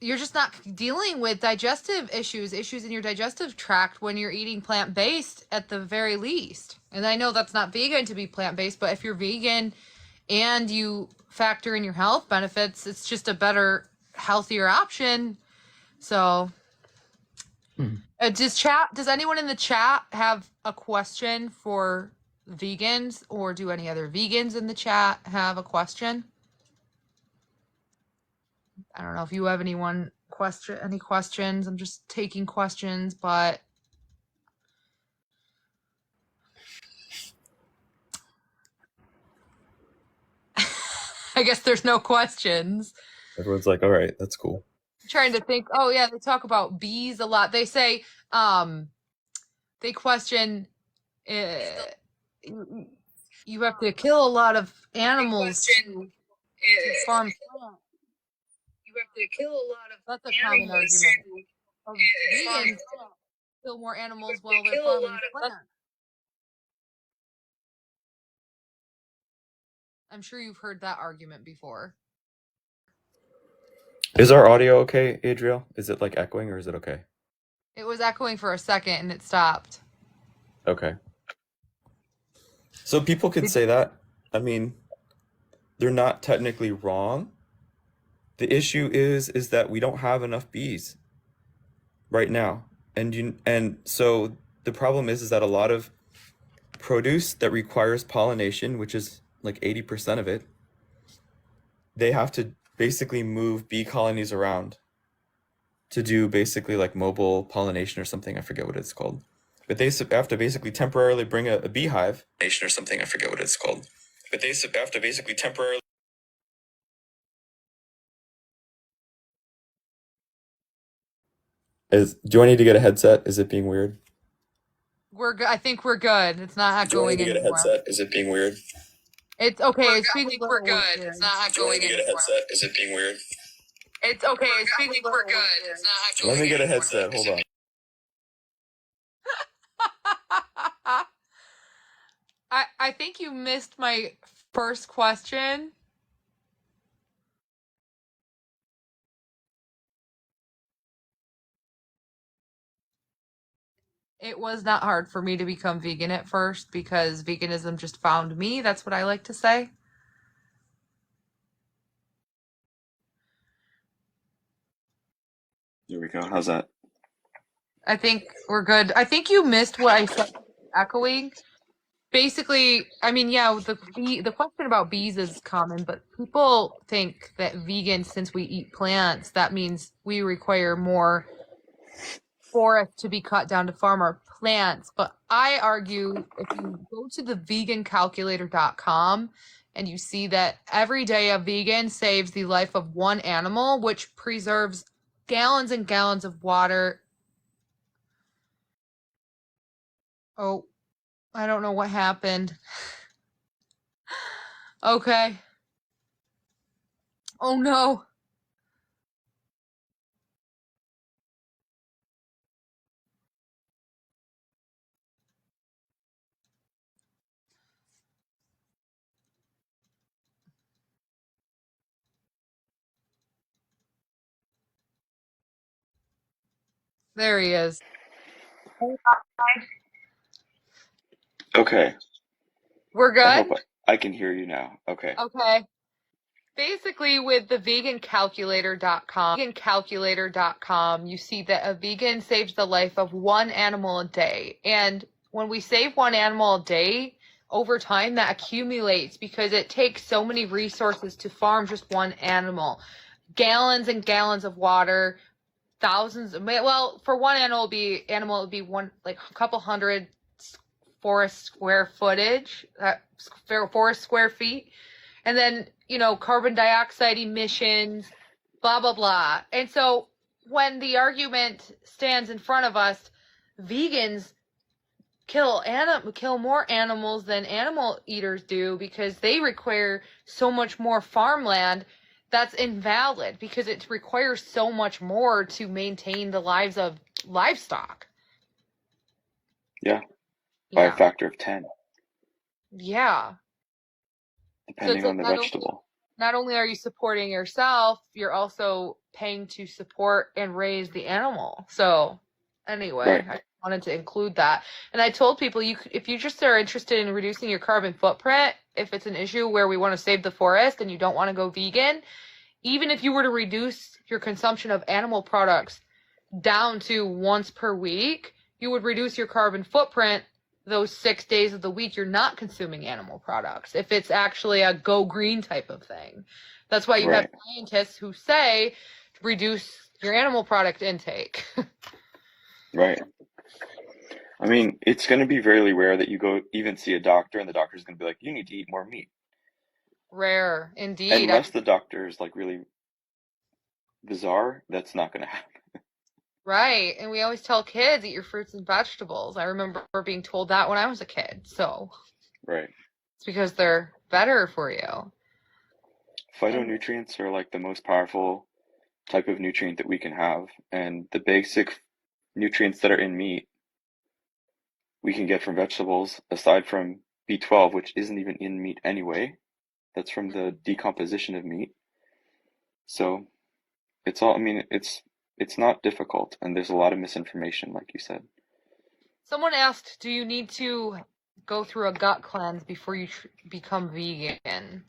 you're just not dealing with digestive issues in your digestive tract when you're eating plant-based at the very least. And I know that's not vegan to be plant-based, but if you're vegan and you factor in your health benefits, it's just a better, healthier option. So, does anyone in the chat have a question for vegans, or do any other vegans in the chat have a question? I don't know if you have any questions. I'm just taking questions, but I guess there's no questions. Everyone's like, all right, that's cool. I'm trying to think. Oh yeah, they talk about bees a lot. They say, they question, you have to kill a lot of animals to farm plants. You have to kill a lot of That's a common argument. Vegans kill more animals while they're farming plants. I'm sure you've heard that argument before. Is our audio okay, Adriel? Is it like echoing, or is it okay? It was echoing for a second and it stopped. Okay. So people could say that. I mean, they're not technically wrong. The issue is that we don't have enough bees right now. And so the problem is that a lot of produce that requires pollination, which is like 80% of it, they have to basically move bee colonies around to do basically like mobile pollination or something. I forget what it's called. But they have to basically temporarily bring a beehive. Or something. I forget what it's called. But they have to basically temporarily. Do I need to get a headset? Is it being weird? We're good. I think we're good. It's not echoing anymore. Do I need to get a headset? Is it being weird? It's okay. It's being I think we're good. It's not echoing anymore. Headset? Is it being weird? It's okay. It's I think we're good. It's not echoing Let me get a anymore. headset. Hold on. I think you missed my first question. It was not hard for me to become vegan at first because veganism just found me. That's what I like to say. There we go. How's that? I think we're good. I think you missed what I said echoing. Basically, I mean, yeah, the question about bees is common, but people think that vegan, since we eat plants, that means we require more forest to be cut down to farm our plants. But I argue if you go to the vegancalculator.com and you see that every day a vegan saves the life of one animal, which preserves gallons and gallons of water. Oh, I don't know what happened. Okay. Oh no. There he is. Okay. We're I good? hope I can hear you now. Okay. Okay. Basically, with the vegancalculator.com, you see that a vegan saves the life of one animal a day. And when we save one animal a day, over time that accumulates because it takes so many resources to farm just one animal. Gallons and gallons of water, thousands of, well, for one animal it would be one, like a couple hundred forest square footage, forest square feet. And then, carbon dioxide emissions, blah, blah, blah. And so when the argument stands in front of us, vegans kill more animals than animal eaters do because they require so much more farmland. That's invalid because it requires so much more to maintain the lives of livestock. Yeah. By a factor of 10. Yeah. Depending on the vegetable. Not only are you supporting yourself, you're also paying to support and raise the animal. So anyway, Right. I wanted to include that. And I told people if you just are interested in reducing your carbon footprint, if it's an issue where we want to save the forest and you don't want to go vegan, even if you were to reduce your consumption of animal products down to once per week, you would reduce your carbon footprint those 6 days of the week you're not consuming animal products, if it's actually a go green type of thing. That's why you have scientists who say reduce your animal product intake. Right. I mean, it's going to be very rare that you go even see a doctor and the doctor's going to be like, you need to eat more meat. Rare, indeed. Unless the doctor is like really bizarre, that's not going to happen. Right. And we always tell kids, eat your fruits and vegetables. I remember being told that when I was a kid. So Right. It's because they're better for you. Phytonutrients are like the most powerful type of nutrient that we can have. And the basic nutrients that are in meat, we can get from vegetables, aside from B12, which isn't even in meat anyway. That's from the decomposition of meat. So it's all, I mean, it's not difficult, and there's a lot of misinformation, like you said. Someone asked, do you need to go through a gut cleanse before you become vegan?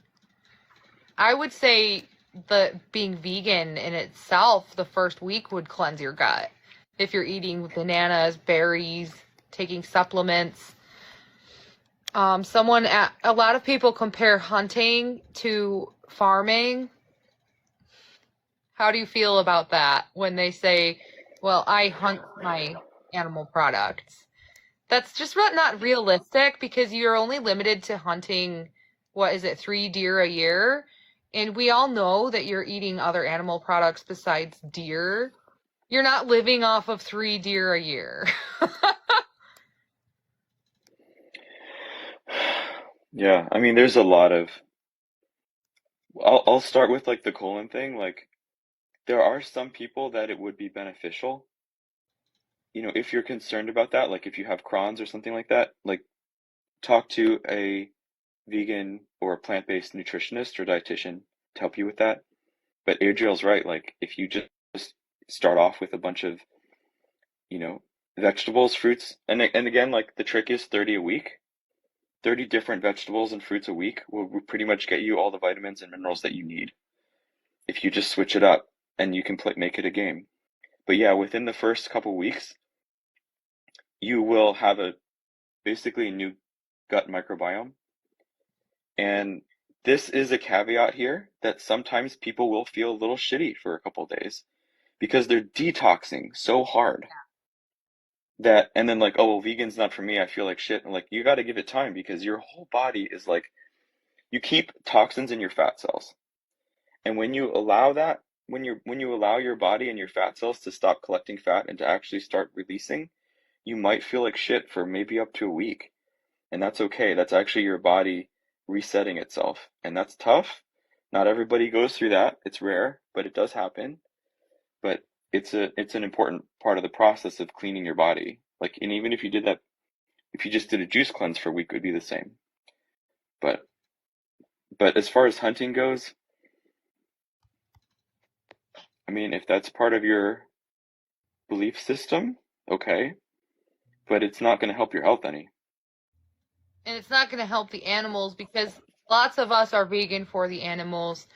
I would say that being vegan in itself, the first week would cleanse your gut. If you're eating bananas, berries, taking supplements. A lot of people compare hunting to farming. How do you feel about that when they say, well, I hunt my animal products? That's just not realistic because you're only limited to hunting, 3 deer a year? And we all know that you're eating other animal products besides deer. You're not living off of 3 deer a year. Yeah, I mean, there's a lot of. I'll start with like the colon thing. Like, there are some people that it would be beneficial. If you're concerned about that, like if you have Crohn's or something like that, like talk to a vegan or a plant-based nutritionist or dietitian to help you with that. But Adriel's right. Like, if you just start off with a bunch of, vegetables, fruits, and again, like the trick is 30 a week. 30 different vegetables and fruits a week will pretty much get you all the vitamins and minerals that you need if you just switch it up and you can make it a game. But yeah, within the first couple weeks, you will have basically a new gut microbiome. And this is a caveat here that sometimes people will feel a little shitty for a couple days because they're detoxing so hard that, and then like, oh, well, vegan's not for me. I feel like shit. And like, you got to give it time because your whole body is like, you keep toxins in your fat cells. And when you allow that, when you allow your body and your fat cells to stop collecting fat and to actually start releasing, you might feel like shit for maybe up to a week. And that's okay. That's actually your body resetting itself. And that's tough. Not everybody goes through that. It's rare, but it does happen. But it's an important part of the process of cleaning your body. Like, and even if you did that, if you just did a juice cleanse for a week, it would be the same. But as far as hunting goes, I mean, if that's part of your belief system, okay, but it's not going to help your health any. And it's not going to help the animals because lots of us are vegan for the animals.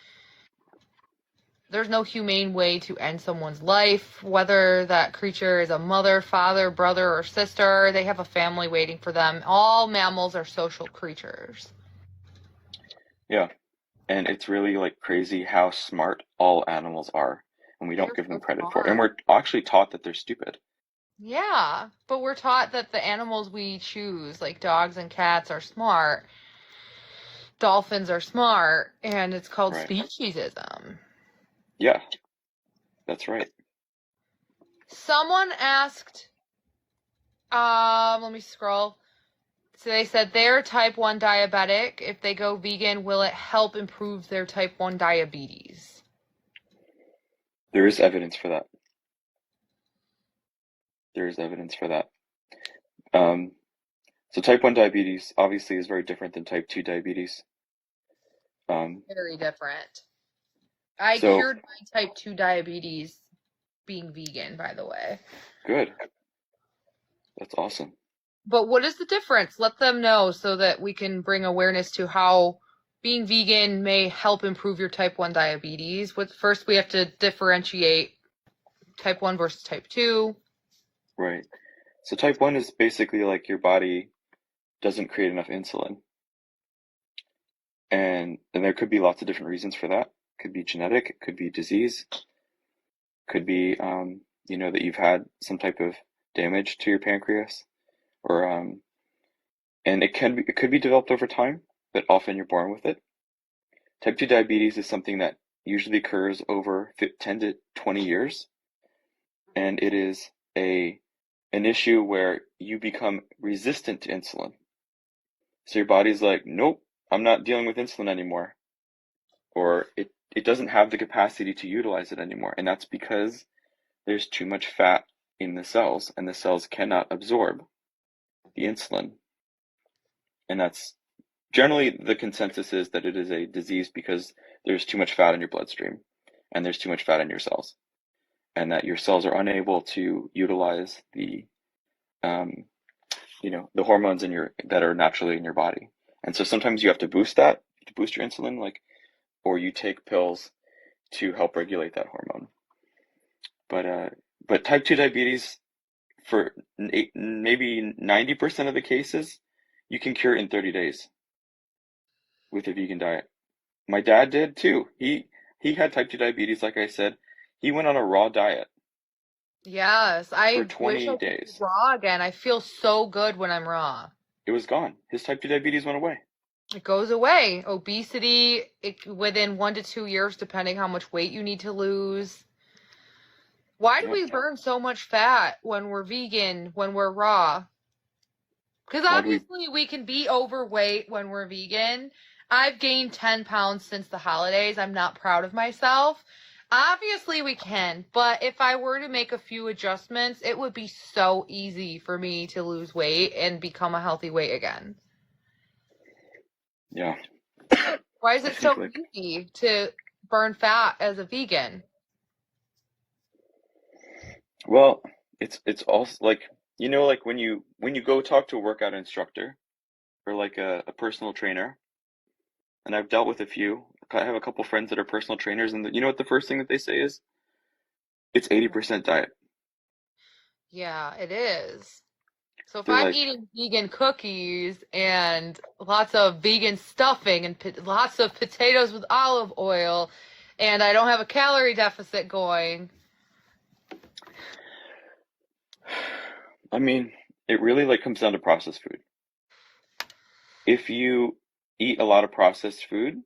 There's no humane way to end someone's life, whether that creature is a mother, father, brother, or sister. They have a family waiting for them. All mammals are social creatures. Yeah, and it's really like crazy how smart all animals are, and we don't give them credit for it. And we're actually taught that they're stupid. Yeah, but we're taught that the animals we choose, like dogs and cats, are smart. Dolphins are smart, and it's called speciesism. Yeah, that's right. Someone asked, let me scroll. So they said they're type 1 diabetic. If they go vegan, will it help improve their type 1 diabetes? There is evidence for that. There is evidence for that. So type 1 diabetes obviously is very different than type 2 diabetes. Very different. I cured my type 2 diabetes being vegan, by the way. Good. That's awesome. But what is the difference? Let them know so that we can bring awareness to how being vegan may help improve your type 1 diabetes. First, we have to differentiate type 1 versus type 2. Right. So type 1 is basically like your body doesn't create enough insulin. And there could be lots of different reasons for that. It could be genetic, it could be disease, could be, that you've had some type of damage to your pancreas, or, and it could be developed over time, but often you're born with it. Type 2 diabetes is something that usually occurs over 10 to 20 years. And it is an issue where you become resistant to insulin. So your body's like, nope, I'm not dealing with insulin anymore. Or it doesn't have the capacity to utilize it anymore. And that's because there's too much fat in the cells, and the cells cannot absorb the insulin. And that's generally the consensus is that it is a disease because there's too much fat in your bloodstream, and there's too much fat in your cells, and that your cells are unable to utilize the the hormones that are naturally in your body. And so sometimes you have to boost your insulin, or you take pills to help regulate that hormone. But type 2 diabetes, for maybe 90% of the cases, you can cure in 30 days with a vegan diet. My dad did too. He had type 2 diabetes, like I said. He went on a raw diet. Yes, I for 20 wish I days. could be raw again. I feel so good when I'm raw. It was gone. His type 2 diabetes went away. It goes away. Obesity, within 1 to 2 years, depending how much weight you need to lose. Why do we burn so much fat when we're vegan, when we're raw? Because obviously we can be overweight when we're vegan. I've gained 10 pounds since the holidays. I'm not proud of myself. Obviously we can, but if I were to make a few adjustments, it would be so easy for me to lose weight and become a healthy weight again. Yeah. Why is it so easy to burn fat as a vegan? Well, it's also like, you know, like when you go talk to a workout instructor or like a personal trainer, and I've dealt with a few. I have a couple friends that are personal trainers, and you know what the first thing that they say is? It's 80% diet. Yeah, it is. So if They're I'm like, eating vegan cookies and lots of vegan stuffing and lots of potatoes with olive oil, and I don't have a calorie deficit going, I mean, it really like comes down to processed food. If you eat a lot of processed food,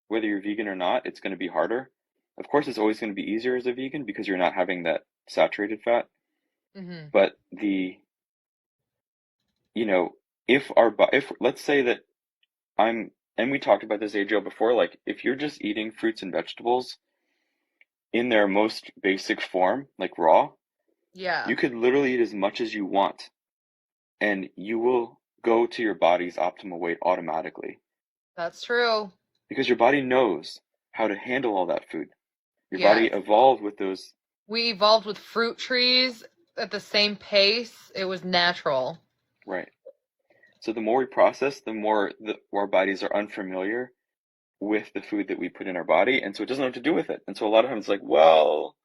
whether you're vegan or not, it's going to be harder. Of course, it's always going to be easier as a vegan because you're not having that saturated fat. hmm But you know, if let's say that and we talked about this, Adriel, before, like if you're just eating fruits and vegetables in their most basic form, like raw, yeah, you could literally eat as much as you want, and you will go to your body's optimal weight automatically that's true. because your body knows how to handle all that food. Your body Yes. evolved with those. We evolved with fruit trees at the same pace. It was natural. Right. So the more we process, the more our bodies are unfamiliar with the food that we put in our body, and so it doesn't know what to do with it. And so a lot of times it's like, well,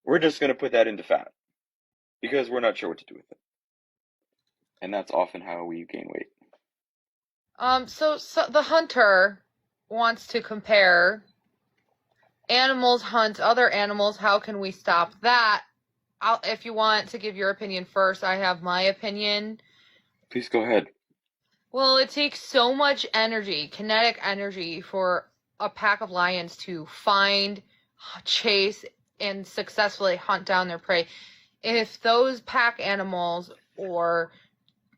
we're just going to put that into fat because we're not sure what to do with it. And that's often how we gain weight. So the hunter wants to compare animals hunt other animals. How can we stop that? If you want to give your opinion first, I have my opinion. Please go ahead. Well, it takes so much energy, kinetic energy, for a pack of lions to find, chase, and successfully hunt down their prey. If those pack animals or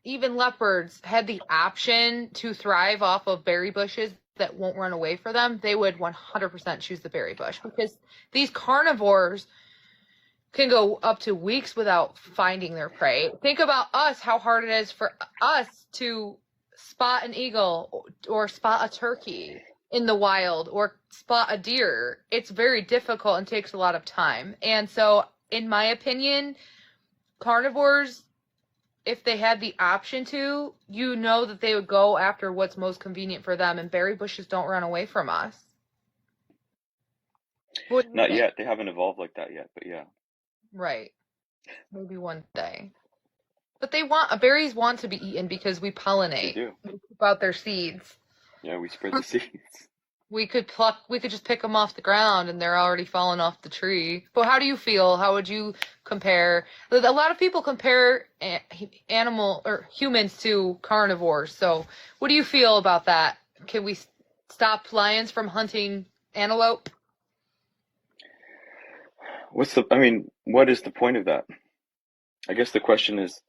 even leopards had the option to thrive off of berry bushes that won't run away for them, they would 100% choose the berry bush, because these carnivores can go up to weeks without finding their prey. Think about us, how hard it is for us to spot an eagle or spot a turkey in the wild or spot a deer. It's very difficult and takes a lot of time. And so, in my opinion, carnivores, if they had the option to, you know that they would go after what's most convenient for them, and berry bushes don't run away from us. What do you Not think? yet. They haven't evolved like that yet, but yeah. Right. Maybe one day. But berries want to be eaten because we They pollinate. do. We poop out their seeds. Yeah, we spread the seeds. We could just pick them off the ground and they're already falling off the tree. But how do you feel? How would you compare? A lot of people compare animal or humans to carnivores. So what do you feel about that? Can we stop lions from hunting antelope? What is the point of that? I guess the question is,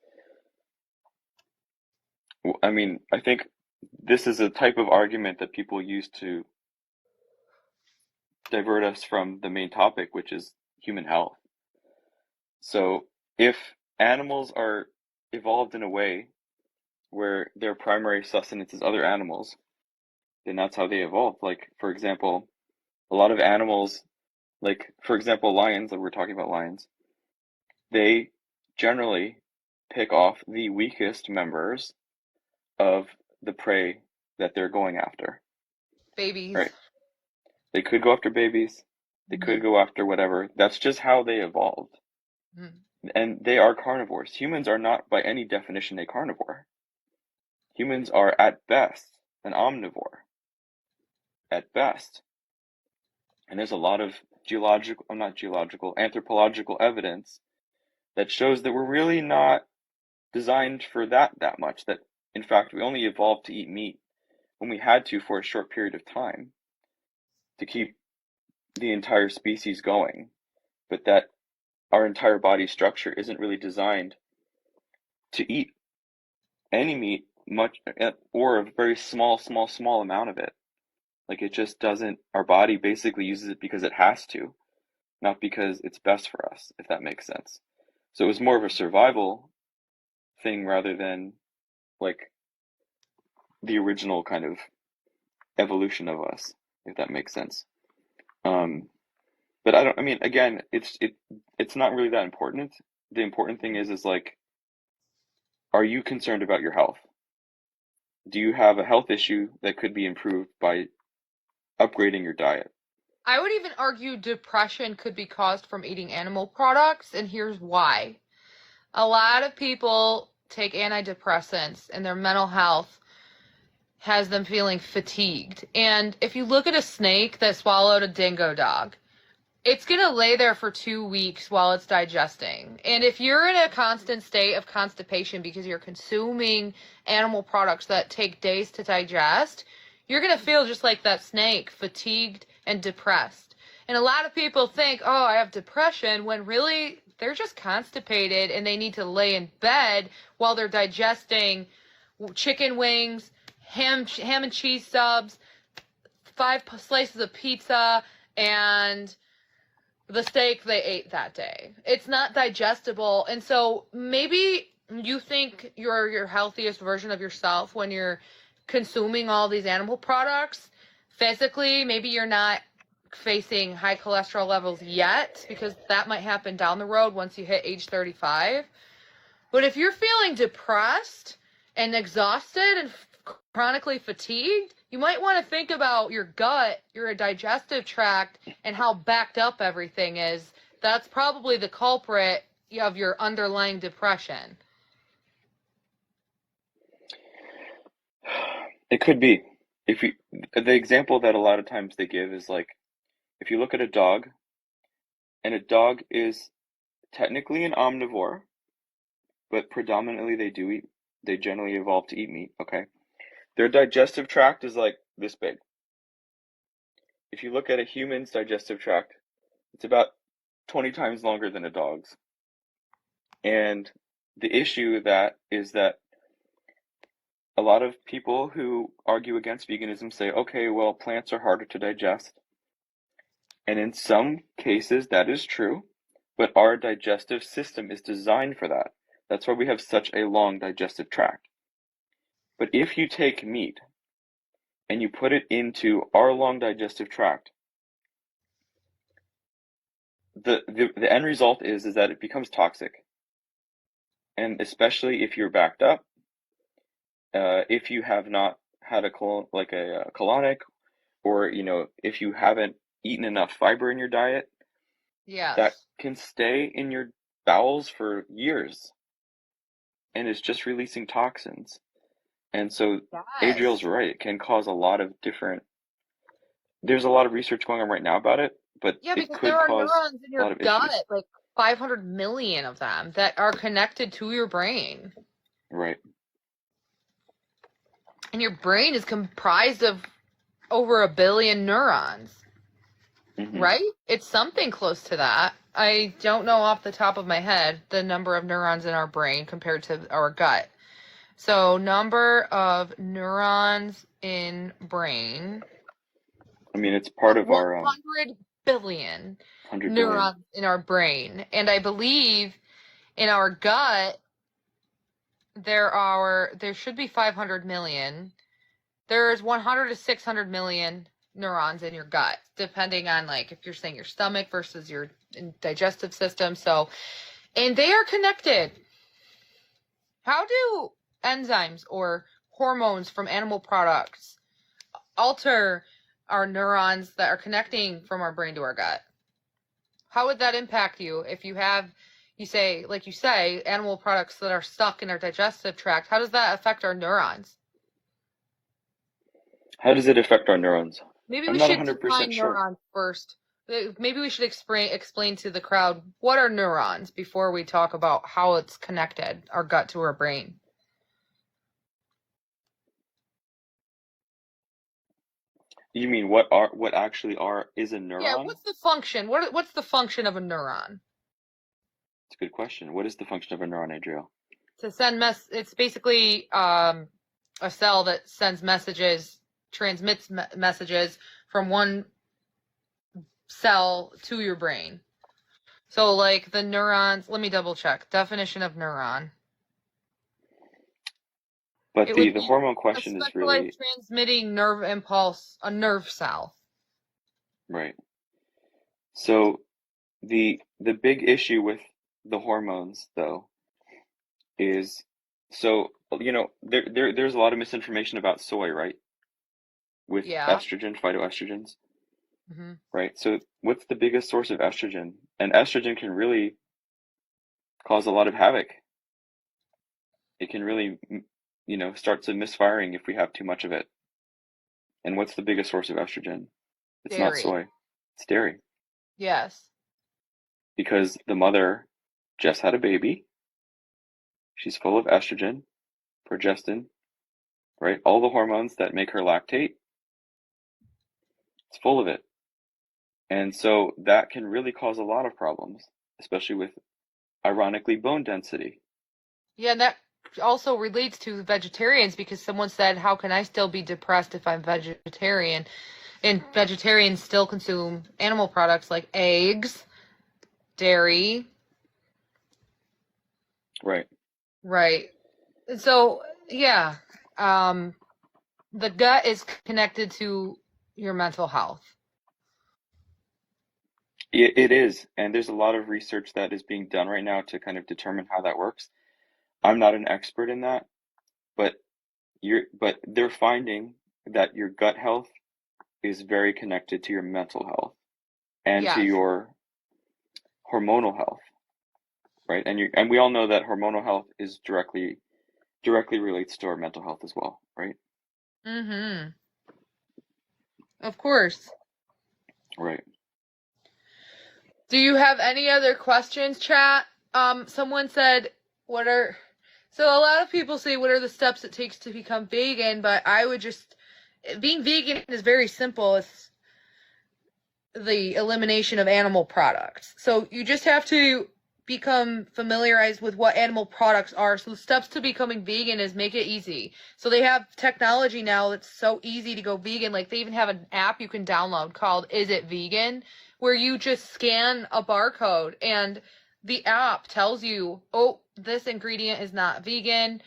I think this is a type of argument that people use to divert us from the main topic, which is human health. So if animals are evolved in a way where their primary sustenance is other animals, then that's how they evolved. Like, for example, a lot of animals, like, for example, lions, like we're talking about lions, they generally pick off the weakest members of the prey that they're going after, Babies. right? They could go after babies, they could go after whatever. That's just how they evolved. And they are carnivores. Humans are not, by any definition, a carnivore. Humans are, at best, an omnivore. At best. And there's a lot of anthropological evidence that shows that we're really not designed for that much. That, in fact, we only evolved to eat meat when we had to for a short period of time to keep the entire species going. But that our entire body structure isn't really designed to eat any meat much, or a very small amount of it. Like, it just doesn't, our body basically uses it because it has to, not because it's best for us, if that makes sense. So it was more of a survival thing rather than like the original kind of evolution of us, if that makes sense. But again, it's not really that important. the important thing is like, are you concerned about your health? Do you have a health issue that could be improved by upgrading your diet? I would even argue depression could be caused from eating animal products, and here's why. A lot of people take antidepressants, and their mental health has them feeling fatigued. And if you look at a snake that swallowed a dingo dog, it's going to lay there for 2 weeks while it's digesting. And if you're in a constant state of constipation because you're consuming animal products that take days to digest, you're going to feel just like that snake, fatigued and depressed. And a lot of people think, oh, I have depression, when really they're just constipated and they need to lay in bed while they're digesting chicken wings, ham and cheese subs, 5 slices of pizza, and the steak they ate that day. It's not digestible. And so maybe you think you're your healthiest version of yourself when you're consuming all these animal products. Physically, maybe you're not facing high cholesterol levels yet, because that might happen down the road once you hit age 35. But if you're feeling depressed and exhausted and chronically fatigued, you might want to think about your gut, your digestive tract, and how backed up everything is. That's probably the culprit of your underlying depression. It could be. The example that a lot of times they give is like, if you look at a dog, and a dog is technically an omnivore, but predominantly they generally evolve to eat meat, okay? Their digestive tract is like this big. If you look at a human's digestive tract, it's about 20 times longer than a dog's. And the issue is that a lot of people who argue against veganism say, okay, well, plants are harder to digest. And in some cases, that is true, but our digestive system is designed for that. That's why we have such a long digestive tract. But if you take meat and you put it into our long digestive tract, the end result is that it becomes toxic. And especially if you're backed up, if you have not had a colonic, or if you haven't eaten enough fiber in your diet, Yes. that can stay in your bowels for years, and it's just releasing toxins. And so Adriel's right, it can cause a lot of different. There's a lot of research going on right now about it, but Yeah, it because could there are cause neurons in a lot your of gut, issues. like 500 million of them, that are connected to your brain. Right. And your brain is comprised of over 1 billion neurons, right? It's something close to that. I don't know off the top of my head the number of neurons in our brain compared to our gut. So, number of neurons in brain. I mean, it's part of our 100 billion 100 neurons billion. in our brain. And I believe in our gut, there should be 500 million. There's 100 to 600 million neurons in your gut, depending on, like, if you're saying your stomach versus your digestive system. So, and they are connected. How do enzymes or hormones from animal products alter our neurons that are connecting from our brain to our gut? How would that impact you if you say, animal products that are stuck in our digestive tract? How does that affect our neurons? How does it affect our neurons? Maybe I'm we not should 100% define sure. neurons first. Maybe we should explain to the crowd what are neurons before we talk about how it's connected, our gut to our brain. You mean what actually is a neuron? Yeah, what's the function? What's the function of a neuron? It's a good question. What is the function of a neuron, Adriel? To send it's basically a cell that sends messages, transmits messages from one cell to your brain. So, like, the neurons, let me double check. Definition of neuron. But the hormone question is really transmitting nerve impulse, a nerve cell. right. So the big issue with the hormones, though, is so, there's a lot of misinformation about soy, right? With Yeah. estrogen, phytoestrogens, Hmm. right? So what's the biggest source of estrogen? And estrogen can really cause a lot of havoc. It can really, start to misfiring if we have too much of it. And what's the biggest source of estrogen? It's not Dairy. soy, it's dairy. Yes. Because the mother just had a baby. She's full of estrogen, progestin, right? All the hormones that make her lactate, it's full of it. And so that can really cause a lot of problems, especially with, ironically, bone density. Yeah, and that also relates to vegetarians because someone said, how can I still be depressed if I'm vegetarian? And vegetarians still consume animal products like eggs, dairy. Right. Right. So, yeah, the gut is connected to your mental health. It is. And there's a lot of research that is being done right now to kind of determine how that works. I'm not an expert in that, but they're finding that your gut health is very connected to your mental health and to Yes. your hormonal health, right? And we all know that hormonal health is directly relates to our mental health as well, right? Mm-hmm. Of course. Right. Do you have any other questions, chat? Someone said, so a lot of people say, what are the steps it takes to become vegan? But I would being vegan is very simple. It's the elimination of animal products. So you just have to become familiarized with what animal products are. So the steps to becoming vegan is make it easy. So they have technology now that's so easy to go vegan. Like they even have an app you can download called Is It Vegan, where you just scan a barcode and the app tells you, oh, this ingredient is not vegan,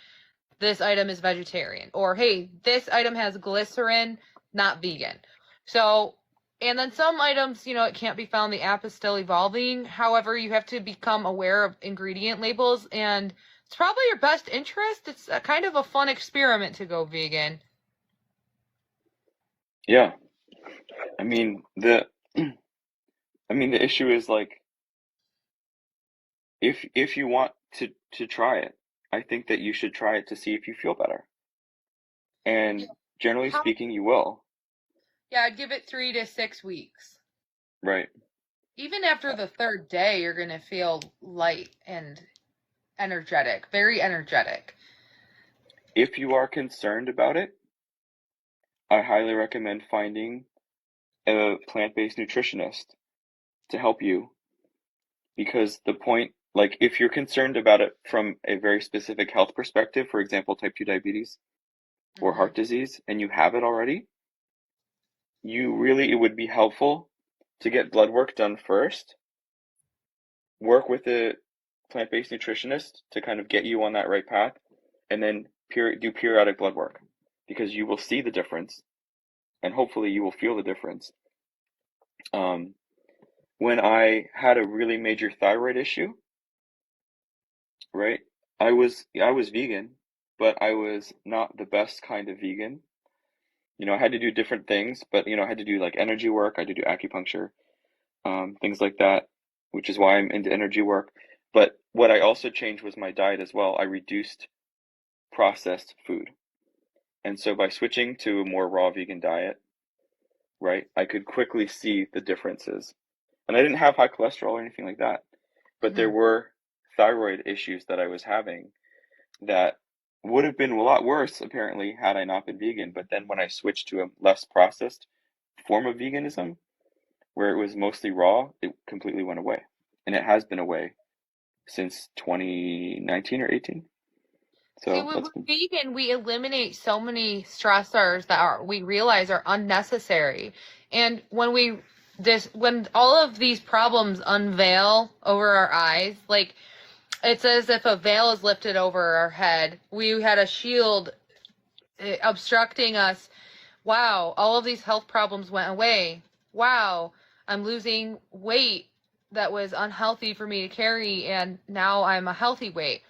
this item is vegetarian, or hey, this item has glycerin, not vegan. So, and then some items, it can't be found. The app is still evolving. However, you have to become aware of ingredient labels, and it's probably your best interest. It's a kind of a fun experiment to go vegan. Yeah. I mean, the issue is like, if you want to try it, I think that you should try it to see if you feel better. And generally How? speaking, you will. Yeah, I'd give it 3 to 6 weeks. Right. Even after the third day, you're going to feel light and energetic, very energetic. If you are concerned about it, I highly recommend finding a plant-based nutritionist to help you, because the point, like, if you're concerned about it from a very specific health perspective, for example, type 2 diabetes or Mm-hmm. heart disease, and you have it already, it would be helpful to get blood work done first, work with a plant-based nutritionist to kind of get you on that right path, and then do periodic blood work, because you will see the difference, and hopefully you will feel the difference. When I had a really major thyroid issue, right, I was vegan, but I was not the best kind of vegan. I had to do different things, but I had to do like energy work, I had to do acupuncture, things like that, which is why I'm into energy work. But what I also changed was my diet as well. I reduced processed food. And so by switching to a more raw vegan diet, right, I could quickly see the differences. And I didn't have high cholesterol or anything like that, but there Mm-hmm. were thyroid issues that I was having that would have been a lot worse, apparently, had I not been vegan. But then when I switched to a less processed form of veganism, where it was mostly raw, it completely went away. And it has been away since 2019 or 18. See, So when that's we're been, vegan, we eliminate so many stressors that we realize are unnecessary. And when all of these problems unveil over our eyes, like it's as if a veil is lifted over our head. We had a shield obstructing us. Wow, all of these health problems went away. Wow, I'm losing weight. that was unhealthy for me to carry, and now I'm a healthy weight.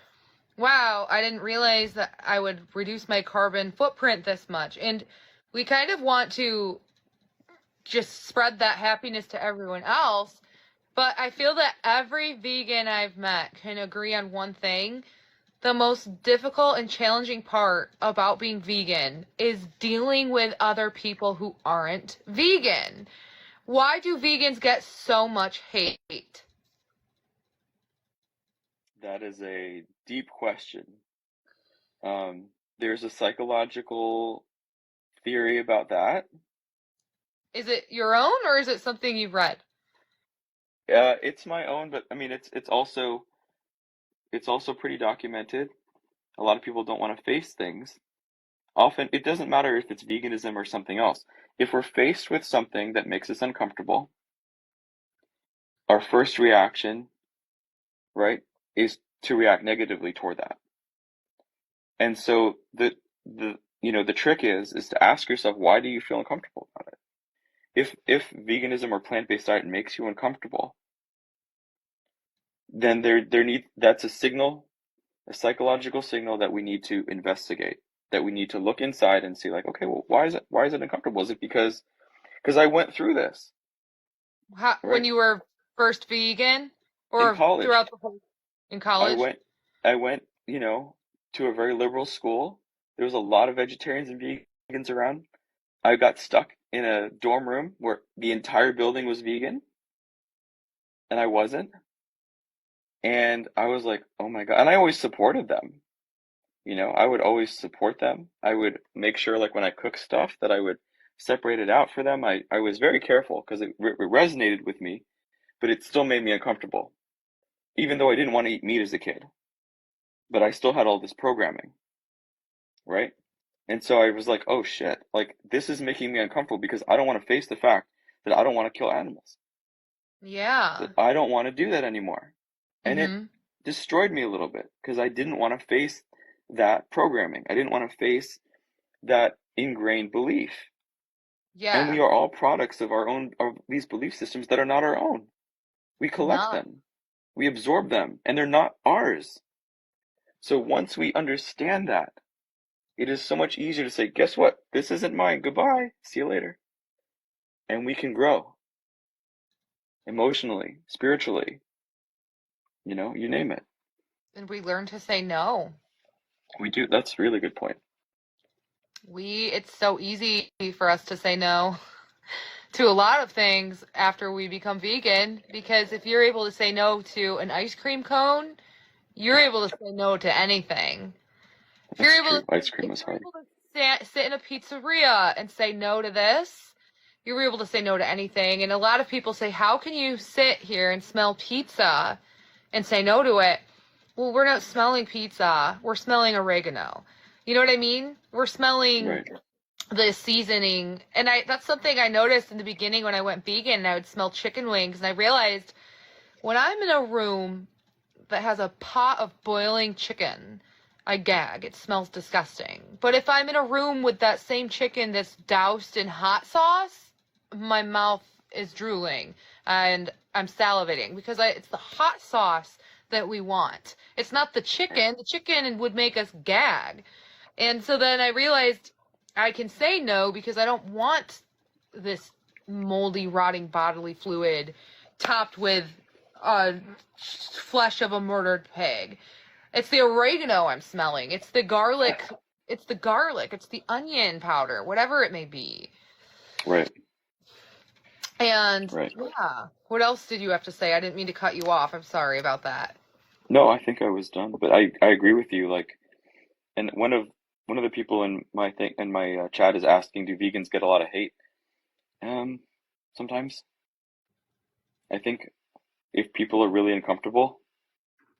Wow, I didn't realize that I would reduce my carbon footprint this much. And we kind of want to just spread that happiness to everyone else. But I feel that every vegan I've met can agree on one thing. The most difficult and challenging part about being vegan is dealing with other people who aren't vegan. Why do vegans get so much hate? That is a deep question. There's a psychological theory about that. Is it your own or is it something you've read? It's my own, but I mean, it's also pretty documented. A lot of people don't want to face things. Often, it doesn't matter if it's veganism or something else. If we're faced with something that makes us uncomfortable, our first reaction, right, is to react negatively toward that. And so the trick is to ask yourself, why do you feel uncomfortable about it? If veganism or plant-based diet makes you uncomfortable, then that's a signal, a psychological signal that we need to investigate, that we need to look inside and see, like, okay, well, why is it uncomfortable? Is it because I went through this, When right? you were first vegan In or college, throughout the whole in I college? went, to a very liberal school. There was a lot of vegetarians and vegans around. I got stuck in a dorm room where the entire building was vegan and I wasn't. And I was like, oh my God. And I always supported them. I would always support them. I would make sure, like, when I cook stuff, that I would separate it out for them. I was very careful because it resonated with me, but it still made me uncomfortable, even though I didn't want to eat meat as a kid. But I still had all this programming, right? And so I was like, oh shit, like, this is making me uncomfortable because I don't want to face the fact that I don't want to kill animals, Yeah. that I don't want to do that anymore. And it Mhm. destroyed me a little bit because I didn't want to face that programming. I didn't want to face that ingrained belief. And we Yeah. are all products of these belief systems that are not our own. We collect Not. them, we absorb them, and they're not ours. So once we understand that, it is so much easier to say, guess what? This isn't mine. Goodbye. See you later. And we can grow emotionally, spiritually, you name it. And we learn to say no. We do. That's a really good point. It's so easy for us to say no to a lot of things after we become vegan, because if you're able to say no to an ice cream cone, you're able to say no to anything. If you're That's able true. to, Ice cream if is you're hard. able to sit in a pizzeria and say no to this, you're able to say no to anything. And a lot of people say, how can you sit here and smell pizza and say no to it? Well, we're not smelling pizza. We're smelling oregano. You know what I mean? We're smelling Right. the seasoning. And that's something I noticed in the beginning when I went vegan, and I would smell chicken wings. And I realized when I'm in a room that has a pot of boiling chicken, I gag. It smells disgusting. But if I'm in a room with that same chicken that's doused in hot sauce, my mouth is drooling and I'm salivating because it's the hot sauce that we want. It's not the chicken. The chicken would make us gag. And so then I realized I can say no because I don't want this moldy, rotting bodily fluid topped with flesh of a murdered pig. It's the oregano I'm smelling. It's the garlic. It's the garlic. It's the onion powder, whatever it may be. Right. And Right. yeah, what else did you have to say? I didn't mean to cut you off. I'm sorry about that. No, I think I was done, but I agree with you. Like, and one of the people in my chat is asking, do vegans get a lot of hate? Sometimes. I think if people are really uncomfortable,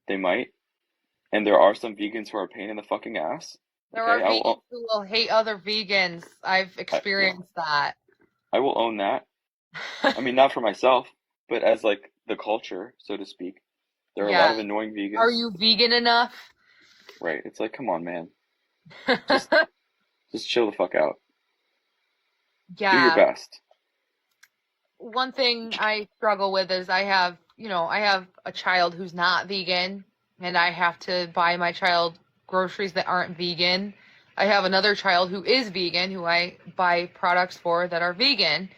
they might. And there are some vegans who are a pain in the fucking ass. There are Okay, vegans who will hate other vegans. I've yeah, experienced that. I will own that. I mean, not for myself, but as, like, the culture, so to speak. There are a lot Yeah. of annoying Are vegans. you vegan enough? Right. It's like, come on, man. Just chill the fuck out. Do your Yeah. best. One thing I struggle with is I have I have a child who's not vegan, and I have to buy my child groceries that aren't vegan. I have another child who is vegan, who I buy products for that are vegan.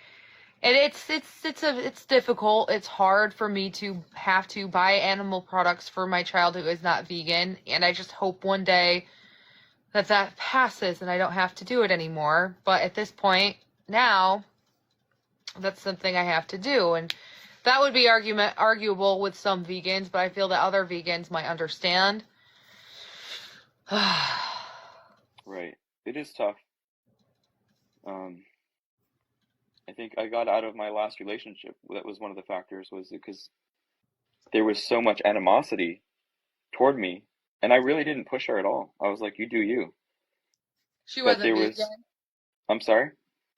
And it's difficult. It's hard for me to have to buy animal products for my child who is not vegan, and I just hope one day that passes and I don't have to do it anymore. But at this point now, that's something I have to do, and that would be arguable with some vegans, but I feel that other vegans might understand. Right. It is tough. I think I got out of my last relationship. That was one of the factors, was because there was so much animosity toward me, and I really didn't push her at all. I was like, you do you. She But wasn't there vegan. was, I'm sorry?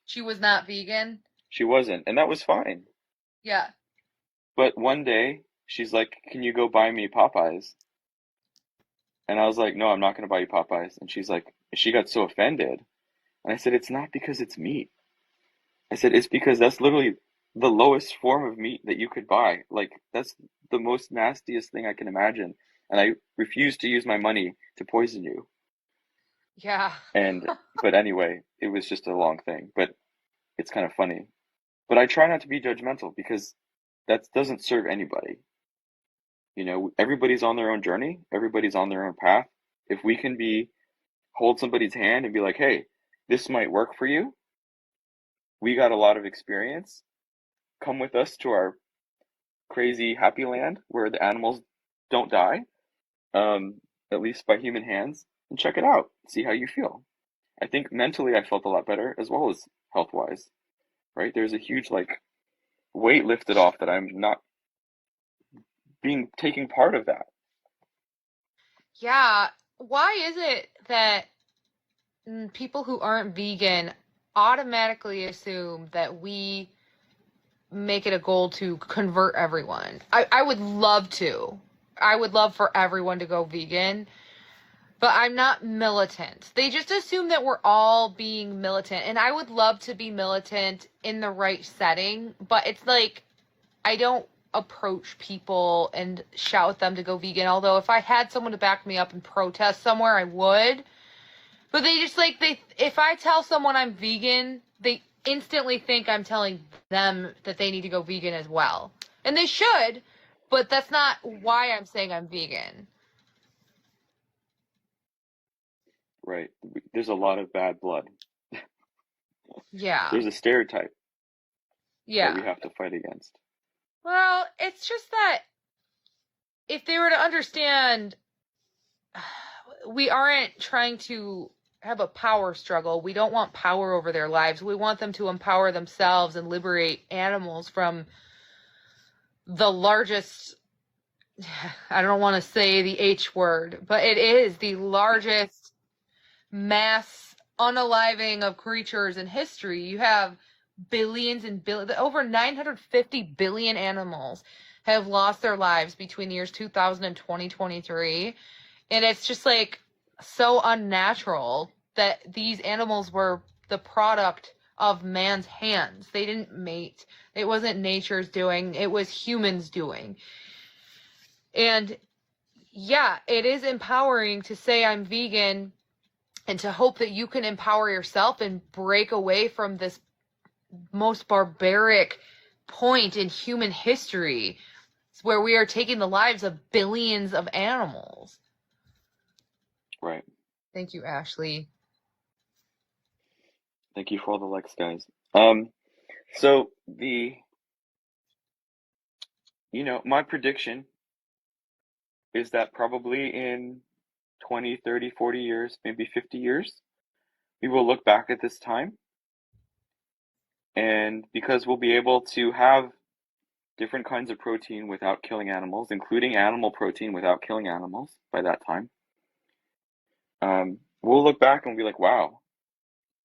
She was not vegan. She wasn't, and that was fine. Yeah. But one day, she's like, can you go buy me Popeyes? And I was like, no, I'm not going to buy you Popeyes. And she's like, she got so offended. And I said, it's not because it's meat. I said, it's because that's literally the lowest form of meat that you could buy. Like, that's the most nastiest thing I can imagine. And I refuse to use my money to poison you. Yeah. But anyway, it was just a long thing. But it's kind of funny. But I try not to be judgmental because that doesn't serve anybody. Everybody's on their own journey. Everybody's on their own path. If we can hold somebody's hand and be like, hey, this might work for you. We got a lot of experience. Come with us to our crazy happy land where the animals don't die, at least by human hands, and check it out. See how you feel. I think mentally I felt a lot better as well as health-wise, right? There's a huge weight lifted off that I'm not taking part of that. Yeah. Why is it that people who aren't vegan automatically assume that we make it a goal to convert everyone? I would love to. I would love for everyone to go vegan, but I'm not militant. They just assume that we're all being militant, and I would love to be militant in the right setting, but it's like I don't approach people and shout them to go vegan, although if I had someone to back me up and protest somewhere, I would. But they just if I tell someone I'm vegan, they instantly think I'm telling them that they need to go vegan as well. And they should, but that's not why I'm saying I'm vegan. Right. There's a lot of bad blood. Yeah. There's a stereotype Yeah. that we have to fight against. Well, it's just that if they were to understand, we aren't trying to have a power struggle. We don't want power over their lives. We want them to empower themselves and liberate animals from the largest, I don't want to say the H word, but it is the largest mass unaliving of creatures in history. You have billions and billions, over 950 billion animals have lost their lives between the years 2000 and 2023. And it's just so unnatural that these animals were the product of man's hands. They didn't mate. It wasn't nature's doing. It was humans doing. And yeah, it is empowering to say I'm vegan and to hope that you can empower yourself and break away from this most barbaric point in human history where we are taking the lives of billions of animals. Right. Thank you, Ashley. Thank you for all the likes, guys. So my prediction is that probably in 20, 30, 40 years, maybe 50 years, we will look back at this time, and because we'll be able to have different kinds of protein without killing animals, including animal protein without killing animals by that time, we'll look back and be like, wow,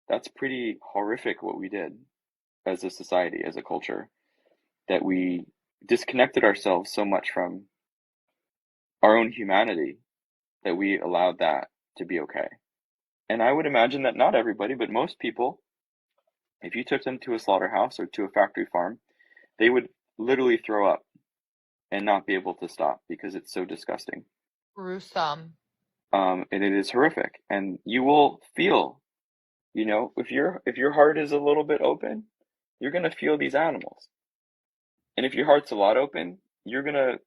that's pretty horrific what we did as a society, as a culture, that we disconnected ourselves so much from our own humanity that we allowed that to be okay. And I would imagine that not everybody, but most people, if you took them to a slaughterhouse or to a factory farm, they would literally throw up and not be able to stop because it's so disgusting. Gruesome. And it is horrific. And you will feel, you know, if your heart is a little bit open, you're gonna feel these animals. And if your heart's a lot open, you're gonna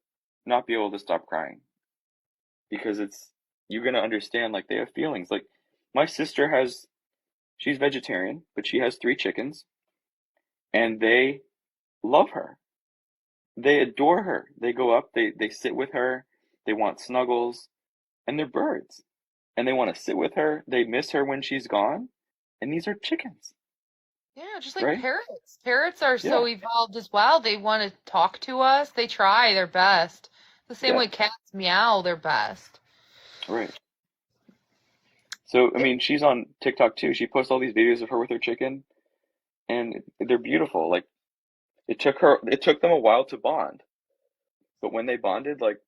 not be able to stop crying because you're gonna understand like they have feelings. Like my sister she's vegetarian, but she has 3 chickens, and they love her. They adore her. They go up, they sit with her, they want snuggles, and they're birds. And they want to sit with her. They miss her when she's gone. And these are chickens, Yeah, just like right? parrots. Parrots are Yeah, so evolved as well. They want to talk to us. They try their best. The same yeah, way cats meow their best. right. So, I mean, she's on TikTok too. She posts all these videos of her with her chicken, and they're beautiful. Like it took them a while to bond, but when they bonded, like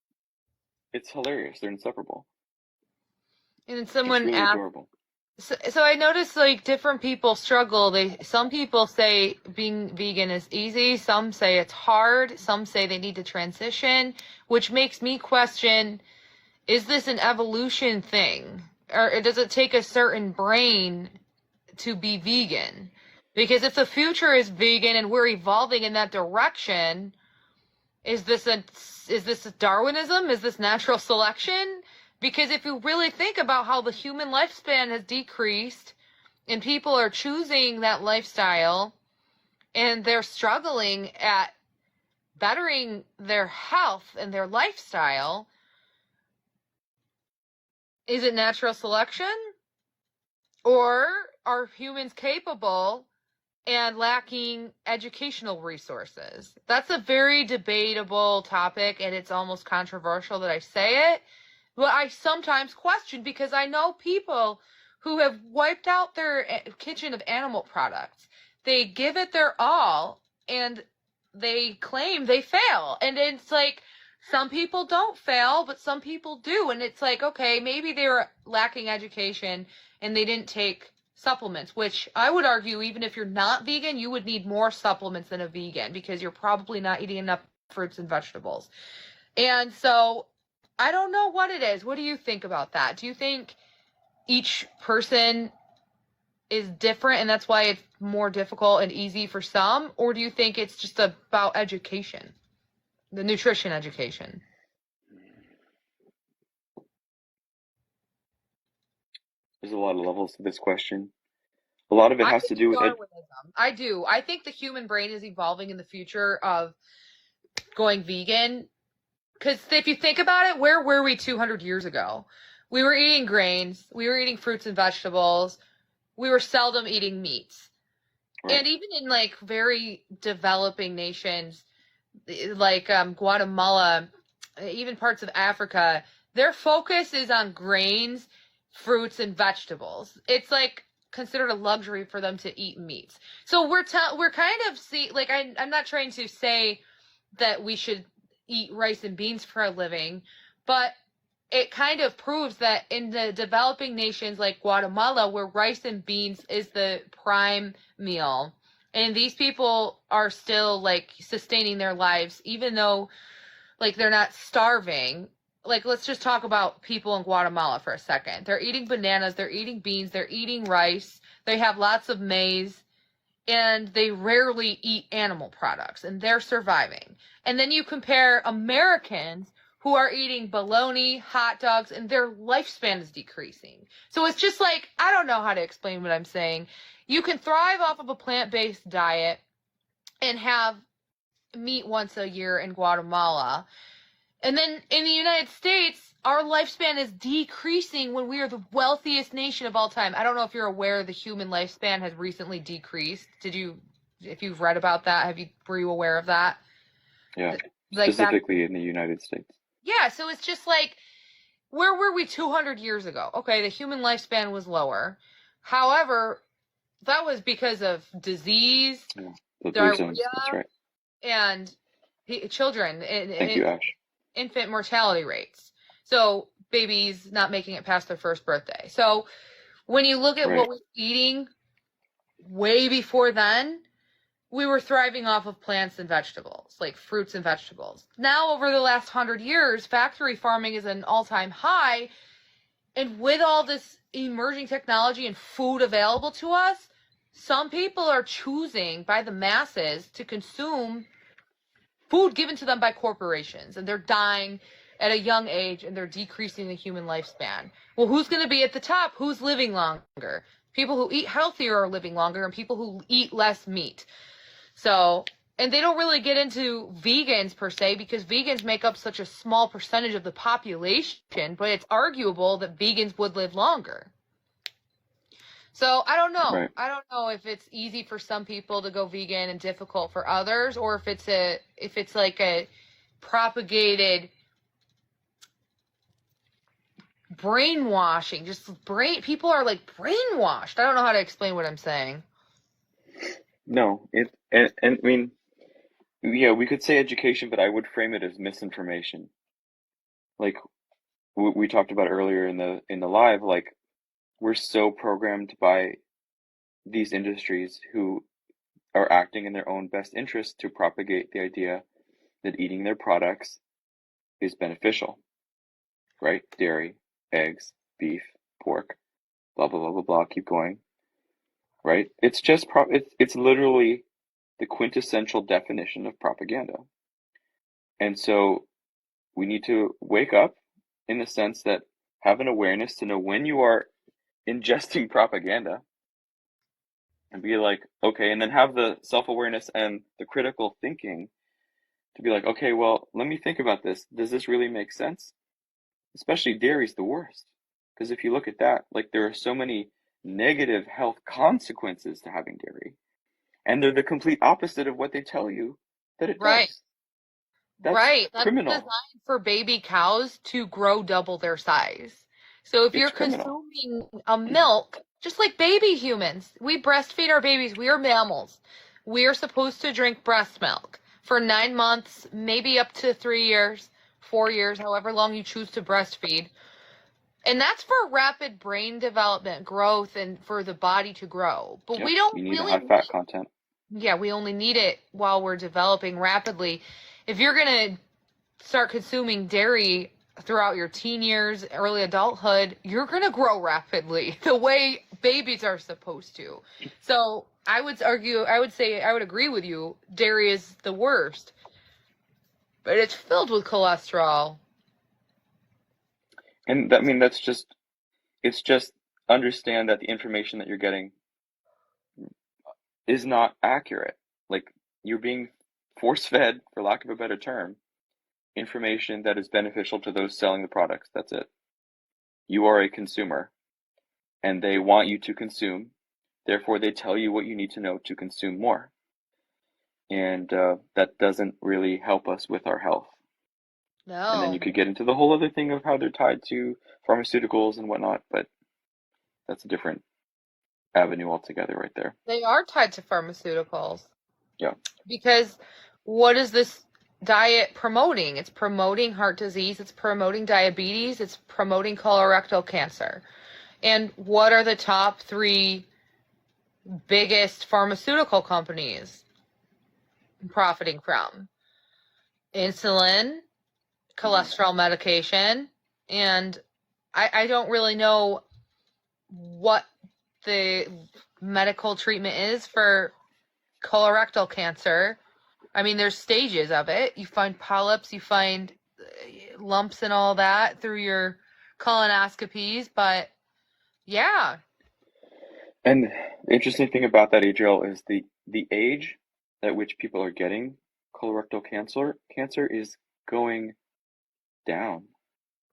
it's hilarious. They're inseparable. And then It's someone really asked, adorable. so I noticed like different people struggle. Some people say being vegan is easy. Some say it's hard. Some say they need to transition, which makes me question, is this an evolution thing? Or does it take a certain brain to be vegan? Because if the future is vegan and we're evolving in that direction, is this Darwinism? Is this natural selection? Because if you really think about how the human lifespan has decreased and people are choosing that lifestyle and they're struggling at bettering their health and their lifestyle, is it natural selection? Or are humans capable and lacking educational resources? That's a very debatable topic, and it's almost controversial that I say it. But I sometimes question because I know people who have wiped out their kitchen of animal products. They give it their all, and they claim they fail. And it's like, some people don't fail, but some people do. And it's like, okay, maybe they were lacking education and they didn't take supplements, which I would argue, even if you're not vegan, you would need more supplements than a vegan because you're probably not eating enough fruits and vegetables. And so I don't know what it is. What do you think about that? Do you think each person is different and that's why it's more difficult and easy for some? Or do you think it's just about education, the nutrition education? There's a lot of levels to this question. A lot of it I has to think do with Darwinism. I do. I think the human brain is evolving in the future of going vegan. Because if you think about it, where were we 200 years ago? We were eating grains. We were eating fruits and vegetables. We were seldom eating meats. right, And even in like very developing nations, like Guatemala, even parts of Africa, their focus is on grains, fruits, and vegetables. It's like considered a luxury for them to eat meats. So we're kind of I'm not trying to say that we should eat rice and beans for a living, but it kind of proves that in the developing nations like Guatemala, where rice and beans is the prime meal, and these people are still like sustaining their lives, even though like they're not starving. Like, let's just talk about people in Guatemala for a second. They're eating bananas, they're eating beans, they're eating rice, they have lots of maize, and they rarely eat animal products, and they're surviving. And then you compare Americans who are eating bologna, hot dogs, and their lifespan is decreasing. So it's just like, I don't know how to explain what I'm saying. You can thrive off of a plant-based diet and have meat once a year in Guatemala. And then in the United States, our lifespan is decreasing when we are the wealthiest nation of all time. I don't know if you're aware the human lifespan has recently decreased. If you've read about that, were you aware of that? yeah, Like specifically in the United States. Yeah, so it's just like, where were we 200 years ago? Okay, the human lifespan was lower. However, that was because of disease, Yeah, the blue diarrhea, zones. That's right. and children, Thank you, Ash. infant mortality rates. So babies not making it past their first birthday. So when you look at Right. what we're eating way before then, we were thriving off of plants and vegetables, like fruits and vegetables. Now, over the last 100 years, factory farming is an all-time high. And with all this emerging technology and food available to us, some people are choosing by the masses to consume food given to them by corporations. And they're dying at a young age and they're decreasing the human lifespan. Well, who's going to be at the top? Who's living longer? People who eat healthier are living longer, and people who eat less meat. So, and they don't really get into vegans per se, because vegans make up such a small percentage of the population, but it's arguable that vegans would live longer. So I don't know. Right. I don't know if it's easy for some people to go vegan and difficult for others, or if it's like a propagated brainwashing. People are like brainwashed. I don't know how to explain what I'm saying. No, and I mean, yeah, we could say education, but I would frame it as misinformation. Like we talked about earlier in the live, like we're so programmed by these industries who are acting in their own best interest to propagate the idea that eating their products is beneficial, right? Dairy, eggs, beef, pork, blah blah blah blah blah. Keep going, right? It's just it's literally the quintessential definition of propaganda. And so we need to wake up in the sense that have an awareness to know when you are ingesting propaganda and be like, okay, and then have the self-awareness and the critical thinking to be like, okay, well, let me think about this. Does this really make sense? Especially dairy's the worst. Because if you look at that, like there are so many negative health consequences to having dairy. And they're the complete opposite of what they tell you that it Right. does. That's Right. That's criminal. designed for baby cows to grow double their size. So if you're criminal. consuming a milk, just like baby humans, we breastfeed our babies. We are mammals. We are supposed to drink breast milk for 9 months, maybe up to 3 years, 4 years, however long you choose to breastfeed. And that's for rapid brain development, growth, and for the body to grow. But Yep, we don't you need really to have fat content. Yeah, we only need it while we're developing rapidly. If you're going to start consuming dairy throughout your teen years, early adulthood, you're going to grow rapidly the way babies are supposed to. So I would agree with you, dairy is the worst. But it's filled with cholesterol. And I mean, it's just understand that the information that you're getting is not accurate. Like you're being force-fed, for lack of a better term, information that is beneficial to those selling the products. That's it. You are a consumer, and they want you to consume. Therefore, they tell you what you need to know to consume more. And that doesn't really help us with our health. No. And then you could get into the whole other thing of how they're tied to pharmaceuticals and whatnot, but that's a different avenue altogether right there. They are tied to pharmaceuticals. Yeah. Because what is this diet promoting? It's promoting heart disease, it's promoting diabetes, it's promoting colorectal cancer. And what are the top 3 biggest pharmaceutical companies profiting from? Insulin, cholesterol medication, and I don't really know what the medical treatment is for colorectal cancer. I mean, there's stages of it. You find polyps, you find lumps and all that through your colonoscopies, but yeah. And the interesting thing about that, Adriel, is the age at which people are getting colorectal cancer is going down.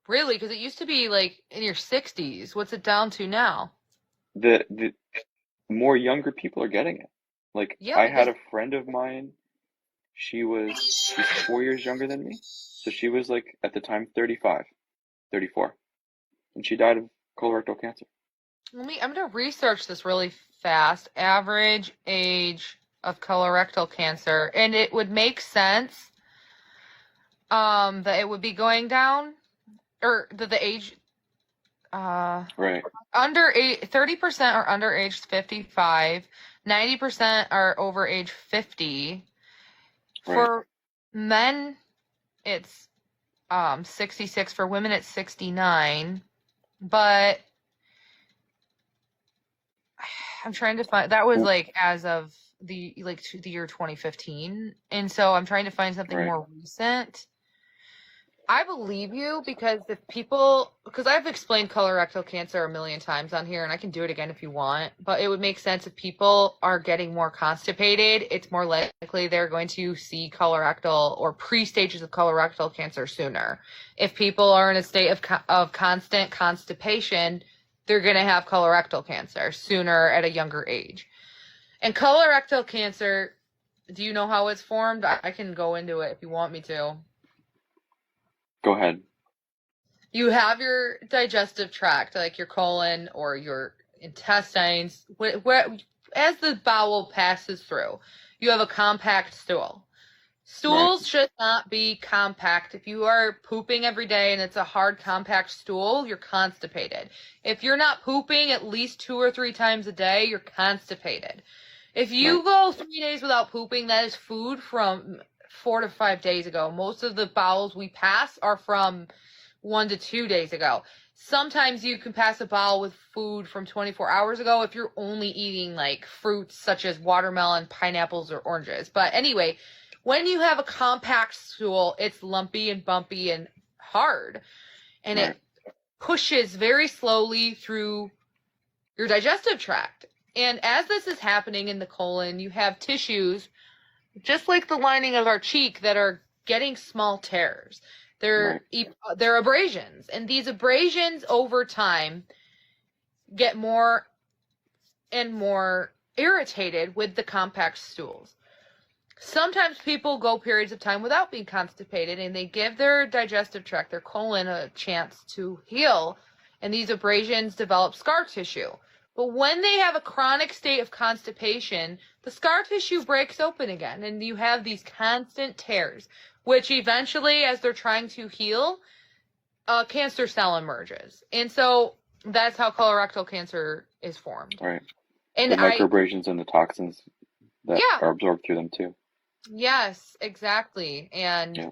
Really? Because it used to be like in your 60s. What's it down to now? The more younger people are getting it. Like Yeah, I had a friend of mine, she's 4 years younger than me. So she was like at the time 35, 34. And she died of colorectal cancer. I'm going to research this really fast. Average age of colorectal cancer. And it would make sense that it would be going down, or that the age Right. 30% are under age 55, 90% are over age 50. Right. For men, it's 66. For women, it's 69. But I'm trying to find, that was like as of the year 2015, and so I'm trying to find something Right. more recent. I believe you because because I've explained colorectal cancer a million times on here, and I can do it again if you want, but it would make sense if people are getting more constipated, it's more likely they're going to see colorectal or pre-stages of colorectal cancer sooner. If people are in a state of constant constipation, they're going to have colorectal cancer sooner at a younger age. And colorectal cancer, do you know how it's formed? I can go into it if you want me to. Go ahead. You have your digestive tract, like your colon or your intestines, where as the bowel passes through, you have a compact stool. Stools should not be compact. If you are pooping every day and it's a hard, compact stool, you're constipated. If you're not pooping at least 2 or 3 times a day, you're constipated. If you go 3 days without pooping, that is food from 4 to 5 days ago. Most of the bowels we pass are from 1 to 2 days ago. Sometimes you can pass a bowel with food from 24 hours ago if you're only eating like fruits such as watermelon, pineapples, or oranges. But anyway, when you have a compact stool, it's lumpy and bumpy and hard, and it pushes very slowly through your digestive tract. And as this is happening in the colon, you have tissues, just like the lining of our cheek, that are getting small tears. They're abrasions, and these abrasions over time get more and more irritated with the compact stools. Sometimes people go periods of time without being constipated, and they give their digestive tract, their colon, a chance to heal, and these abrasions develop scar tissue. But when they have a chronic state of constipation, the scar tissue breaks open again, and you have these constant tears, which eventually, as they're trying to heal, a cancer cell emerges. And so that's how colorectal cancer is formed. Right. And the microabrasions and the toxins that are absorbed through them too. Yes, exactly. And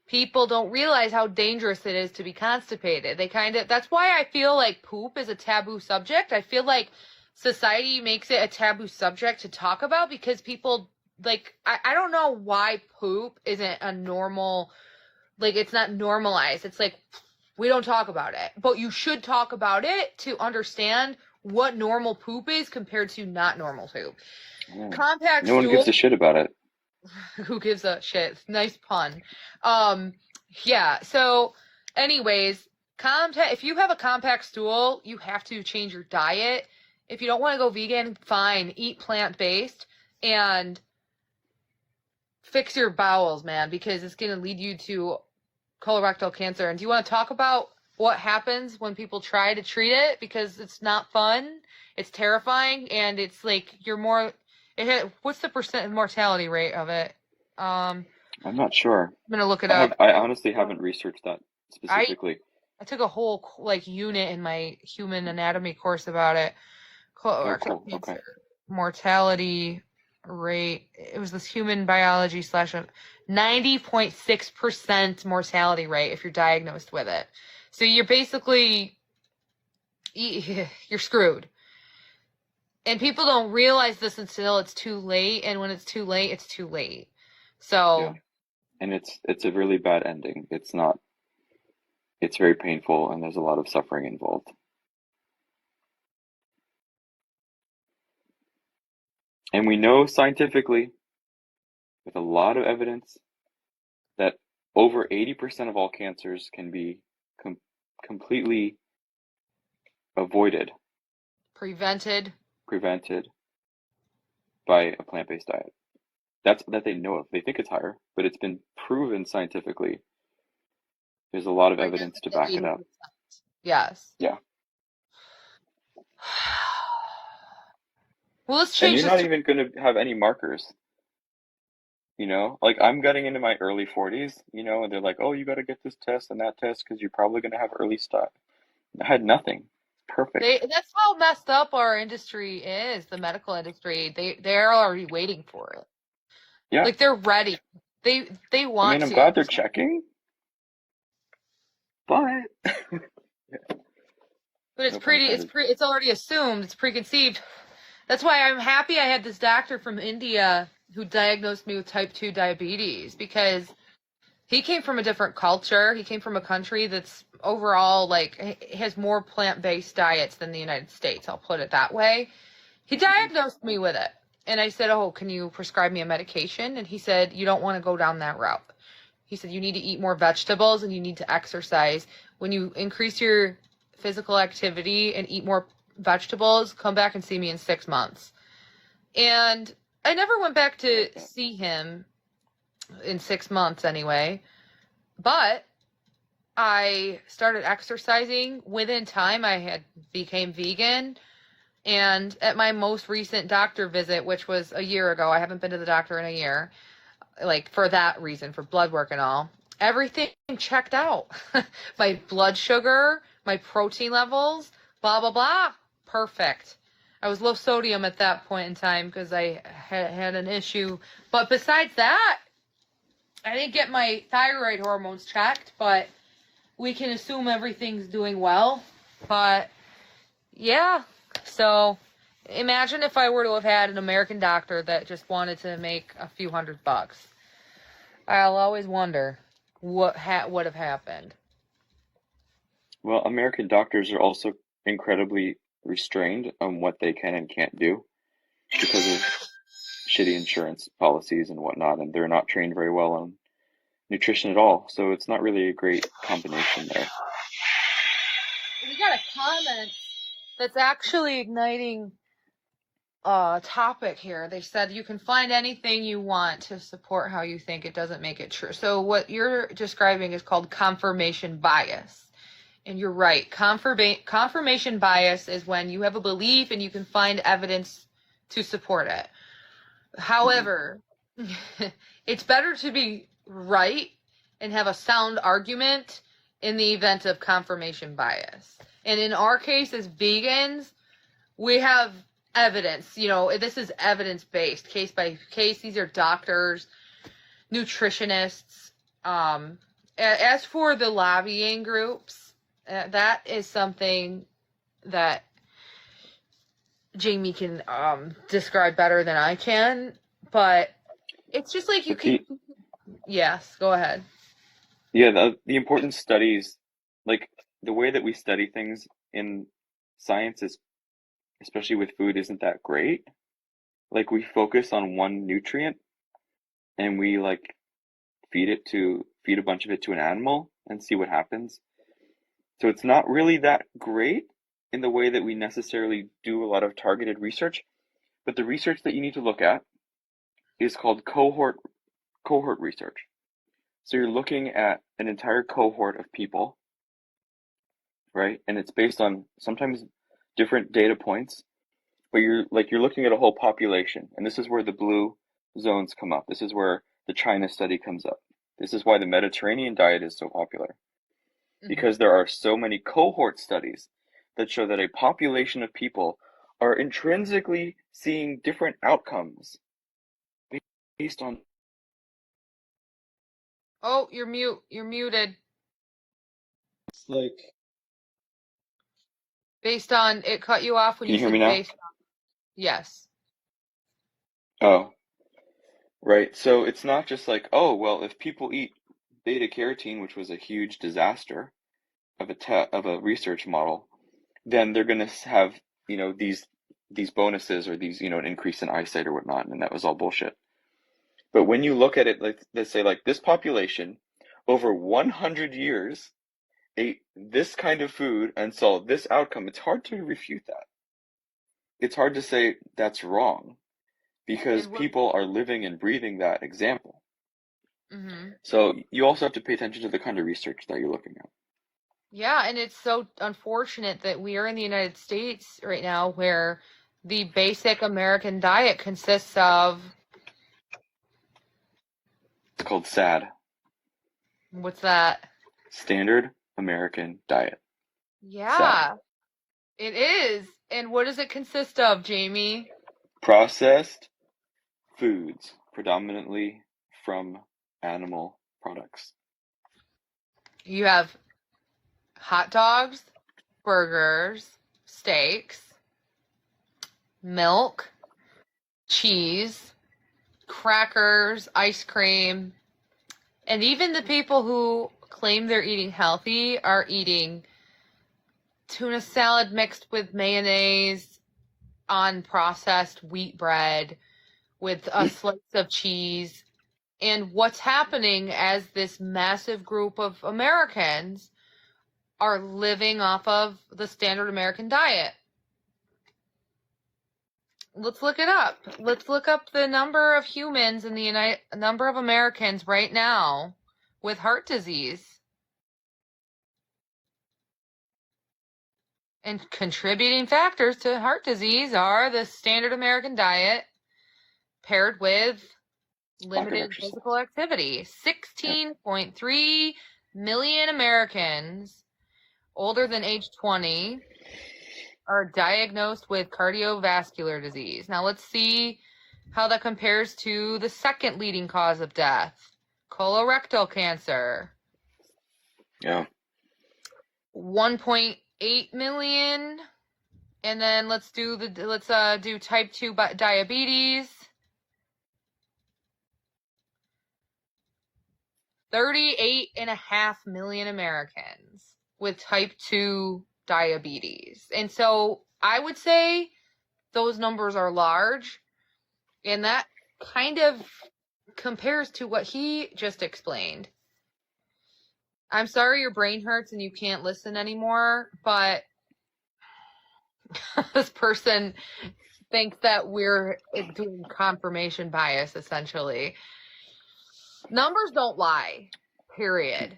people don't realize how dangerous it is to be constipated. That's why I feel like poop is a taboo subject. I feel like society makes it a taboo subject to talk about because people, like, I don't know why poop isn't a normal, like, it's not normalized. It's like, we don't talk about it. But you should talk about it to understand what normal poop is compared to not normal poop. Yeah. Compact No one gives a shit about it. Who gives a shit? Nice pun. Yeah. So, anyways, if you have a compact stool, you have to change your diet. If you don't want to go vegan, fine. Eat plant-based and fix your bowels, man, because it's going to lead you to colorectal cancer. And do you want to talk about what happens when people try to treat it? Because it's not fun. It's terrifying, and it's like what's the percent mortality rate of it? I'm not sure. I'm gonna look it up. I honestly haven't researched that specifically. I took a whole unit in my human anatomy course about it. Colorectal cancer mortality rate. It was this human biology / 90.6% mortality rate if you're diagnosed with it. So you're basically you're screwed. And people don't realize this until it's too late, and when it's too late, it's too late. So and it's a really bad ending. It's very painful, and there's a lot of suffering involved. And we know scientifically, with a lot of evidence, that over 80% of all cancers can be completely avoided, prevented by a plant-based diet. That they know of. They think it's higher, but it's been proven scientifically. There's a lot of evidence to back it up. Yes. Yeah. Well, let's change. And you're not even going to have any markers. You know, like I'm getting into my early 40s, and they're like, oh, you got to get this test and that test because you're probably going to have early I had nothing. Perfect. That's how messed up our industry is, the medical industry. They're already waiting for it. Yeah. Like they're ready. They I want mean, I'm to. glad they're checking, but But it's no pun intended. it's already assumed, it's preconceived. That's why I'm happy I had this doctor from India who diagnosed me with type 2 diabetes, because he came from a different culture. He came from a country that's overall like has more plant-based diets than the United States. I'll put it that way. He diagnosed me with it. And I said, "Oh, can you prescribe me a medication?" And he said, "You don't want to go down that route." He said, "You need to eat more vegetables and you need to exercise. When you increase your physical activity and eat more vegetables, come back and see me in 6 months." And I never went back to see him in 6 months anyway. But I started exercising. Within time, I had became vegan. And at my most recent doctor visit, which was a year ago, I haven't been to the doctor in a year, like for that reason, for blood work and all, everything checked out. My blood sugar, my protein levels, blah, blah, blah. Perfect. I was low sodium at that point in time because I had an issue. But besides that, I didn't get my thyroid hormones checked, but we can assume everything's doing well. But yeah, so imagine if I were to have had an American doctor that just wanted to make a few $100. I'll always wonder what would have happened. Well, American doctors are also incredibly restrained on what they can and can't do because of shitty insurance policies and whatnot, and they're not trained very well on nutrition at all. So it's not really a great combination there. We got a comment that's actually igniting a topic here. They said you can find anything you want to support how you think. It doesn't make it true. So what you're describing is called confirmation bias. And you're right. Confirmation bias is when you have a belief and you can find evidence to support it. However, it's better to be right and have a sound argument in the event of confirmation bias. And in our case as vegans, we have evidence. You know, this is evidence-based, case by case. These are doctors, nutritionists. As for the lobbying groups, that is something that Jamie can describe better than I can, but it's just like you can. Yes, go ahead. Yeah, the important studies, like the way that we study things in science is, especially with food, isn't that great. Like we focus on one nutrient and we like feed a bunch of it to an animal and see what happens. So it's not really that great in the way that we necessarily do a lot of targeted research, but the research that you need to look at is called cohort research. So you're looking at an entire cohort of people, right? And it's based on sometimes different data points, but you're looking at a whole population, and this is where the blue zones come up. This is where the China study comes up. This is why the Mediterranean diet is so popular. Because there are so many cohort studies that show that a population of people are intrinsically seeing different outcomes based on. Oh, you're muted. It's like. Based on, it cut you off when Can you hear said me now? based on. Yes. Oh, right. So it's not just like, oh, well, if people eat beta carotene, which was a huge disaster of a research model, then they're going to have, these bonuses or these, an increase in eyesight or whatnot, and that was all bullshit. But when you look at it, like let's say like this population over 100 years ate this kind of food and saw this outcome, it's hard to refute that. It's hard to say that's wrong because people are living and breathing that example. Mm-hmm. So you also have to pay attention to the kind of research that you're looking at. Yeah, and it's so unfortunate that we are in the United States right now where the basic American diet consists of. It's called SAD. What's that? Standard American Diet. Yeah, it is. And what does it consist of, Jamie? Processed foods, predominantly from animal products. You have hot dogs, burgers, steaks, milk, cheese, crackers, ice cream, and even the people who claim they're eating healthy are eating tuna salad mixed with mayonnaise on processed wheat bread with a slice of cheese. And what's happening as this massive group of Americans are living off of the standard American diet. Let's look it up. Let's look up the number of humans in the number of Americans right now with heart disease. And contributing factors to heart disease are the standard American diet paired with limited physical activity. 16.3 million Americans older than age 20 are diagnosed with cardiovascular disease. Now let's see how that compares to the second leading cause of death, colorectal cancer. Yeah. 1.8 million. And then let's do type 2 diabetes. 38.5 million Americans with type 2 diabetes. And so I would say those numbers are large, and that kind of compares to what he just explained. I'm sorry your brain hurts and you can't listen anymore, but this person thinks that we're doing confirmation bias, essentially. Numbers don't lie, period.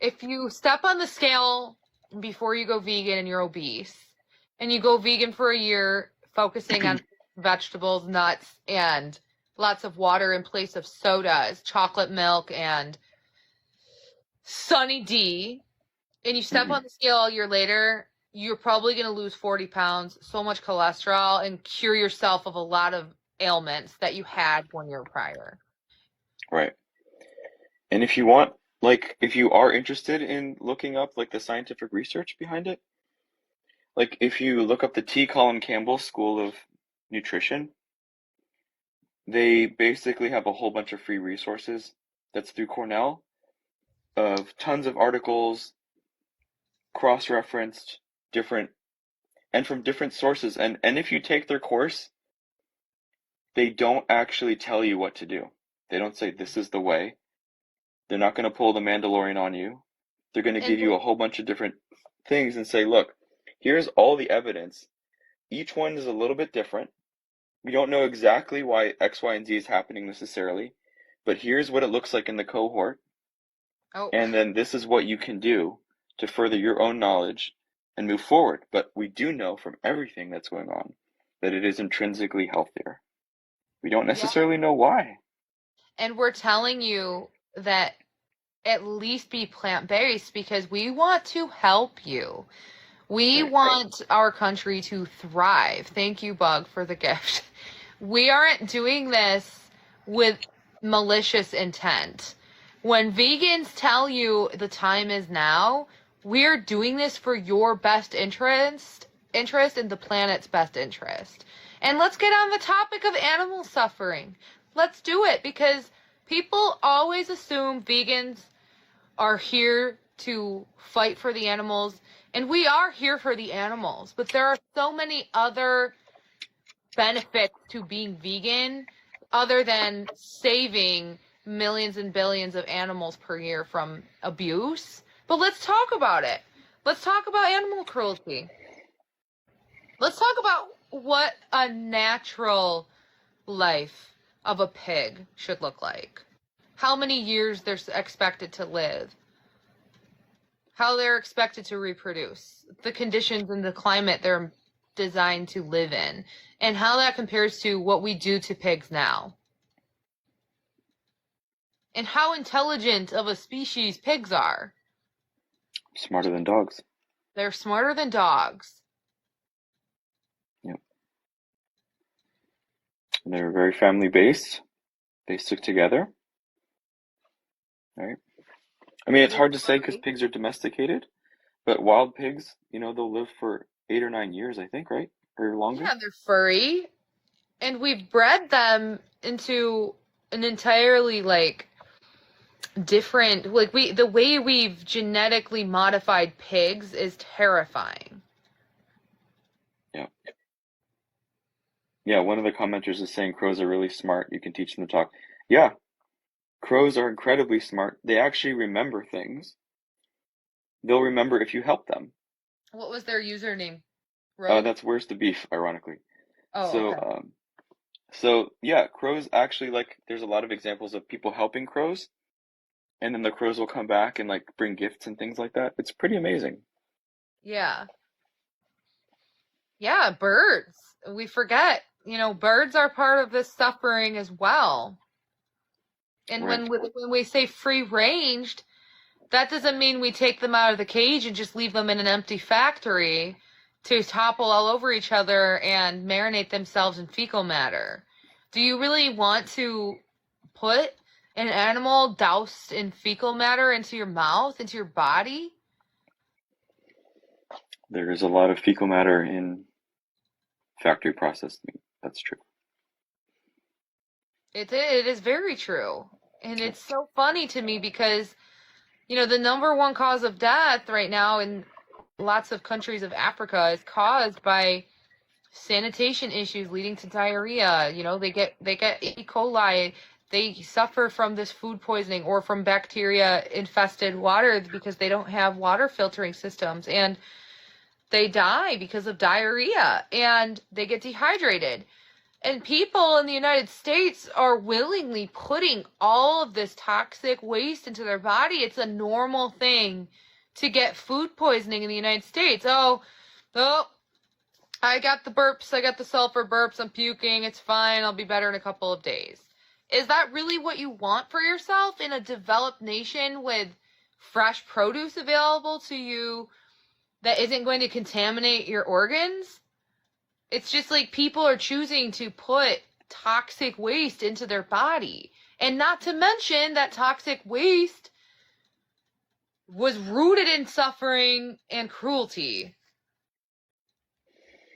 If you step on the scale before you go vegan and you're obese, and you go vegan for a year, focusing on vegetables, nuts, and lots of water in place of sodas, chocolate milk, and Sunny D, and you step on the scale a year later, you're probably going to lose 40 pounds, so much cholesterol, and cure yourself of a lot of ailments that you had 1 year prior. Right. And if you want, like, if you are interested in looking up, like, the scientific research behind it, like, if you look up the T. Colin Campbell School of Nutrition, they basically have a whole bunch of free resources that's through Cornell of tons of articles, cross-referenced, and from different sources. And if you take their course, they don't actually tell you what to do. They don't say, this is the way. They're not going to pull the Mandalorian on you. They're going to give you a whole bunch of different things and say, look, here's all the evidence. Each one is a little bit different. We don't know exactly why X, Y, and Z is happening necessarily, but here's what it looks like in the cohort. Oh. And then this is what you can do to further your own knowledge and move forward. But we do know from everything that's going on that it is intrinsically healthier. We don't necessarily know why. And we're telling you that at least be plant-based because we want to help you. We want our country to thrive. Thank you, Bug, for the gift. We aren't doing this with malicious intent. When vegans tell you the time is now, we're doing this for your best interest and the planet's best interest. And let's get on the topic of animal suffering. Let's do it because people always assume vegans are here to fight for the animals, and we are here for the animals, but there are so many other benefits to being vegan other than saving millions and billions of animals per year from abuse. But let's talk about it. Let's talk about animal cruelty. Let's talk about what a natural life of a pig should look like. How many years they're expected to live. How they're expected to reproduce. The conditions and the climate they're designed to live in. And how that compares to what we do to pigs now. And how intelligent of a species pigs are. Smarter than dogs. They're smarter than dogs. Yep. They're very family based. They stick together. Right. I mean, it's They're hard to say because furry. pigs are domesticated, but wild pigs, they'll live for 8 or 9 years, I think, right? Or longer. Yeah, they're furry. And we've bred them into an entirely different, the way we've genetically modified pigs is terrifying. Yeah. Yeah, one of the commenters is saying crows are really smart. You can teach them to talk. Yeah, crows are incredibly smart. They actually remember things. They'll remember if you help them. What was their username? Rogue? That's Where's the Beef, ironically. Oh, So, okay. yeah, crows actually, there's a lot of examples of people helping crows, and then the crows will come back and bring gifts and things like that. It's pretty amazing. Yeah. Yeah, birds. We forget, birds are part of this suffering as well. And Right. when we say free ranged, that doesn't mean we take them out of the cage and just leave them in an empty factory to topple all over each other and marinate themselves in fecal matter. Do you really want to put an animal doused in fecal matter into your mouth, into your body? There is a lot of fecal matter in factory processed meat. That's true. It is very true. And it's so funny to me because, the number one cause of death right now in lots of countries of Africa is caused by sanitation issues leading to diarrhea. They get E. coli. They suffer from this food poisoning or from bacteria infested water because they don't have water filtering systems, and they die because of diarrhea and they get dehydrated. And people in the United States are willingly putting all of this toxic waste into their body. It's a normal thing to get food poisoning in the United States. Oh, I got the burps. I got the sulfur burps. I'm puking. It's fine. I'll be better in a couple of days. Is that really what you want for yourself in a developed nation with fresh produce available to you that isn't going to contaminate your organs? It's just people are choosing to put toxic waste into their body. And not to mention that toxic waste was rooted in suffering and cruelty.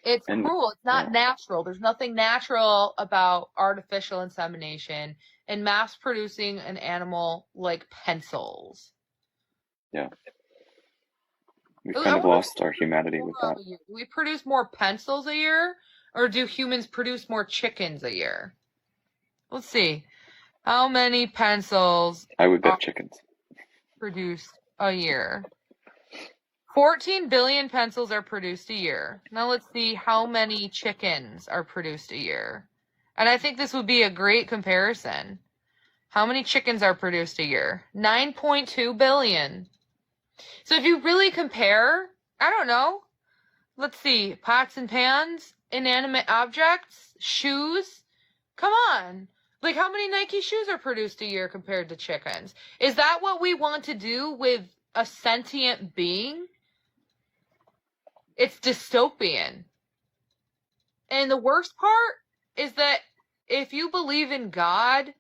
It's cruel. It's not natural. There's nothing natural about artificial insemination and mass producing an animal like pencils. Yeah. We've kind of lost our humanity with that. Do we produce more pencils a year, or do humans produce more chickens a year? Let's see. How many pencils I would bet chickens. produced a year? 14 billion pencils are produced a year. Now let's see how many chickens are produced a year. And I think this would be a great comparison. How many chickens are produced a year? 9.2 billion. So if you really compare, I don't know, let's see, pots and pans, inanimate objects, shoes, come on. How many Nike shoes are produced a year compared to chickens? Is that what we want to do with a sentient being? It's dystopian. And the worst part is that if you believe in God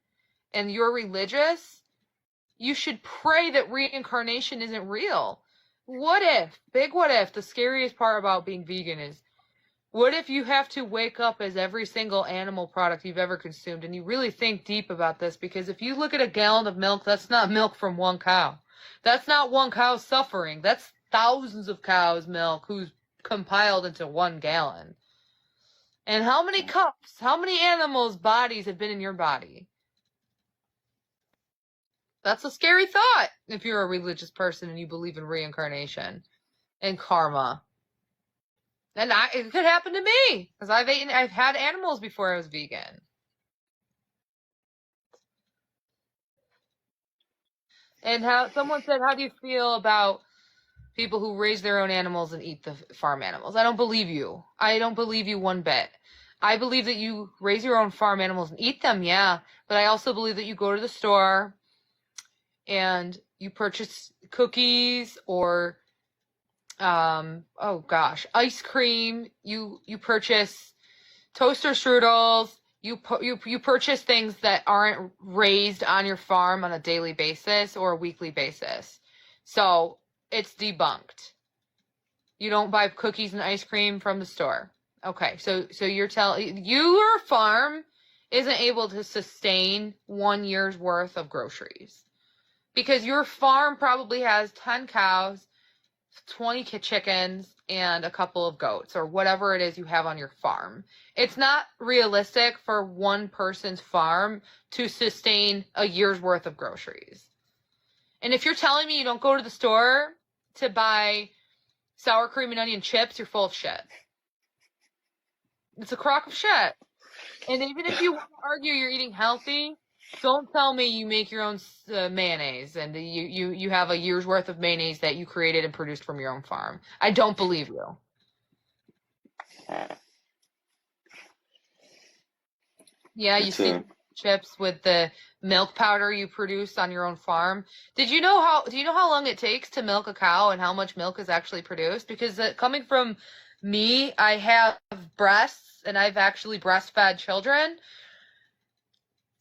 and you're religious, you should pray that reincarnation isn't real. What if, the scariest part about being vegan is, what if you have to wake up as every single animal product you've ever consumed? And you really think deep about this, because if you look at a gallon of milk, that's not milk from one cow. That's not one cow suffering. That's thousands of cows' milk who's compiled into 1 gallon. And how many cups, how many animals' bodies have been in your body? That's a scary thought if you're a religious person and you believe in reincarnation and karma. And it could happen to me, because I've had animals before I was vegan. And someone said, how do you feel about people who raise their own animals and eat the farm animals? I don't believe you. I don't believe you one bit. I believe that you raise your own farm animals and eat them, yeah. But I also believe that you go to the store and you purchase cookies or Oh gosh, ice cream. You purchase toaster strudels. You purchase things that aren't raised on your farm on a daily basis or a weekly basis. So it's debunked. You don't buy cookies and ice cream from the store. Okay, so you're telling your farm isn't able to sustain 1 year's worth of groceries because your farm probably has 10 cows, 20 chickens, and a couple of goats or whatever it is you have on your farm. It's not realistic for one person's farm to sustain a year's worth of groceries. And if you're telling me you don't go to the store to buy sour cream and onion chips, you're full of shit. It's a crock of shit. And even if you want to argue you're eating healthy, don't tell me you make your own mayonnaise and you have a year's worth of mayonnaise that you created and produced from your own farm. I don't believe you. Yeah, you see chips with the milk powder you produce on your own farm. Do you know how long it takes to milk a cow and how much milk is actually produced? Because coming from me, I have breasts and I've actually breastfed children.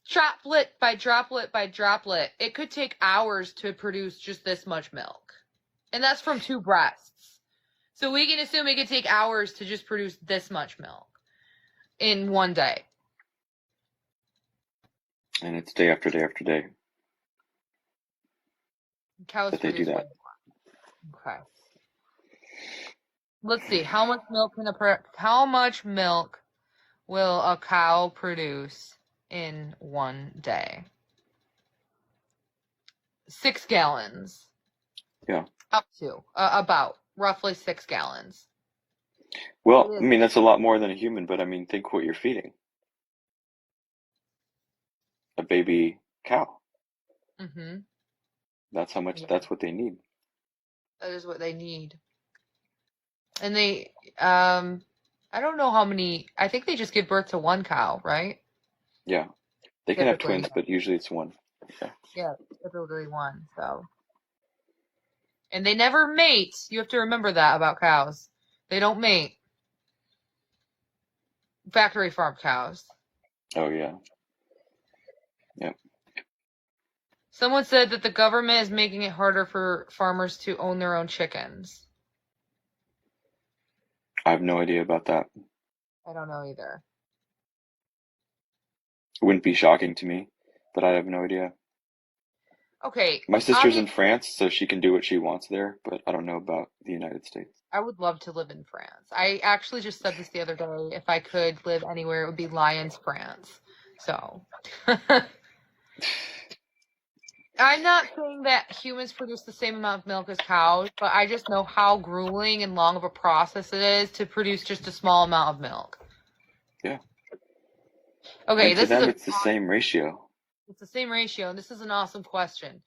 Droplet by droplet by droplet, it could take hours to produce just this much milk. And that's from 2 breasts. So we can assume it could take hours to just produce this much milk in one day. And it's day after day after day. Cows that they do that. Okay. Let's see. How much milk will a cow produce in one day? 6 gallons. Yeah. Up to about roughly 6 gallons. Well, I mean, that's a lot more than a human, but I mean, think what you're feeding. A baby cow. Mm-hmm. That's how much, that's what they need. That is what they need. And they, I don't know how many, I think they just give birth to 1 cow, right? Yeah. They can have Typically. twins, but usually it's 1. Yeah, typically 1, so. And they never mate. You have to remember that about cows. They don't mate. Factory farm cows. Oh, yeah. Yep. Someone said that the government is making it harder for farmers to own their own chickens. I have no idea about that. I don't know either. It wouldn't be shocking to me, but I have no idea. Okay. My sister's in France, so she can do what she wants there, but I don't know about the United States. I would love to live in France. I actually just said this the other day. If I could live anywhere, it would be Lyons, France. So. I'm not saying that humans produce the same amount of milk as cows, but I just know how grueling and long of a process it is to produce just a small amount of milk. Yeah. Okay, and to them, it's the same ratio. It's the same ratio, and this is an awesome question.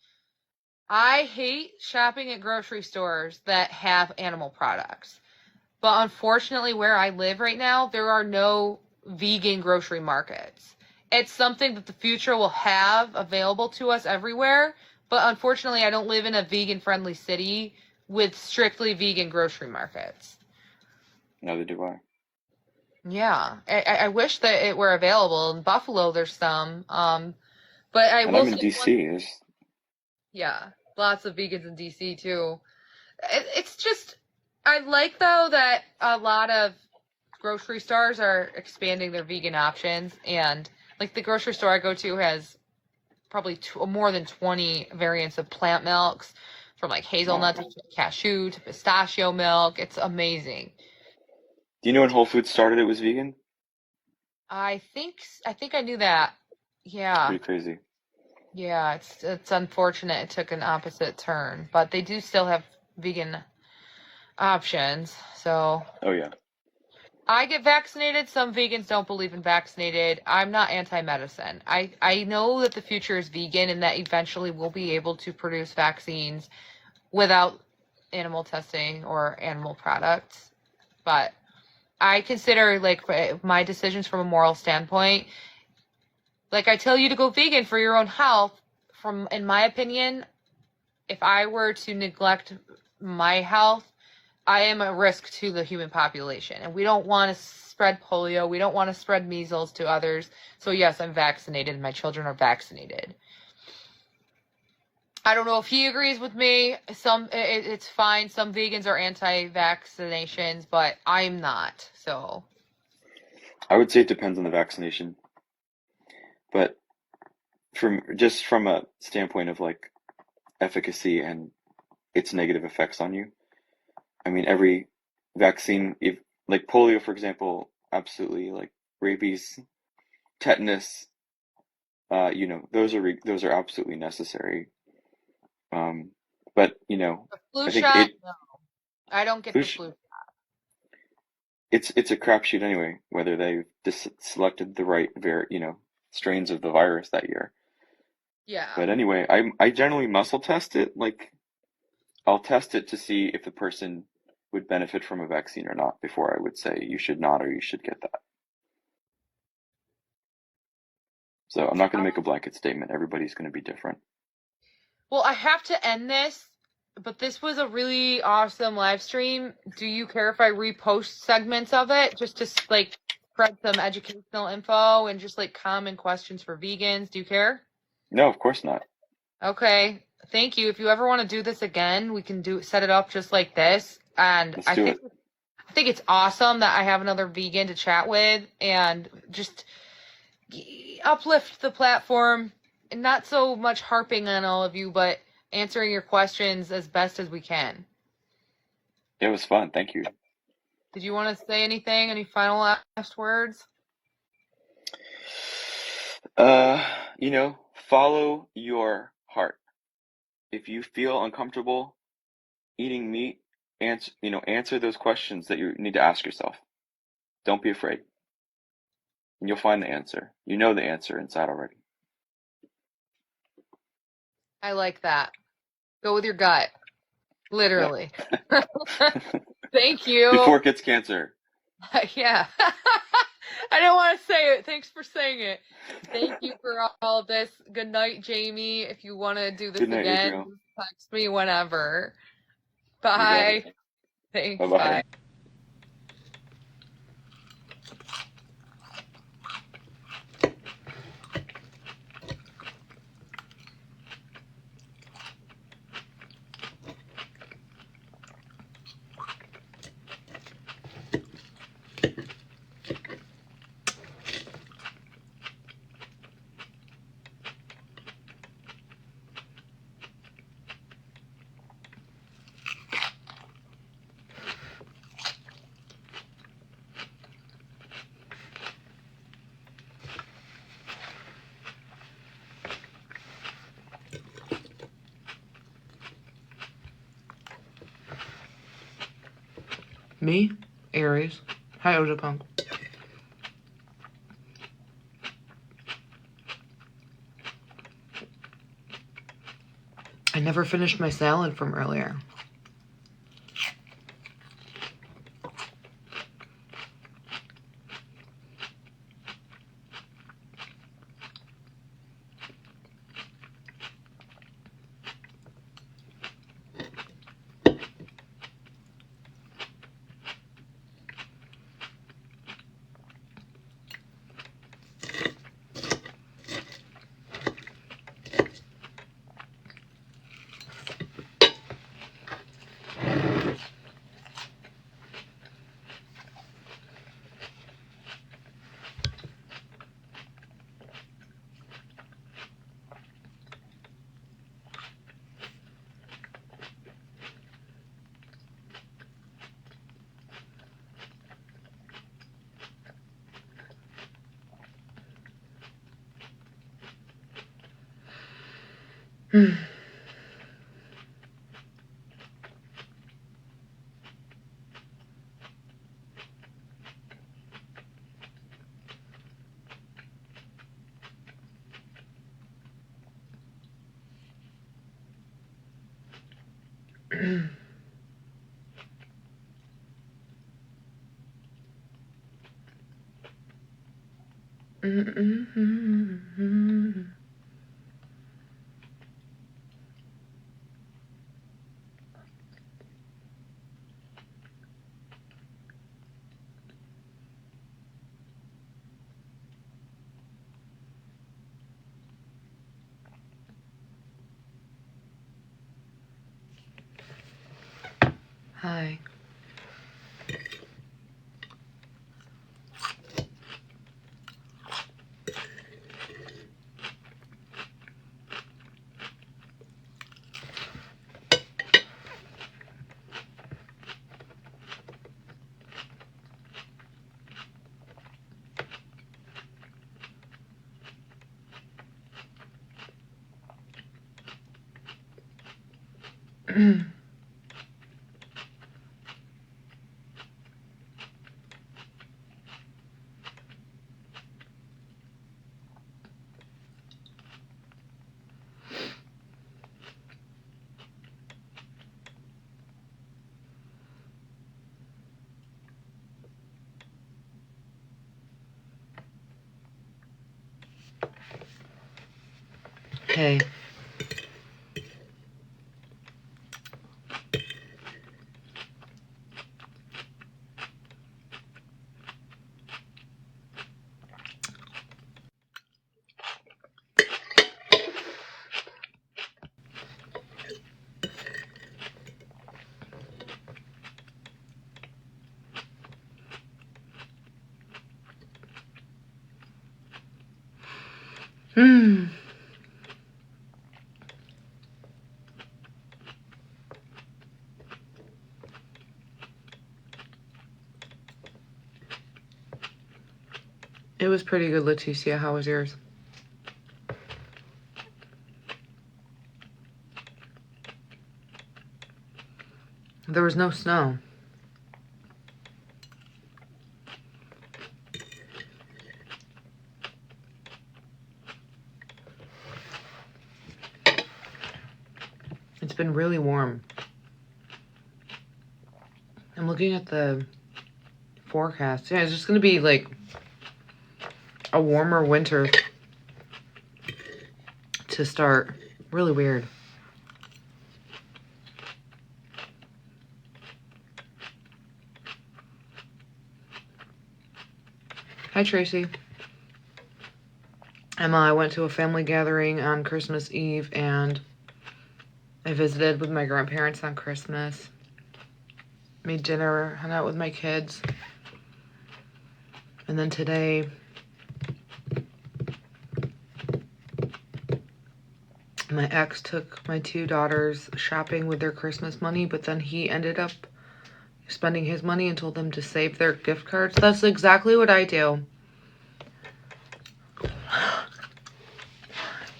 I hate shopping at grocery stores that have animal products. But unfortunately, where I live right now, there are no vegan grocery markets. It's something that the future will have available to us everywhere. But unfortunately, I don't live in a vegan-friendly city with strictly vegan grocery markets. Neither do I. Yeah, I wish that it were available. In Buffalo, there's some. But I and will I'm in DC. Yeah, lots of vegans in DC too. It's just, I like though that a lot of grocery stores are expanding their vegan options, and like the grocery store I go to has probably more than 20 variants of plant milks, from like hazelnut to cashew to pistachio milk. It's amazing. Do you know when Whole Foods started it was vegan? I think I knew that. Yeah. Pretty crazy. Yeah, it's unfortunate it took an opposite turn, but they do still have vegan options. So. Oh yeah. I get vaccinated. Some vegans don't believe in vaccinated. I'm not anti-medicine. I know that the future is vegan and that eventually we'll be able to produce vaccines without animal testing or animal products. But I consider like my decisions from a moral standpoint. Like I tell you to go vegan for your own health. In my opinion, if I were to neglect my health, I am a risk to the human population, and we don't want to spread polio. We don't want to spread measles to others. So yes, I'm vaccinated, and my children are vaccinated. I don't know if he agrees with me. It's fine. Some vegans are anti-vaccinations, but I'm not. So I would say it depends on the vaccination, but from a standpoint of like efficacy and its negative effects on you, I mean, every vaccine, if like polio, for example, absolutely, like rabies, tetanus, those are absolutely necessary. Um, but the flu I think shot, no, I don't get flu the sh- flu. it's a crapshoot anyway, whether they've selected the right strains of the virus that year. Yeah. But anyway, I generally muscle test it. Like I'll test it to see if the person would benefit from a vaccine or not before I would say you should not or you should get that. So I'm not going to make a blanket statement. Everybody's going to be different. Well, I have to end this, but this was a really awesome live stream. Do you care if I repost segments of it just to like spread some educational info and just like common questions for vegans? Do you care? No, of course not. Okay. Thank you. If you ever want to do this again, we can set it up just like this. And Let's do it. I think it's awesome that I have another vegan to chat with and just uplift the platform, and not so much harping on all of you, but answering your questions as best as we can. It was fun. Thank you. Did you want to say anything? Any final last words? Follow your heart. If you feel uncomfortable eating meat, answer those questions that you need to ask yourself. Don't be afraid. And you'll find the answer. You know the answer inside already. I like that. Go with your gut. Literally. Yeah. Thank you. Before it gets cancer. Yeah. I don't want to say it. Thanks for saying it. Thank you for all of this. Good night, Jamie. If you want to do this Good night, again, Adriel. text me whenever. You got Bye. it. Thanks. Bye-bye. Bye. Me, Aries. Hi, Ojapunk. I never finished my salad from earlier. Hi. Hey. It was pretty good, Leticia. How was yours? There was no snow. It's been really warm. I'm looking at the forecast. Yeah, it's just gonna be like a warmer winter to start. Really weird. Hi, Tracy. Emma, I went to a family gathering on Christmas Eve and I visited with my grandparents on Christmas. Made dinner, hung out with my kids. And then today, my ex took my 2 daughters shopping with their Christmas money, but then he ended up spending his money and told them to save their gift cards. That's exactly what I do.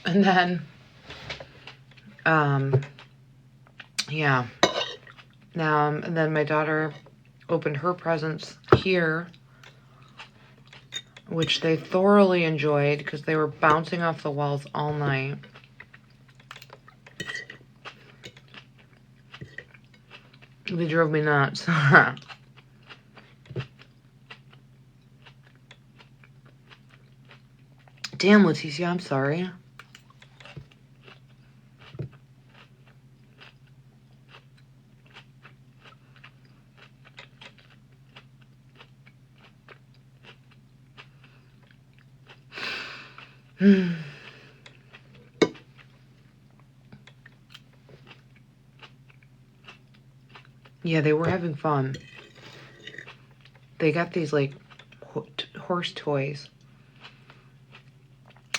And then, yeah. And then my daughter opened her presents here, which they thoroughly enjoyed because they were bouncing off the walls all night. They drove me nuts. Damn, Leticia, I'm sorry. Yeah, they were having fun. They got these, like, horse toys.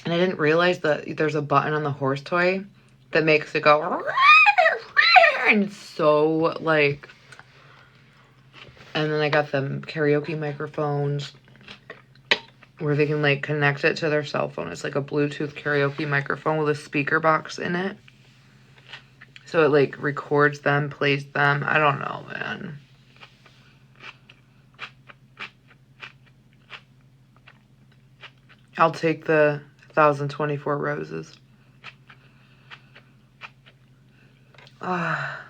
And I didn't realize that there's a button on the horse toy that makes it go... And it's so, like... And then I got them karaoke microphones where they can, like, connect it to their cell phone. It's like a Bluetooth karaoke microphone with a speaker box in it. So it, like, records them, plays them. I don't know, man. I'll take the 1,024 roses. Ah.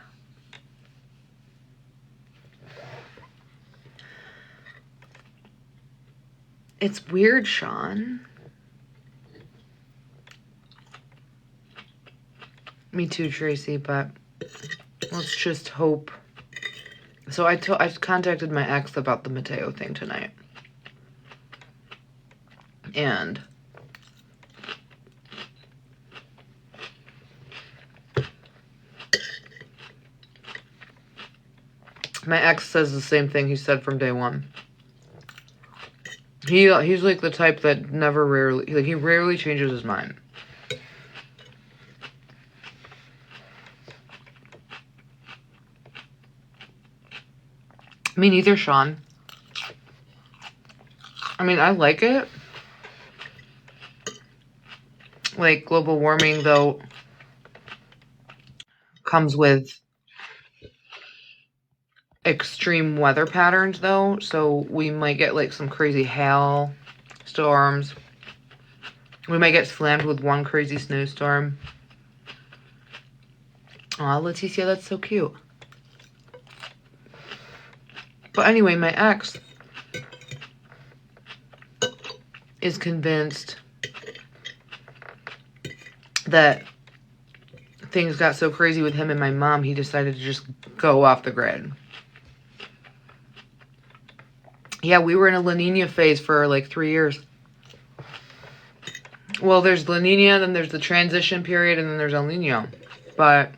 It's weird, Sean. Me too, Tracy, but let's just hope. So I contacted my ex about the Mateo thing tonight. And My ex says the same thing he said from day one. He's like the type that he rarely changes his mind. Me neither, Sean. I mean, I like it. Like, global warming, though, comes with extreme weather patterns, though. So we might get, like, some crazy hail storms. We might get slammed with one crazy snowstorm. Aw, Leticia, that's so cute. But anyway, my ex is convinced that things got so crazy with him and my mom, he decided to just go off the grid. Yeah, we were in a La Nina phase for like 3 years. Well, there's La Nina, then there's the transition period, and then there's El Nino. But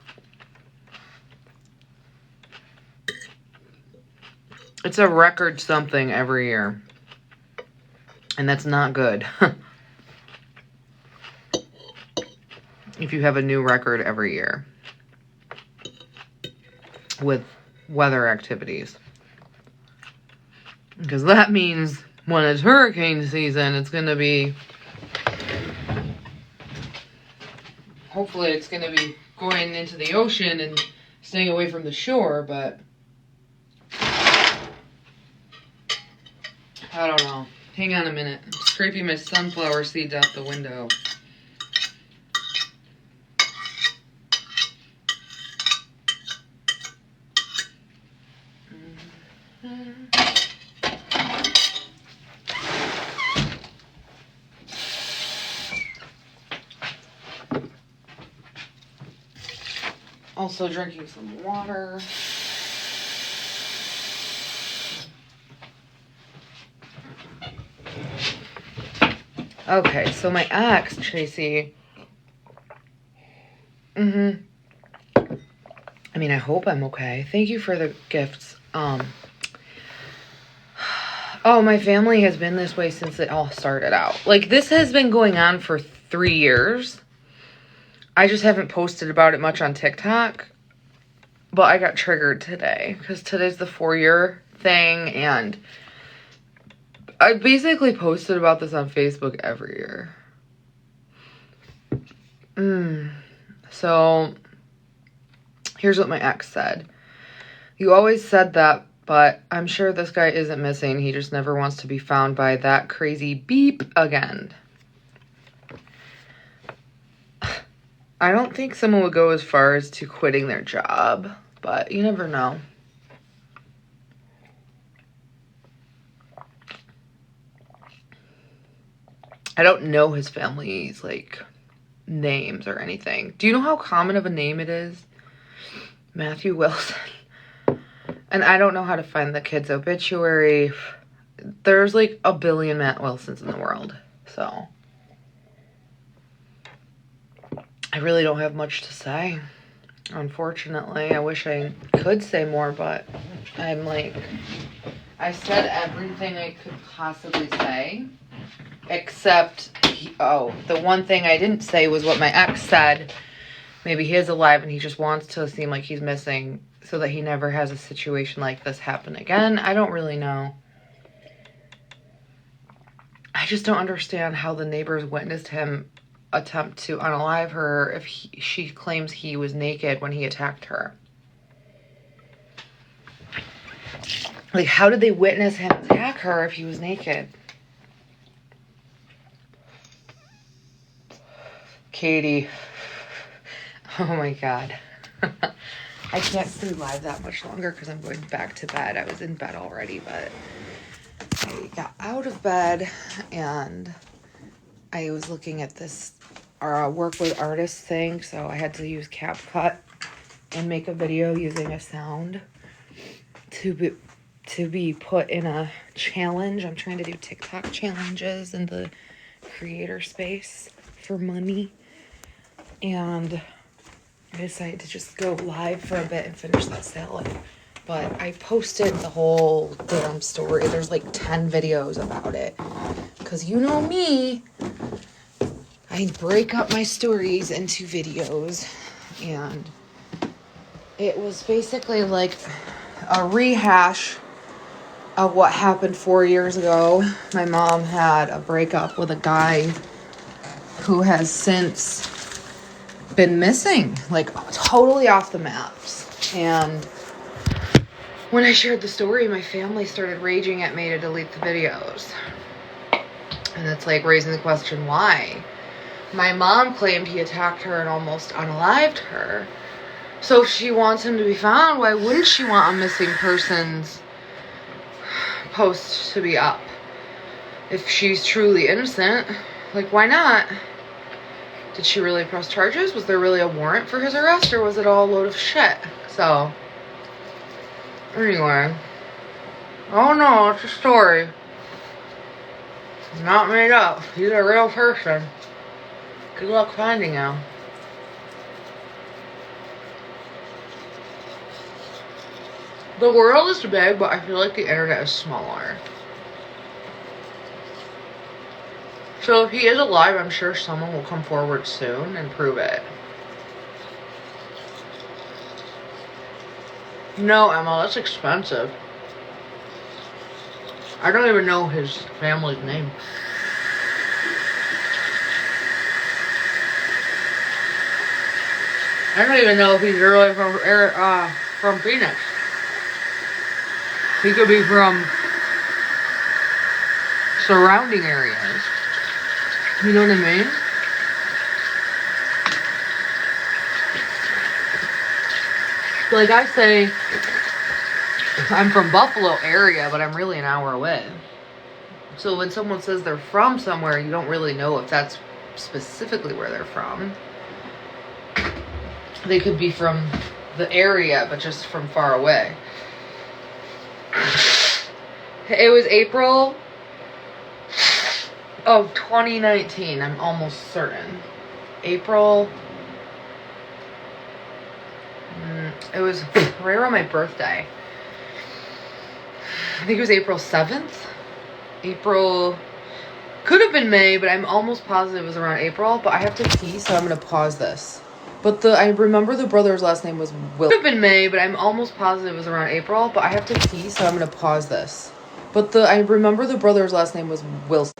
it's a record something every year. And that's not good. If you have a new record every year with weather activities. Because that means when it's hurricane season, it's going to be... Hopefully it's going to be going into the ocean and staying away from the shore, but... I don't know. Hang on a minute. I'm scraping my sunflower seeds out the window. Also drinking some water. Okay, so my ex, Tracy. I mean, I hope I'm okay. Thank you for the gifts. Oh, my family has been this way since it all started out. Like, this has been going on for 3 years. I just haven't posted about it much on TikTok. But I got triggered today because today's the 4-year thing, and I basically posted about this on Facebook every year. So, here's what my ex said. You always said that, but I'm sure this guy isn't missing. He just never wants to be found by that crazy beep again. I don't think someone would go as far as to quitting their job, but you never know. I don't know his family's, like, names or anything. Do you know how common of a name it is? Matthew Wilson. And I don't know how to find the kid's obituary. There's, like, a billion Matt Wilsons in the world, so... I really don't have much to say, unfortunately. I wish I could say more, but I'm like, I said everything I could possibly say, except, the one thing I didn't say was what my ex said. Maybe he is alive and he just wants to seem like he's missing so that he never has a situation like this happen again. I don't really know. I just don't understand how the neighbors witnessed him attempt to unalive her if she claims he was naked when he attacked her. Like, how did they witness him attack her if he was naked? Katie. Oh my God. I can't stay live that much longer because I'm going back to bed. I was in bed already, but I got out of bed and I was looking at this work with artists thing, so I had to use CapCut and make a video using a sound to be put in a challenge. I'm trying to do TikTok challenges in the creator space for money, and I decided to just go live for a bit and finish that salad. but I posted the whole damn story. There's like 10 videos about it. Because you know me, I break up my stories into videos. And it was basically like a rehash of what happened 4 years ago. My mom had a breakup with a guy who has since been missing, like totally off the maps. And when I shared the story, my family started raging at me to delete the videos. And it's like raising the question, why? My mom claimed he attacked her and almost unalived her. So if she wants him to be found, why wouldn't she want a missing persons post to be up? If she's truly innocent, like, why not? Did she really press charges? Was there really a warrant for his arrest, or was it all a load of shit? So, anyway. Oh no, it's a story. It's not made up. He's a real person. Good luck finding him. The world is big, but I feel like the internet is smaller. So if he is alive, I'm sure someone will come forward soon and prove it. No, Emma, that's expensive. I don't even know his family's name. I don't even know if he's really from Phoenix. He could be from surrounding areas. You know what I mean? Like I say, I'm from Buffalo area, but I'm really an hour away. So when someone says they're from somewhere, you don't really know if that's specifically where they're from. They could be from the area, but just from far away. It was April of 2019, I'm almost certain. April. It was right around my birthday. I think it was April 7th. April. Could have been May, but I'm almost positive it was around April. But I have to pee, so I'm going to pause this. But I remember the brother's last name was Will. Could have been May, but I'm almost positive it was around April. But I have to pee, so I'm going to pause this. But I remember the brother's last name was Wilson.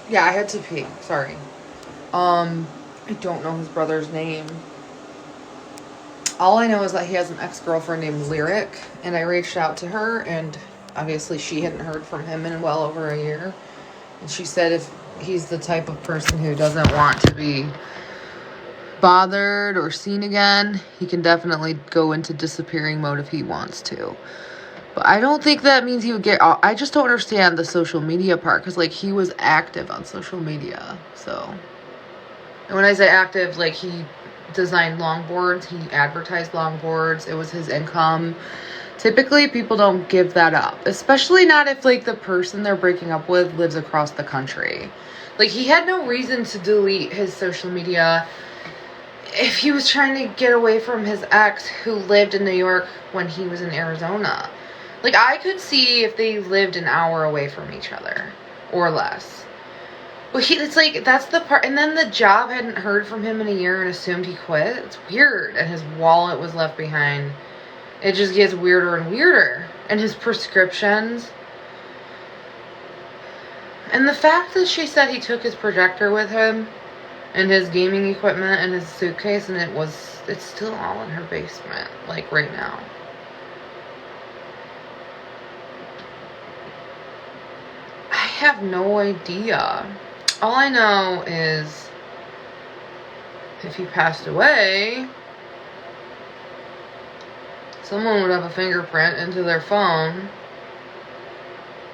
Yeah, I had to pee. Sorry. I don't know his brother's name. All I know is that he has an ex-girlfriend named Lyric, and I reached out to her, and obviously she hadn't heard from him in well over a year. And she said if he's the type of person who doesn't want to be bothered or seen again, he can definitely go into disappearing mode if he wants to. But I don't think that means he would get... I just don't understand the social media part, because, like, he was active on social media, so... And when I say active, like, he designed longboards, he advertised longboards, it was his income. Typically, people don't give that up, especially not if, like, the person they're breaking up with lives across the country. Like, he had no reason to delete his social media if he was trying to get away from his ex who lived in New York when he was in Arizona. Like, I could see if they lived an hour away from each other or less. But it's like, that's the part. And then the job hadn't heard from him in a year and assumed he quit. It's weird. And his wallet was left behind. It just gets weirder and weirder. And his prescriptions. And the fact that she said he took his projector with him and his gaming equipment and his suitcase, and it's still all in her basement, like right now. I have no idea. All I know is if he passed away, someone would have a fingerprint into their phone,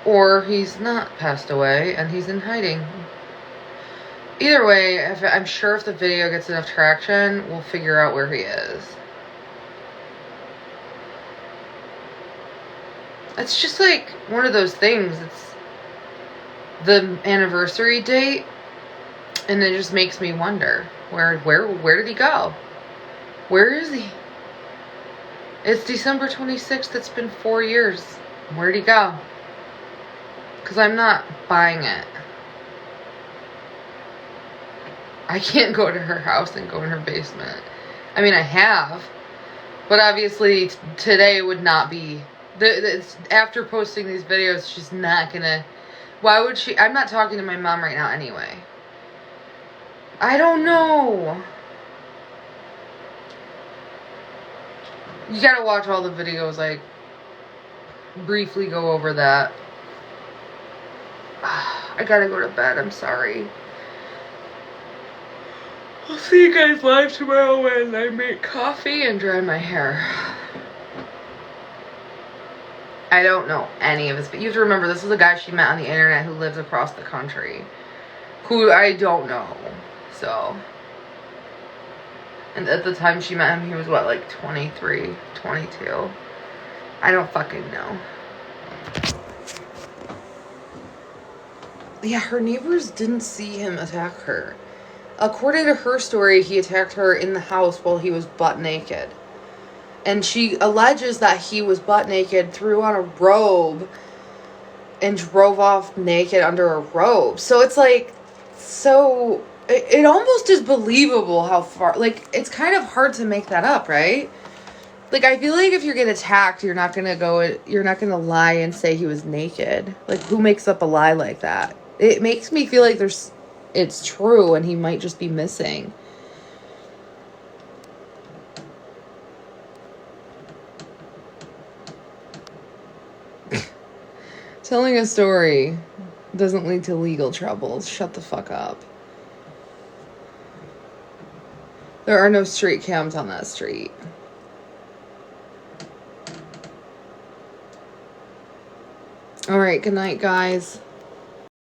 or he's not passed away and he's in hiding. Either way, I'm sure if the video gets enough traction, we'll figure out where he is. It's just like one of those things. It's the anniversary date And it just makes me wonder, where did he go? Where is he? It's December 26th. It's been 4 years. Where'd he go? Because I'm not buying it. I can't go to her house and go in her basement. I mean, I have. But obviously, today would not be... after posting these videos, she's not gonna... Why would she... I'm not talking to my mom right now anyway. I don't know. You gotta watch all the videos, like, briefly go over that. I gotta go to bed, I'm sorry. I'll see you guys live tomorrow when I make coffee and dry my hair. I don't know any of this, but you have to remember, this is a guy she met on the internet who lives across the country. Who I don't know, so... And at the time she met him, he was what, like 23, 22? I don't fucking know. Yeah, her neighbors didn't see him attack her. According to her story, he attacked her in the house while he was butt naked. And she alleges that he was butt naked, threw on a robe, and drove off naked under a robe. So it's like, so... It almost is believable how far... Like, it's kind of hard to make that up, right? Like, I feel like if you get attacked, you're not gonna lie and say he was naked. Like, who makes up a lie like that? It makes me feel like it's true and he might just be missing. Telling a story doesn't lead to legal troubles. Shut the fuck up. There are no street cams on that street. All right, good night, guys.